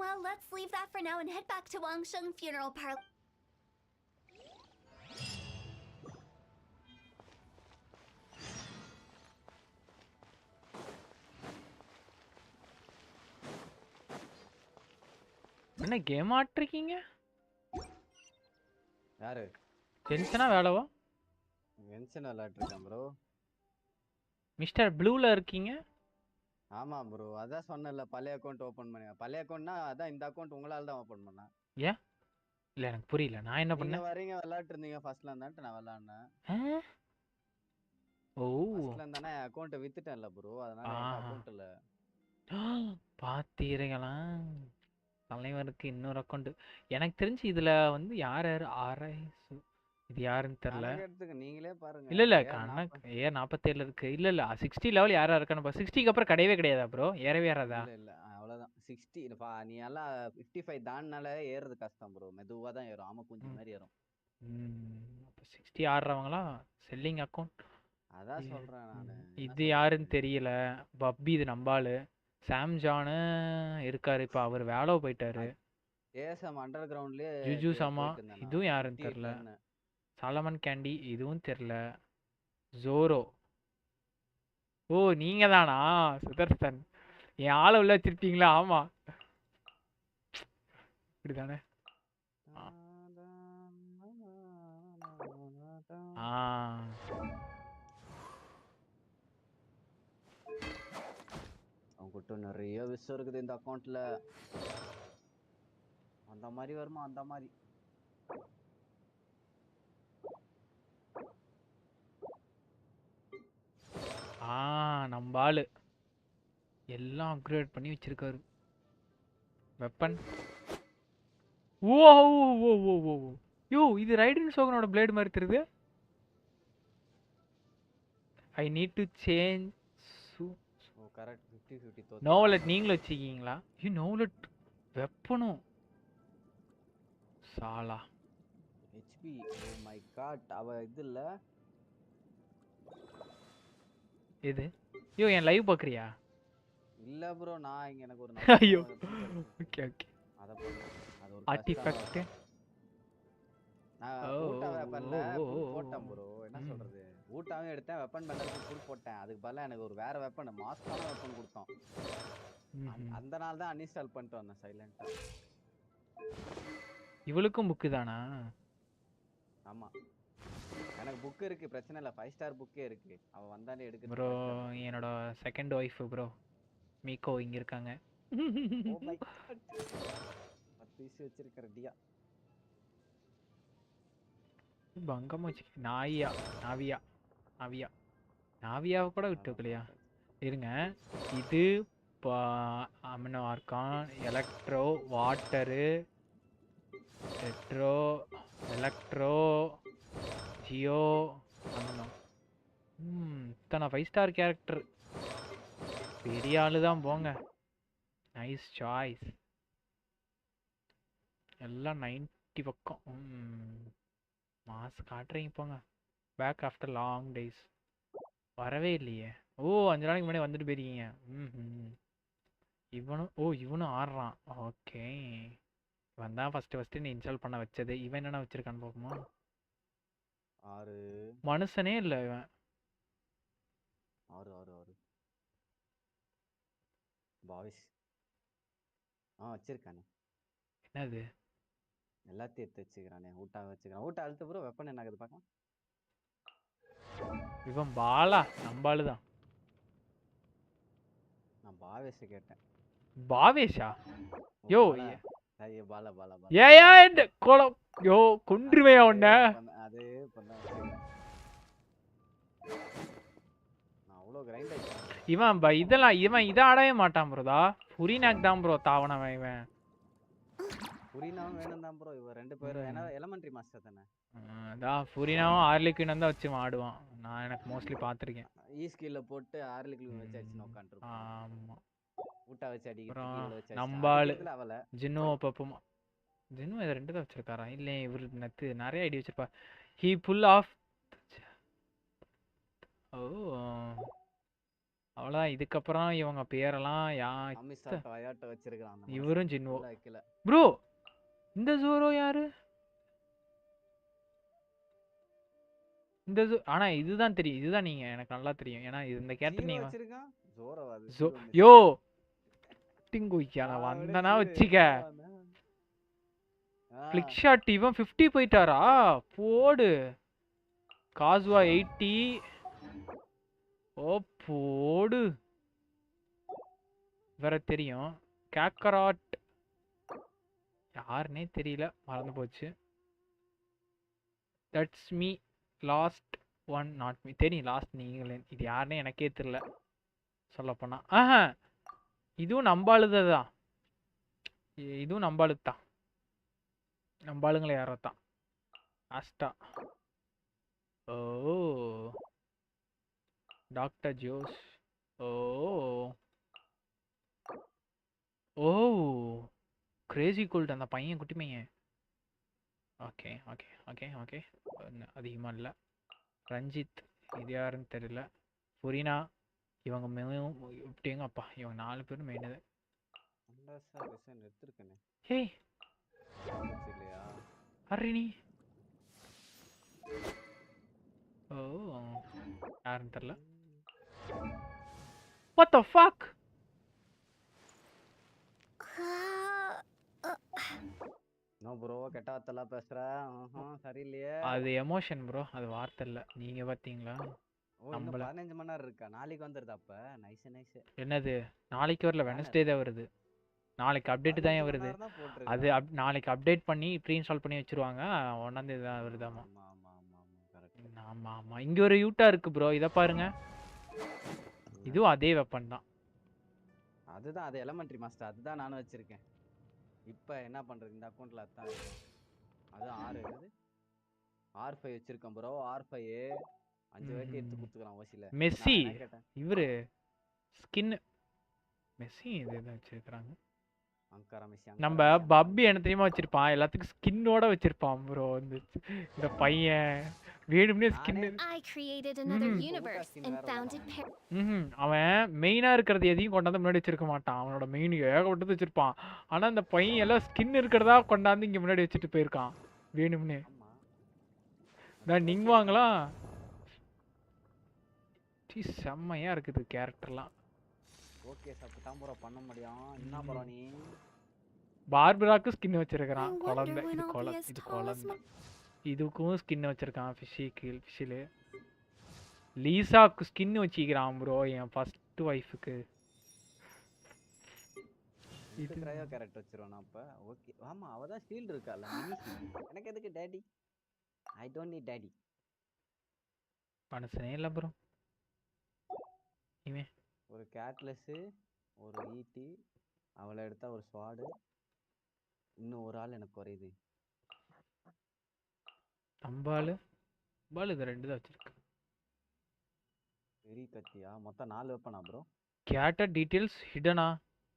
[SPEAKER 8] Well, let's leave that for now and head back to Wangsheng funeral parlor.
[SPEAKER 1] என்ன game ஆட்றீங்க?
[SPEAKER 15] யாரு?
[SPEAKER 1] டென்ஷனா வேலவா?
[SPEAKER 15] கென்ஷன் விளையாட்டு இருக்கேன் bro.
[SPEAKER 1] Mister ப்ளூல இருக்கீங்க?
[SPEAKER 15] ஆமா bro, அதான் சொன்னேன்ல பழைய அக்கவுண்ட் ஓபன் பண்ணி. பழைய அக்கவுண்ட்னா அதான் இந்த அக்கவுண்ட் உங்களால தான் ஓபன் பண்ணேன்.
[SPEAKER 1] ஏன்? இல்ல எனக்கு புரியல. நான் என்ன பண்ணேன்?
[SPEAKER 15] நீங்க வரீங்க விளையாட்டு இருந்தீங்க ஃபர்ஸ்ட்ல இருந்தானே நான் விளையாடுனேன்.
[SPEAKER 1] ஓ
[SPEAKER 15] ஃபர்ஸ்ட்ல இருந்தானே அக்கவுண்ட் வித்துட்டேன்ல ப்ரோ, அதனால இந்த அக்கவுண்ட்ல
[SPEAKER 1] பாத்தீங்களா? தலைவருக்கு இன்னொரு அக்கவுண்ட். எனக்கு தெரிஞ்சு இதுல வந்து யார் இது யாருன்னு தெரியல.
[SPEAKER 15] நீங்களே பாருங்க.
[SPEAKER 1] இல்ல கணக்கு ஏ 47 இருக்கு. இல்ல 60 லெவல் யாரா இருக்கானு பா. 60க்கு அப்புறம் கிடையவே கிடையாதா ப்ரோ? ஏறவே ஏறாதா?
[SPEAKER 15] இல்ல அவ்வளவுதான். 60 நீ எல்லாம் 55 தாண்டனால ஏறது கஷ்டம் ப்ரோ. மெதுவா தான் ஏறும். ஆமா குஞ்சு மாதிரி ஏறும்.
[SPEAKER 1] அப்ப 60 ஆடுறவங்களா செல்லிங் அக்கவுண்ட்.
[SPEAKER 15] அதான் சொல்றேன் நானு.
[SPEAKER 1] இது யாருன்னு தெரியல. பப்பி இது நம்பாளு. சாம் ஜான் இருக்காரு. இப்ப அவர் வேலோ போயிட்டாரு.
[SPEAKER 15] ஏஎஸ்எம் அண்டர் கிரவுண்ட்லயே
[SPEAKER 1] ஜுஜு சமா
[SPEAKER 15] போயிட்டு இருந்தேன் நான்.
[SPEAKER 1] இதுவும் யாருன்னு
[SPEAKER 15] 58
[SPEAKER 1] தெரில.
[SPEAKER 15] ரன்.
[SPEAKER 1] சாலமன் கேண்டி இதுவும் தெரில. ஜோரோ ஓ நீங்க தானா சுதர்சன்? என் ஆளை உள்ள வச்சிருப்பீங்களா? ஆமா இப்படிதானே. ஆ
[SPEAKER 15] அவங்ககிட்ட நிறைய விஷயம் இருக்குது இந்த அக்கௌண்ட்ல. அந்த மாதிரி வருமா? அந்த மாதிரி
[SPEAKER 1] நம்ம ஆளு எல்லாம் அப்கிரேட் பண்ணி வச்சிருக்காரு. வெப்பன் ஓ ஓ ஓ ஓ யோ இது ரைடன் சோகனோட பிளேடு மாதிரி தெரியுது. I need to change.
[SPEAKER 15] Correct. 50-50
[SPEAKER 1] நோவலட் நீங்களும் வச்சுக்கீங்களா? ஐயோ நோவலட் வெப்பனும் சாலா
[SPEAKER 15] ஹெச்பி. Oh my god. அவ இது இல்ல
[SPEAKER 1] எது? ஐயோ என் லைவ் பார்க்குறியா?
[SPEAKER 15] இல்ல ப்ரோ, நான் இங்க எனக்கு ஒரு
[SPEAKER 1] ஐயோ ஓகே ஓகே.
[SPEAKER 15] அத பண்ணேன். அது ஒரு
[SPEAKER 1] ஆர்டிஃபேக்ட்
[SPEAKER 15] நான் ஊட்டா வெப்பன்ல புல் போட்டேன் ப்ரோ. என்ன சொல்றது, ஊட்டாவே எடுத்தேன், வெப்பன் பேலருக்கு புல் போட்டேன். அதுக்கு பதிலா எனக்கு ஒரு வேற வெப்பன் மாஸ்கான வெப்பன் கொடுத்தோம். அந்த நாள் தான் அன்இன்ஸ்டால் பண்ணிட்டு வந்தேன் சைலண்டா.
[SPEAKER 1] இவளுக்கும் புக்கு தானா?
[SPEAKER 15] ஆமா எனக்கு புக் இருக்கு, பிரச்சனை இல்ல. 5 ஸ்டார் புக்கே இருக்கு. அவ வந்தாலே எடுக்க
[SPEAKER 1] ப்ரோ. என்னோட செகண்ட் ஒய்ஃப் ப்ரோ மீகோ இங்க இருக்காங்க.
[SPEAKER 15] ஓ மை காட். 10 பீஸ் வச்சிருக்க ரெடியா.
[SPEAKER 1] பங்கமோச்சி நாவியா நாவியா நாவியா நாவியாவை கூட விட்டு வைக்கலையா? இருங்க. இது அமினோ ஆர்கான், எலக்ட்ரோ, வாட்டரு, ரெட்ரோ, எலக்ட்ரோ, ஜியோ, அமினோ. இத்தனை 5 ஸ்டார் கேரக்டர். பெரிய ஆளு தான் போங்க. Nice choice. எல்லாம் 90 பக்கம். மாஸ் காட்டுறீங்க போங்க. Back after long days. வரவே இல்லையே. ஓ 5 நாளைக்கு முன்னாடி வந்துட்டு போயிருக்கீங்க. இவனும் ஆடுறான். ஓகே. இவன் தான் ஃபர்ஸ்ட் நீ இன்ஸ்டால் பண்ண வச்சது. இவன் என்னென்ன வச்சிருக்கான்னு பார்க்குமா?
[SPEAKER 15] 6
[SPEAKER 1] மனுஷனே இல்லை இவன்.
[SPEAKER 15] 6 பாய்ஸ் வச்சிருக்கானே.
[SPEAKER 1] என்னது?
[SPEAKER 15] எல்லாத்தையும் எடுத்து வச்சுக்கிறானே. ஊட்டா வச்சுக்கிறான். ஊட்டா அழுத்த ப்ரோ. வெப்பன் என்ன ஆகுது பார்க்கலாம்.
[SPEAKER 1] இவன் பாலா நம்பாளுதான்.
[SPEAKER 15] நான் பாவேஷ கேட்டேன்.
[SPEAKER 1] பாவேஷா? யோ
[SPEAKER 15] ஐயோ பாலா பாலா பாலா.
[SPEAKER 1] ஏயா இந்த கோலம் யோ கொன்றுவையா உன்ன.
[SPEAKER 15] அது பண்ண நான் அவ்வளோ கிரைண்ட் ஆயிட்டேன்.
[SPEAKER 1] இவன் இதை ஆடவே மாட்டான் ப்ரோதா. புரினாக் தான் ப்ரோ தாவனவன் இவன்.
[SPEAKER 15] புரினாவும் வேணும் தான் ப்ரோ. இவன் 2 பேரும் ஏன்னா எலமெண்ட்ரி மாஸ்டர் தானே.
[SPEAKER 1] அதான் புரினாவும் ஆர்லிக்வின் தான் வச்சு ஆடுவான். நான் எனக்கு மோஸ்ட்லி பார்த்துருக்கேன்.
[SPEAKER 15] ஸ்கில்ல போட்டு ஆர்லிக்வின் வச்சு அடிச்சு உட்காந்துருப்பான்.
[SPEAKER 1] ஆமா
[SPEAKER 15] ஊட்டா வச்சு அடிக்கிறதுக்கு
[SPEAKER 1] நம்பாளு ஜின்னுவ பப்புமா. ஜின்னு இதை 2 தான் வச்சிருக்காரா? இல்லை இவரு நிறைய ஐடி வச்சிருப்பா. He pull of. ஓ அவ்வளோதான். இதுக்கப்புறம் இவங்க பேரெல்லாம் இவரும் ஜின்னுவோ. ப்ரோ இந்த ஜோரோ யாரு? இந்த ஆனா இதுதான் தெரியும். இதுதான் நீங்க. எனக்கு நல்லா தெரியும். ஏன்னா இந்த கேரக்டர் நீங்க யோ டிங்குய்க்கான வந்தனா வச்சுக்க. ஃபிளிக் ஷாட் இவன் 50 போயிட்டாரா? போடு. காசுவா 80. ஓ போடு. வேற தெரியும். கேக்கராட் யாருன்னே தெரியல, மறந்து போச்சு. That's me last one not me. தெரியும் லாஸ்ட் நீங்களே. இது யாருன்னே எனக்கே தெரியல சொல்லப்போனா. இதுவும் நம்பாளுதான். இதுவும் நம்பாளுதான். நம்பாளுங்களே யாரோ தான். ஆஸ்டா. ஓ டாக்டர் ஜோஸ். ஓ ஓ கிரேசி கோல்டு அந்த பையன் குட்டி பையன். Okay okay okay okay. அதிகமாக இல்லை. ரஞ்சித் இது யாருன்னு தெரியல. புரினா இவங்க எப்படிங்க அப்பா இவங்க 4 பேரும் மெயினது.
[SPEAKER 15] எடுத்துருக்கேன்.
[SPEAKER 1] ஹே
[SPEAKER 15] இல்லையா
[SPEAKER 1] ஹரிணி ஓ யாருன்னு தெரியல. What the fuck?
[SPEAKER 15] No bro கெட்ட வார்த்தைலாம் பேசுற சரியில்லையே.
[SPEAKER 1] அது எமோஷன் ப்ரோ, அது வார்த்தை இல்ல. நீங்க பாத்தீங்களா?
[SPEAKER 15] ஓ இன்னும் 15 மணி நேரம் இருக்கா? நாளைக்கு வந்துருது அப்ப. Nice nice.
[SPEAKER 1] என்னது நாளைக்கு வரல, வெனஸ்டே தான் வருது. நாளைக்கு அப்டேட் தான் வருது. அது நாளைக்கு அப்டேட் பண்ணி ப்ரீ இன்ஸ்டால் பண்ணி வச்சிருவாங்க. 1ஆம் தேதி தான் வருதாமா. ஆமா ஆமா. இங்க ஒரு யூட்டா இருக்கு ப்ரோ, இத பாருங்க. இதுவும் அதே வெப்பன் தான்.
[SPEAKER 15] அதுதான் அது எலிமெண்டரி மாஸ்டர், அதுதான் நானும் வச்சிருக்கேன். இப்போ என்ன பண்றது இந்த அக்கவுண்ட்ல அதான் இருக்கு. அது R என்னது R5 வச்சிருக்கேன் ப்ரோ. R5 5 வாட்டி எடுத்து குடுத்துக்கலாம் ஓசில.
[SPEAKER 1] மெஸ்ஸி இவரு ஸ்கின் மெஸ்ஸி இதுதான் வச்சிருக்காங்க.
[SPEAKER 15] அங்கரா மெஸ்ஸி
[SPEAKER 1] நம்ம பப்பி என்ன தெரியுமா வச்சிருப்பான், எல்லாத்துக்கும் ஸ்கின்னோட வச்சிருப்பான் ப்ரோ. இந்த பையன் வேணும்னே skin.
[SPEAKER 8] I created another universe and found it
[SPEAKER 1] அவன் மெயினா இருக்கிறது எதையும் கொண்டாந்து முன்னாடி வச்சிருக்க மாட்டான். அவனோட மெயின் ஏகப்பட்டது வச்சிருப்பான். ஆனா அந்த பையன் எல்லாம் ஸ்கின் இருக்கிறதா கொண்டாந்து இங்க முன்னாடி வச்சுட்டு போயிருக்கான் வேணும்னே. நான் நீங்க வாங்கலாம் செம்மையா இருக்குது கேரக்டர்லாம்.
[SPEAKER 15] ஓகே சப்பு தான் ப்ரோ பண்ண முடியும். என்ன ப்ரோ நீ
[SPEAKER 1] பார்பராக்கு ஸ்கின் வச்சிருக்கான். குழந்தை இது குழந்தை. இதுக்கும் ஸ்கின் வச்சிருக்கான். ஃபிஷில் லீசாக்கு ஸ்கின் வச்சிக்கிறான் ப்ரோ என் ஃபர்ஸ்ட் வைஃப்க்கு.
[SPEAKER 15] இது கிரையோ கேரக்டர் வச்சிருவானா அப்ப. ஓகே ஆமா அவ தான் ஷீல்ட் இருக்கால. எனக்கு எதுக்கு daddy? I don't need daddy.
[SPEAKER 1] மனசனே இல்ல ப்ரோ. இவன்
[SPEAKER 15] ஒரு கேட்லெஸ் ஒரு ஈட்டி அவளை எடுத்தா ஒரு ஸ்வாடு. இன்னும் ஒரு ஆள் எனக்கு குறையுது.
[SPEAKER 1] அம்பாலு இது 2 தான் வச்சிருக்கு.
[SPEAKER 15] பெரிய கத்தியா மொத்தம் 4 வெப்பனா ப்ரோ.
[SPEAKER 1] கேட்டர் டீடைல்ஸ் ஹிடனா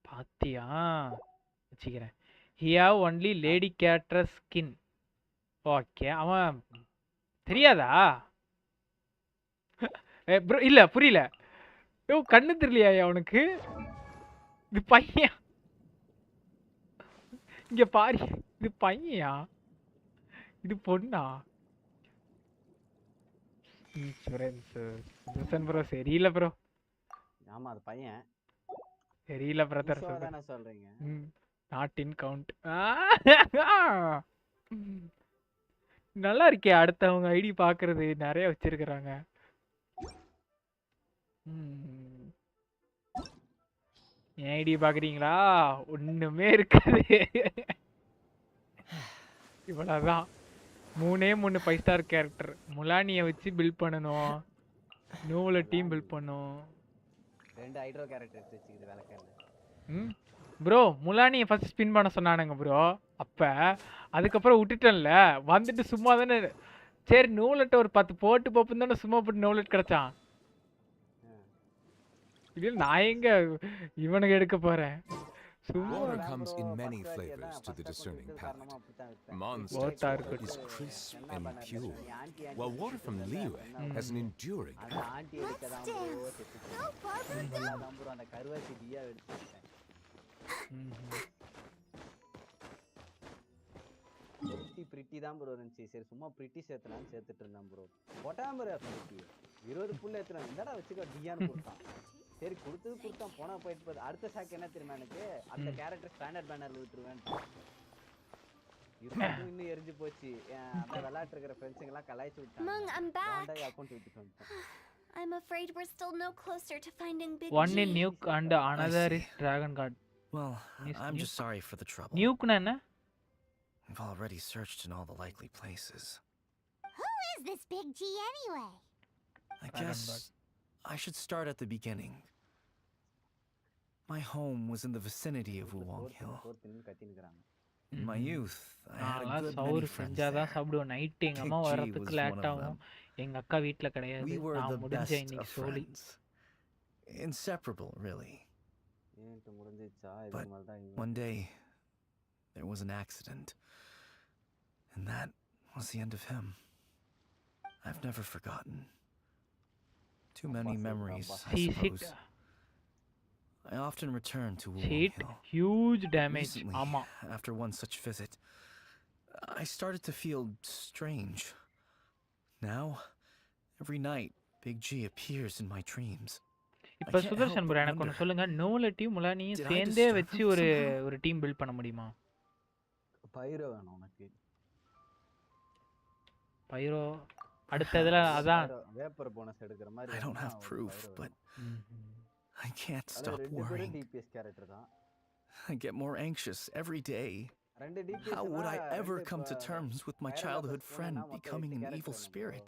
[SPEAKER 1] பாத்தியா வச்சிக்கிறேன். he have only lady character skin. Okay அவன் தெரியாதா? ப்ரோ இல்ல புரியல. கண்ணு தெரியலையா அவனுக்கு? இது பையன் இங்க பாரு. இது பையனா இது பொண்ணா? இன்சூரன்ஸ் ப்ரோ சரியில்லை ப்ரோ.
[SPEAKER 15] ஆமா அது பையன்
[SPEAKER 1] தெரியல பிரதர்.
[SPEAKER 15] தான சொல்றீங்க.
[SPEAKER 1] Not in count. நல்லா இருக்கே. அடுத்தவங்க ஐடி பாக்குறது நிறைய வச்சிருக்காங்க. என் ஐடி பாக்குறீங்களா? ஒண்ணுமே இருக்காது. இவ்வளவுதான். 3 5 ஸ்டார் கேரக்டர். முலானியை வச்சு பில்ட் பண்ணணும். நோவுல டீம் பில்ட் பண்ணும்.
[SPEAKER 15] 2 ஹைட்ரோ கேரக்டர் வச்சிருக்குது வேலைக்காரங்க.
[SPEAKER 1] ப்ரோ முலானியை ஃபர்ஸ்ட் ஸ்பின் பண்ண சொன்னானுங்க ப்ரோ. அப்ப அதுக்கப்புறம் விட்டுட்டேன்ல. வந்துட்டு சும்மா தானே சரி நூலெட் ஒரு 10 போட்டு போப்புன்னு தானே சும்மா போட்டு நூலெட் கிடைச்சான். இது நான் எங்க இவனுக்கு எடுக்க போறேன்.
[SPEAKER 9] Water comes in many flavors to the discerning palate. Monster is crisp and pure, while water from Liyue has an enduring
[SPEAKER 15] pretty தான் ப்ரோ இருந்துச்சு. சரி சும்மா பிரிட்டி சேர்த்தலான்னு சேர்த்துட்டு இருந்தேன் ப்ரோ. போட்டாம பிரிட்டி 20 புள்ள ஏத்துறேன். இந்தடா வச்சுக்கோ டியான்னு கொடுத்தான். சரி கொடுத்தான் போனா போயிட்டு போகுது. அடுத்த ஷாக் என்ன தெரியுமா எனக்கு? அந்த கேரக்டர் ஸ்டாண்டர்ட் பேனர்ல விட்டுருவேன். இன்னும் எரிஞ்சு போச்சு. அதான் விளையாட்டு இருக்கிற ஃப்ரெண்ட்ஸுங்க எல்லாம் கலாய்ச்சி விட்டாங்க. அக்கௌண்ட் விட்டுட்டு
[SPEAKER 8] I'm afraid we're still no closer to finding Big
[SPEAKER 1] One in nuke and another is dragon guard.
[SPEAKER 14] Well, I'm just sorry for the trouble.
[SPEAKER 1] Nuke na?
[SPEAKER 14] We've already searched in all the likely places.
[SPEAKER 2] Who is this Big G anyway?
[SPEAKER 14] I guess I should start at the beginning. My home was in the vicinity of Wuwang Hill. In my youth, I had a good many friends there. Big G was one of them. We were the best of friends. Inseparable, really. But one day, there was an accident. And that was the end of him. I've never forgotten. Too many memories, I suppose. I often return to Wulong
[SPEAKER 1] Shit,
[SPEAKER 14] Hill.
[SPEAKER 1] huge damage.
[SPEAKER 14] Recently,
[SPEAKER 1] Ama.
[SPEAKER 14] after one such visit, I started to feel strange. Now, every night, Big G appears in my dreams.
[SPEAKER 1] இப்ப Sudarshan bro எனக்கு ஒன்னு சொல்லுங்க நோலட்டியும் முலானியும் சேர்ந்தே வச்சு ஒரு team build பண்ண முடியுமா?
[SPEAKER 15] பைரோ வேணும் உனக்கு.
[SPEAKER 1] பைரோ அடுத்ததுல அதான்
[SPEAKER 15] வேப்பர் போனஸ் எடுக்கிற மாதிரி.
[SPEAKER 14] I don't have proof, but I can't stop worrying.
[SPEAKER 15] DPS character தான்.
[SPEAKER 14] I get more anxious every day. How would I ever come to terms with my childhood friend becoming an evil spirit?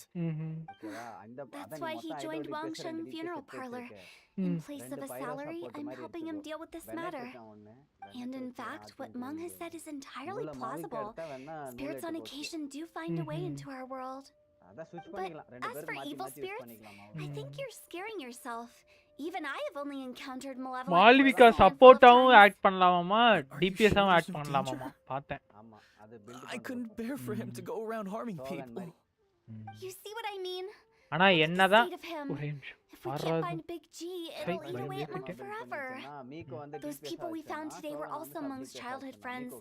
[SPEAKER 6] That's why he joined Wangsheng Funeral Parlor. In place of a salary, I'm helping him deal with this matter. And in fact, what Meng has said is entirely plausible. Spirits on occasion do find a way into our world. But as for evil spirits, I think you're scaring yourself. Even I have only encountered malevolent.
[SPEAKER 1] Malvika சப்போர்ட்டாவும் add பண்ணலாமாமா டிபிஎஸ்ஸாவும் add பண்ணலாமாமா பார்த்தேன்.
[SPEAKER 15] ஆமா அது build
[SPEAKER 14] I couldn't bear for him to go around harming people.
[SPEAKER 6] You see what I mean?
[SPEAKER 1] ஆனா என்னதான்
[SPEAKER 6] ஒரே நிமிஷம் If we can't find Big G, it'll eat away at Meng forever. Those people we found today were also Meng's childhood friends.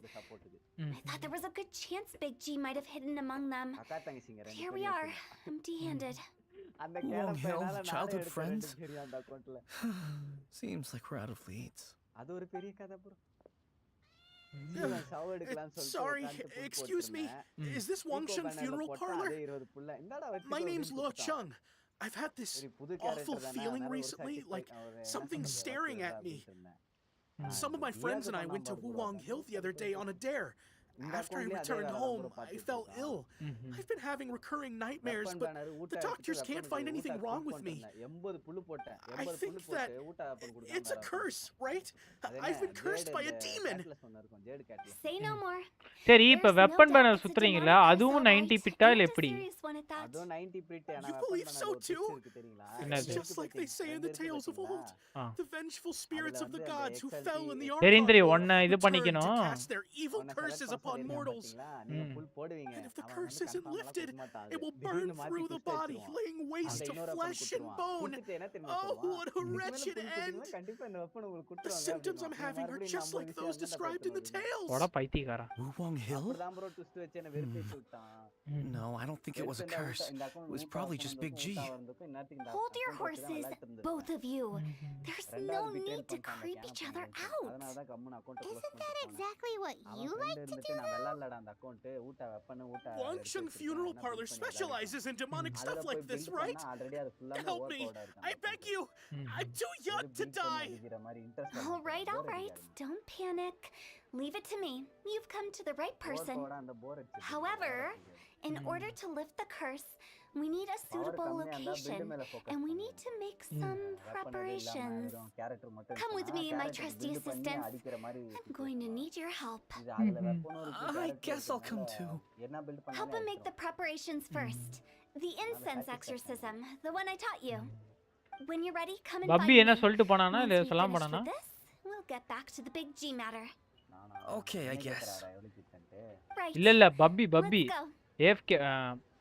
[SPEAKER 6] I thought there was a good chance Big G might have hidden among them. But here we are, empty-handed.
[SPEAKER 14] Wulong Hill, childhood friends? Seems like we're out of leads.
[SPEAKER 15] அது ஒரு பெரிய கதை bro.
[SPEAKER 18] Sorry, excuse me. Is this Wangsheng Funeral Parlor? My name's Luo Chung. I've had this awful feeling recently, like something's staring at me. Some of my friends and I went to Wulong Hill the other day on a dare. After I returned home, I felt ill. I've been having recurring nightmares, but the doctors can't find anything wrong with me. I think that it's a curse, right? I've been cursed by a demon.
[SPEAKER 6] Say no more.
[SPEAKER 1] சரி இப்ப weapon banner சுத்துறீங்கல அதுவும் 90 பிட்டா இல்ல எப்படி?
[SPEAKER 15] அது 90 bit
[SPEAKER 18] You believe so too? It's just like they say in the tales of old. The vengeful spirits of the gods who fell in the
[SPEAKER 1] தெரிந்திரி
[SPEAKER 18] archive
[SPEAKER 1] ஒண்ண இது பண்ணிக்கணும்.
[SPEAKER 18] cast their evil curses upon mortals. And if the curse isn't lifted, it will burn through the body, laying waste to flesh and bone. Oh, what a wretched end! The symptoms I'm having are just like those described in the tales.
[SPEAKER 1] போடா பைத்தியக்காரா.
[SPEAKER 14] Wulong Hill? No, I don't think it was a curse. It was probably just Big G.
[SPEAKER 6] Hold your horses, both of you. There's no need to creep each other out.
[SPEAKER 2] Isn't that exactly what you like to do?
[SPEAKER 18] Wangsheng Funeral Parlor specializes in demonic stuff like this, right? Help me! I beg you! I'm too young to die!
[SPEAKER 6] All right. Don't panic. Leave it to me. You've come to the right person. However, in order to lift the curse, we need a suitable location, and we need to make some preparations. Come with me, my trusty assistant. I'm going to need your help.
[SPEAKER 14] I guess I'll come too.
[SPEAKER 6] Help him make the preparations first. The incense exorcism, the one I taught you. When you're ready, come and find
[SPEAKER 1] puppy
[SPEAKER 6] me.
[SPEAKER 1] என்ன சொல்லிட்டு போனானா
[SPEAKER 6] Once
[SPEAKER 1] இல்ல
[SPEAKER 6] we
[SPEAKER 1] சொல்லாம
[SPEAKER 6] finish
[SPEAKER 1] போனானா?
[SPEAKER 6] with this, we'll get back to the Big G matter.
[SPEAKER 14] Okay, I guess.
[SPEAKER 6] Right.
[SPEAKER 1] இல்ல puppy
[SPEAKER 6] Let's go.
[SPEAKER 1] AFK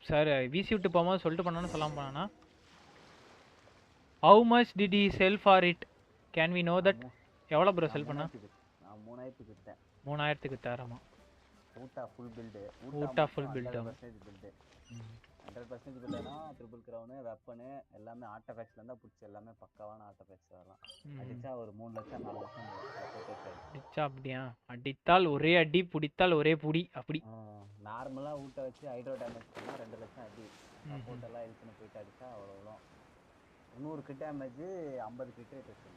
[SPEAKER 1] sir வீசி விட்டு போகும்போது சொல்லிட்டு போனானு சொல்லாம போனானா? How much did he sell for it? Can we know that? எவ்வளவு bro sell பண்ணா?
[SPEAKER 15] நான் 3000 க்கு வித்தேன்.
[SPEAKER 1] 3000 க்கு வித்தாராமா.
[SPEAKER 15] ஊட்டா ஃபுல் பில்ட்.
[SPEAKER 1] ஊட்டா ஃபுல் பில்ட்.
[SPEAKER 15] 100% பில்ட்னா ட்ரிபிள் கிரவுன், வெப்பன் எல்லாமே ஆர்ட்டிஃபேக்ட்ஸ்ல இருந்தா புடிச்சு எல்லாமே பக்காவான ஆர்ட்டிஃபேக்ட்ஸ் வரலாம். அடிச்சா ஒரு 3 லட்சம் 4 லட்சம்
[SPEAKER 1] அடிச்சா அப்படியே அடித்தால் ஒரே அடி புடித்தால் ஒரே புடி அப்படி.
[SPEAKER 15] நார்மலா ஊட்ட வச்சு ஹைட்ரோ டேமேஜ் பண்ணா 2 லட்சம் அடி. சப்போர்ட் எல்லாம் இழுத்துன்னு போயிட்டு அடிச்சா அவ்வளவுதான். 300 கிட் டேமேஜ் 50 கிட் ரேட் இருக்கு.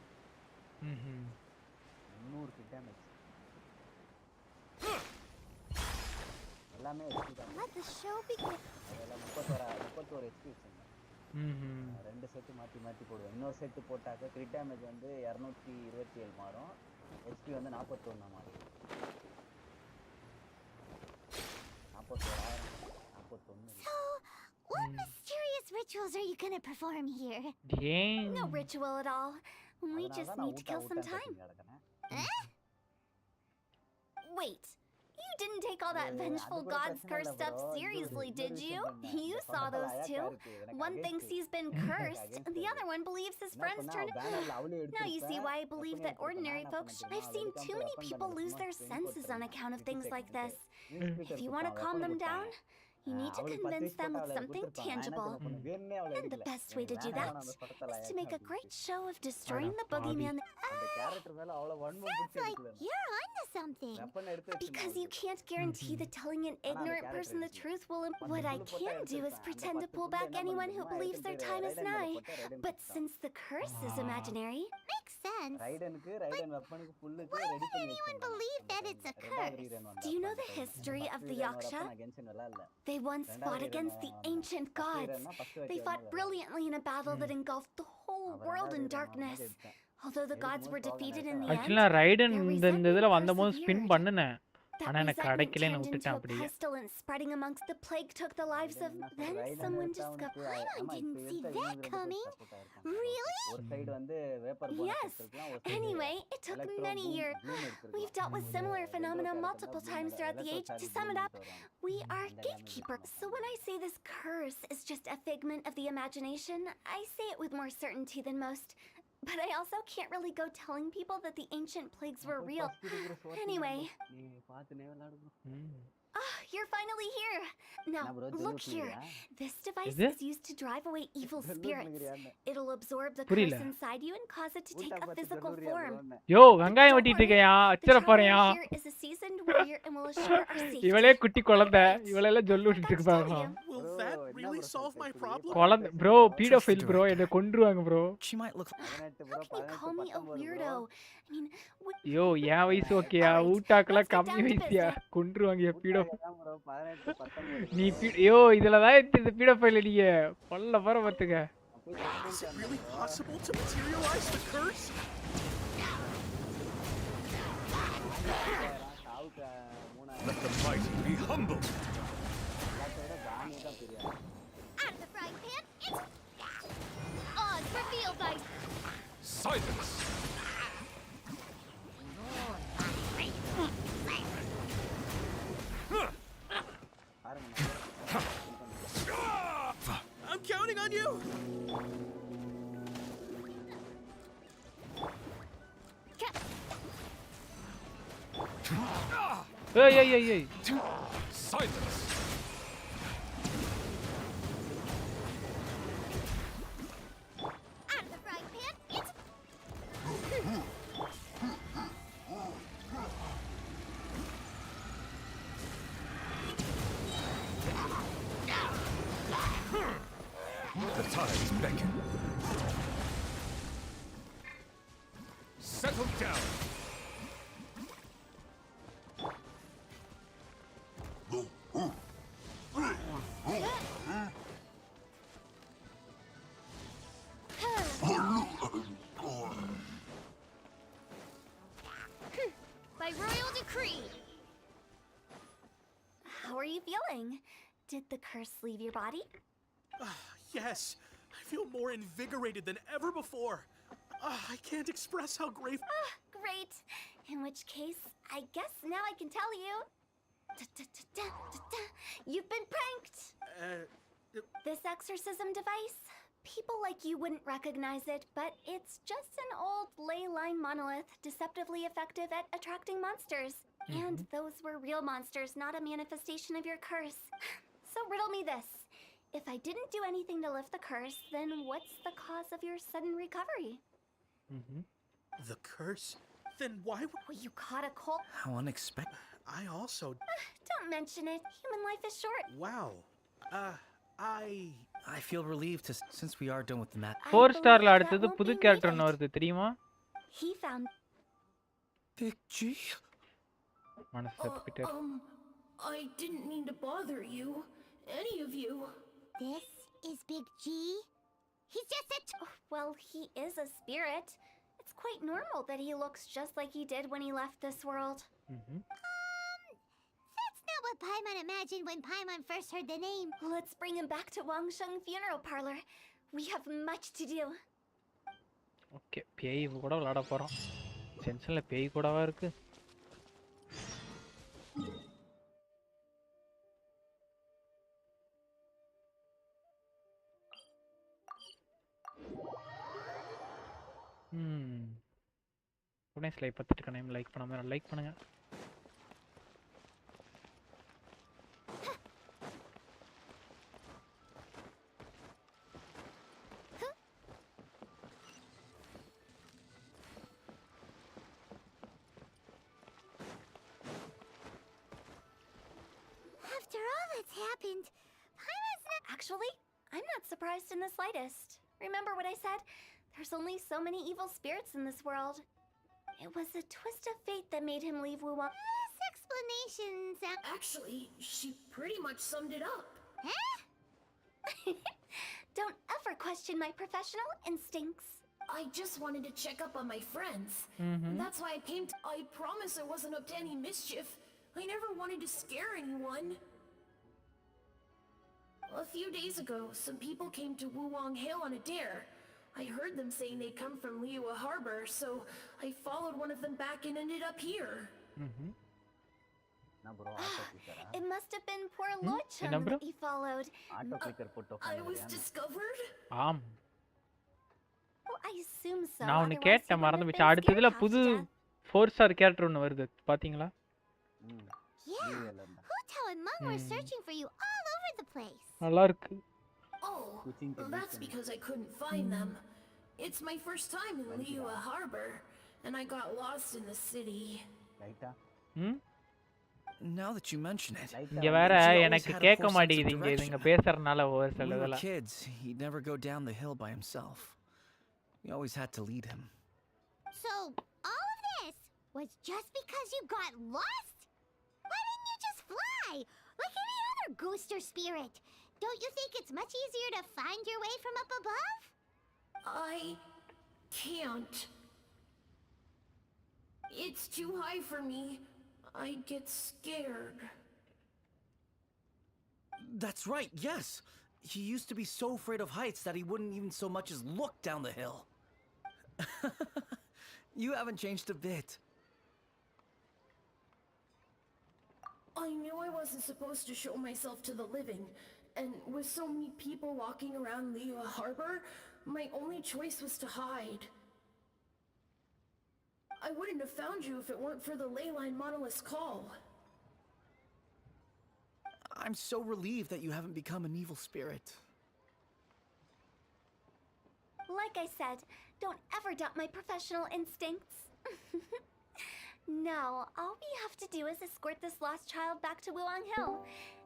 [SPEAKER 15] 300 கிட் டேமேஜ். எல்லாமே
[SPEAKER 2] Let the show begin.
[SPEAKER 15] அதெல்லாம் 31 HP வச்சிருந்தேன். ரெண்டு செட் மாத்தி போடுவேன். இன்னொரு செட் போட்டாக்க கிரிட் டேமேஜ் வந்து 227 மாறும். HP வந்து 41 மாறும். 41.
[SPEAKER 2] So, what mysterious rituals are you gonna perform here?
[SPEAKER 1] Dang.
[SPEAKER 6] No ritual at all. We just need to kill some time. Wait, you
[SPEAKER 8] didn't take all that vengeful god's curse stuff seriously, did you? You saw those too. One thinks he's been cursed, the other one believes his friends turned. Now you see why I believe that ordinary folks. I've seen too many people lose their senses on account of things like this. If you want to calm them down, you need to convince them with something tangible. And the best way to do that is to make a great show of destroying the boogeyman.
[SPEAKER 2] Sounds like you're onto something.
[SPEAKER 8] Because you can't guarantee that telling an ignorant person the truth will. What I can do is pretend to pull back anyone who believes their time is nigh. But since the curse is imaginary,
[SPEAKER 2] makes sense. But why would anyone believe that it's a curse?
[SPEAKER 8] Do you know the history of the Yaksha? They once fought against the ancient gods. They fought brilliantly in a battle that engulfed the whole world in darkness. Although the gods were defeated in the end,
[SPEAKER 1] ஆக்சுவலா ரைடன் இந்த இதுல வந்தபோது spin பண்ணுனேன். ஆனா எனக்கு கிடைக்கலன்னு விட்டுட்டேன் அப்படியே.
[SPEAKER 8] pestilence spreading amongst the plague took the lives of. Then someone discovered.
[SPEAKER 2] I didn't see that coming. Really?
[SPEAKER 8] Yes. Anyway, it took many years. We've dealt with similar phenomena multiple times throughout the age. To sum it up, we are gatekeepers. So when I say this curse is just a figment of the imagination, I say it with more certainty than most. But I also can't really go telling people that the ancient plagues were real. Anyway. Ah, you're finally here. Now, look here. This device is used to drive away evil spirits. It'll absorb the curse inside you and cause it to take a physical form.
[SPEAKER 1] Yo, வெங்காயம் வெட்டிட்டு இருக்கேயா? அச்சர போறேயா?
[SPEAKER 8] Is a seasoned warrior and will assure our safety.
[SPEAKER 1] இவளே குட்டி குழந்தை. இவளெல்ல சொல்லு விட்டுட்டு இருக்கு பாருங்க.
[SPEAKER 18] Will that really solve my problem?
[SPEAKER 1] குழந்தை bro, pedophile bro, என்ன கொன்றுவாங்க bro.
[SPEAKER 14] She might look.
[SPEAKER 8] How can you call me a weirdo? I mean,
[SPEAKER 1] யோ, என் வயசு ஓகேயா? ஊட்டாக்கெல்லாம் கம்மி வயசியா? கொன்றுவாங்க pedophile. நீ யோ இதல தான் இந்த pedophile நீங்க பல்ல வர பாத்துங்க.
[SPEAKER 18] Is it really possible to materialize the curse?
[SPEAKER 9] Let the mighty be humble.
[SPEAKER 2] Out of the frying pan, it's Oz revealed by
[SPEAKER 9] Silence.
[SPEAKER 18] I'm counting on you.
[SPEAKER 1] Hey.
[SPEAKER 9] Silence.
[SPEAKER 2] out of the frying pan, it's
[SPEAKER 9] The tides beckon. Settle down.
[SPEAKER 8] by royal decree. How are you feeling? Did the curse leave your body?
[SPEAKER 18] Yes, I feel more invigorated than ever before. I can't express how grateful.
[SPEAKER 8] Great. In which case, I guess now I can tell you. You've been pranked. This exorcism device, people like you wouldn't recognize it, but it's just an old ley line monolith deceptively effective at attracting monsters. And those were real monsters, not a manifestation of your curse. So riddle me this. If I didn't do anything to lift the curse, then what's the cause of your sudden recovery?
[SPEAKER 18] The curse? Then why would...
[SPEAKER 8] Well, you caught a cold.
[SPEAKER 14] How unexpected.
[SPEAKER 18] I also...
[SPEAKER 8] Don't mention it. Human life is short.
[SPEAKER 18] Wow.
[SPEAKER 14] I feel relieved since we are done with the mat.
[SPEAKER 1] 4-starல அடுத்து புது character ஒன்னு வருது தெரியுமா?
[SPEAKER 8] He found
[SPEAKER 14] Big G.
[SPEAKER 1] மனசு தப்பிட்டே.
[SPEAKER 11] I didn't mean to bother you. Any of you.
[SPEAKER 2] This is Big G. He's just a
[SPEAKER 8] well, he is a spirit. It's quite normal that he looks just like he did when he left this world.
[SPEAKER 2] That's not what Paimon imagined when Paimon first heard the name.
[SPEAKER 8] Let's bring him back to Wangsheng Funeral Parlor. We have much to do.
[SPEAKER 1] Okay, பேய் கூட விளையாட போறோம். சென்ஷன்ல பேய் கூடவா இருக்கு? உடனே like பார்த்துட்டு இருக்கேன். லைக் பண்ணாம லைக் பண்ணுங்க.
[SPEAKER 2] After all that's happened, Paimon's not...
[SPEAKER 8] Actually, I'm not surprised in the slightest. Remember what I said? There's only so many evil spirits in this world. It was a twist of fate that made him leave Wuwang.
[SPEAKER 2] This explanation sounds...
[SPEAKER 19] Actually, she pretty much summed it up.
[SPEAKER 2] Huh?
[SPEAKER 8] Don't ever question my professional instincts.
[SPEAKER 19] I just wanted to check up on my friends. That's why I came to... I promise I wasn't up to any mischief. I never wanted to scare anyone. A few days ago, some people came to Wuwang Hill on a dare. I heard them saying they'd come from Liyue Harbor, so I followed one of them back and ended up here.
[SPEAKER 8] It must have been poor Lord Chung that he followed.
[SPEAKER 19] I was discovered?
[SPEAKER 1] ஆம்.
[SPEAKER 8] Well, I assume so.
[SPEAKER 1] நான் ஒன்னு
[SPEAKER 8] Otherwise,
[SPEAKER 1] கேட்ட
[SPEAKER 8] he
[SPEAKER 1] மறந்து
[SPEAKER 8] wouldn't
[SPEAKER 1] போச்சு.
[SPEAKER 8] have been
[SPEAKER 1] அடுத்ததுல
[SPEAKER 8] scared
[SPEAKER 1] புது
[SPEAKER 8] half to death.
[SPEAKER 1] 4-star character ஒன்னு வருது. பாத்தீங்களா?
[SPEAKER 2] Yeah, Huto and Mung were searching for you all over the place.
[SPEAKER 1] நல்லா இருக்கு.
[SPEAKER 19] Oh, that's because I couldn't find them. It's my first time in Liyue Harbor, and I got lost in the city.
[SPEAKER 14] Now that you mention it,
[SPEAKER 1] இங்க வேற எனக்கு கேட்க மாட்டேங்குது இங்க நீங்க பேசறனால ஒரு
[SPEAKER 14] when
[SPEAKER 1] சில
[SPEAKER 14] we were
[SPEAKER 1] இதெல்லாம்.
[SPEAKER 14] kids, he'd never go down the hill by himself. We always had to lead him.
[SPEAKER 2] So, all of this was just because you got lost? Why didn't you just fly? Like any other ghost or spirit? Don't you think it's much easier to find your way from up above?
[SPEAKER 19] I can't. It's too high for me. I get scared.
[SPEAKER 14] That's right, yes. He used to be so afraid of heights that he wouldn't even so much as look down the hill. You haven't changed a bit.
[SPEAKER 19] I knew I wasn't supposed to show myself to the living, and with so many people walking around Liyue Harbor, my only choice was to hide. I wouldn't have found you if it weren't for the leyline monolith's call.
[SPEAKER 14] I'm so relieved that you haven't become an evil spirit.
[SPEAKER 8] Like I said, don't ever doubt my professional instincts. Now, all we have to do is escort this lost child back to Wuwang Hill,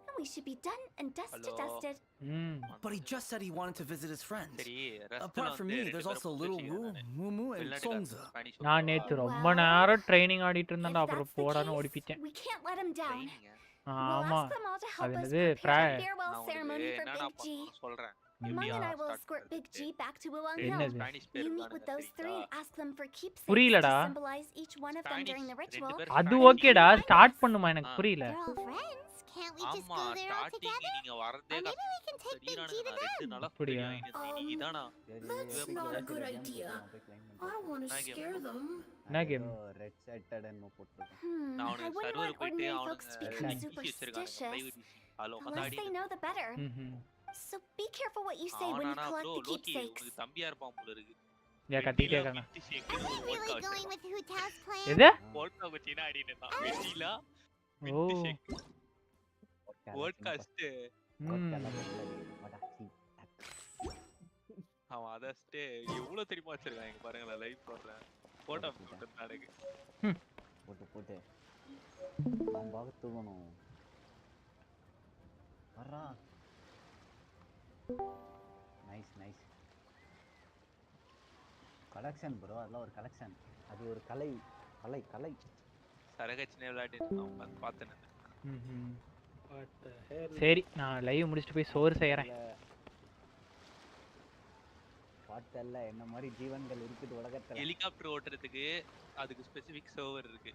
[SPEAKER 8] and we should be done and dusted.
[SPEAKER 14] But he just said he wanted to visit his friends. Apart from me, there's also Little Wu, Mumu, and Songza.
[SPEAKER 1] நான் நேத்து ரொம்ப நேரம் training ஆடிட்டு இருந்தேன்டா அப்புறம் போடான்னு ஓடிப்பிட்டேன்.
[SPEAKER 8] We can't let him down.
[SPEAKER 1] ஆமா.
[SPEAKER 8] We'll ask them all to help
[SPEAKER 1] அது
[SPEAKER 8] us
[SPEAKER 1] என்னது
[SPEAKER 8] prepare a farewell ceremony for Big G.
[SPEAKER 17] சொல்றேன்.
[SPEAKER 8] Mung and I will escort Big G back to Wuwang Hill. You meet with those three and ask them for keepsakes
[SPEAKER 1] புரியலடா.
[SPEAKER 8] to symbolize each one of them during the ritual.
[SPEAKER 1] அது ஓகேடா start பண்ணுமா எனக்கு புரியல.
[SPEAKER 2] They're all friends. Can't we just
[SPEAKER 17] ஆமா
[SPEAKER 2] go there all
[SPEAKER 17] starting
[SPEAKER 2] together?
[SPEAKER 17] நீங்க வரதே
[SPEAKER 2] Or maybe we can take Big G to them.
[SPEAKER 17] நல்லா
[SPEAKER 1] அப்படியா?
[SPEAKER 17] இதானா
[SPEAKER 19] That's not a good idea. I don't want to scare them.
[SPEAKER 1] என்ன game?
[SPEAKER 15] Red செட்டட் என்ன போட்டுருக்கு.
[SPEAKER 8] I wouldn't want ordinary folks to become superstitious. The less they know, the better. So be careful what you say when you collect the keepsakes.
[SPEAKER 17] உங்களுக்கு தம்பியா இருப்பான் போல இருக்கு.
[SPEAKER 1] யா கட்டிட்டே இருக்காங்க.
[SPEAKER 2] Are we really going with Huta's plan?
[SPEAKER 1] எது?
[SPEAKER 17] Polka வச்சினா அடினே தான். வெட்டிலா.
[SPEAKER 1] ஓ.
[SPEAKER 17] Podcast. அவன் அதஸ்டே எவ்வளவு தெரியுமா வச்சிருக்காங்க பாருங்க லைவ் போடுறேன். போட்டோ போட்டு நடக்கு.
[SPEAKER 15] போட்டு. நான் பாக தூங்கணும். வரா. நைஸ். கலெக்ஷன் ப்ரோ, அதெல்லாம் ஒரு கலெக்ஷன். அது ஒரு கலை.
[SPEAKER 17] சரகச்சினே விளையாடி நான் பார்த்தேன்.
[SPEAKER 1] சரி நான் லைவ் முடிச்சிட்டு போய் சோறு செய்யறேன்.
[SPEAKER 15] பாட்டல்ல என்ன மாதிரி ஜீவன்கள் இருக்குது உலகத்துல.
[SPEAKER 17] ஹெலிகாப்டர் ஓட்டுறதுக்கு அதுக்கு ஸ்பெசிபிக் சர்வர் இருக்கு.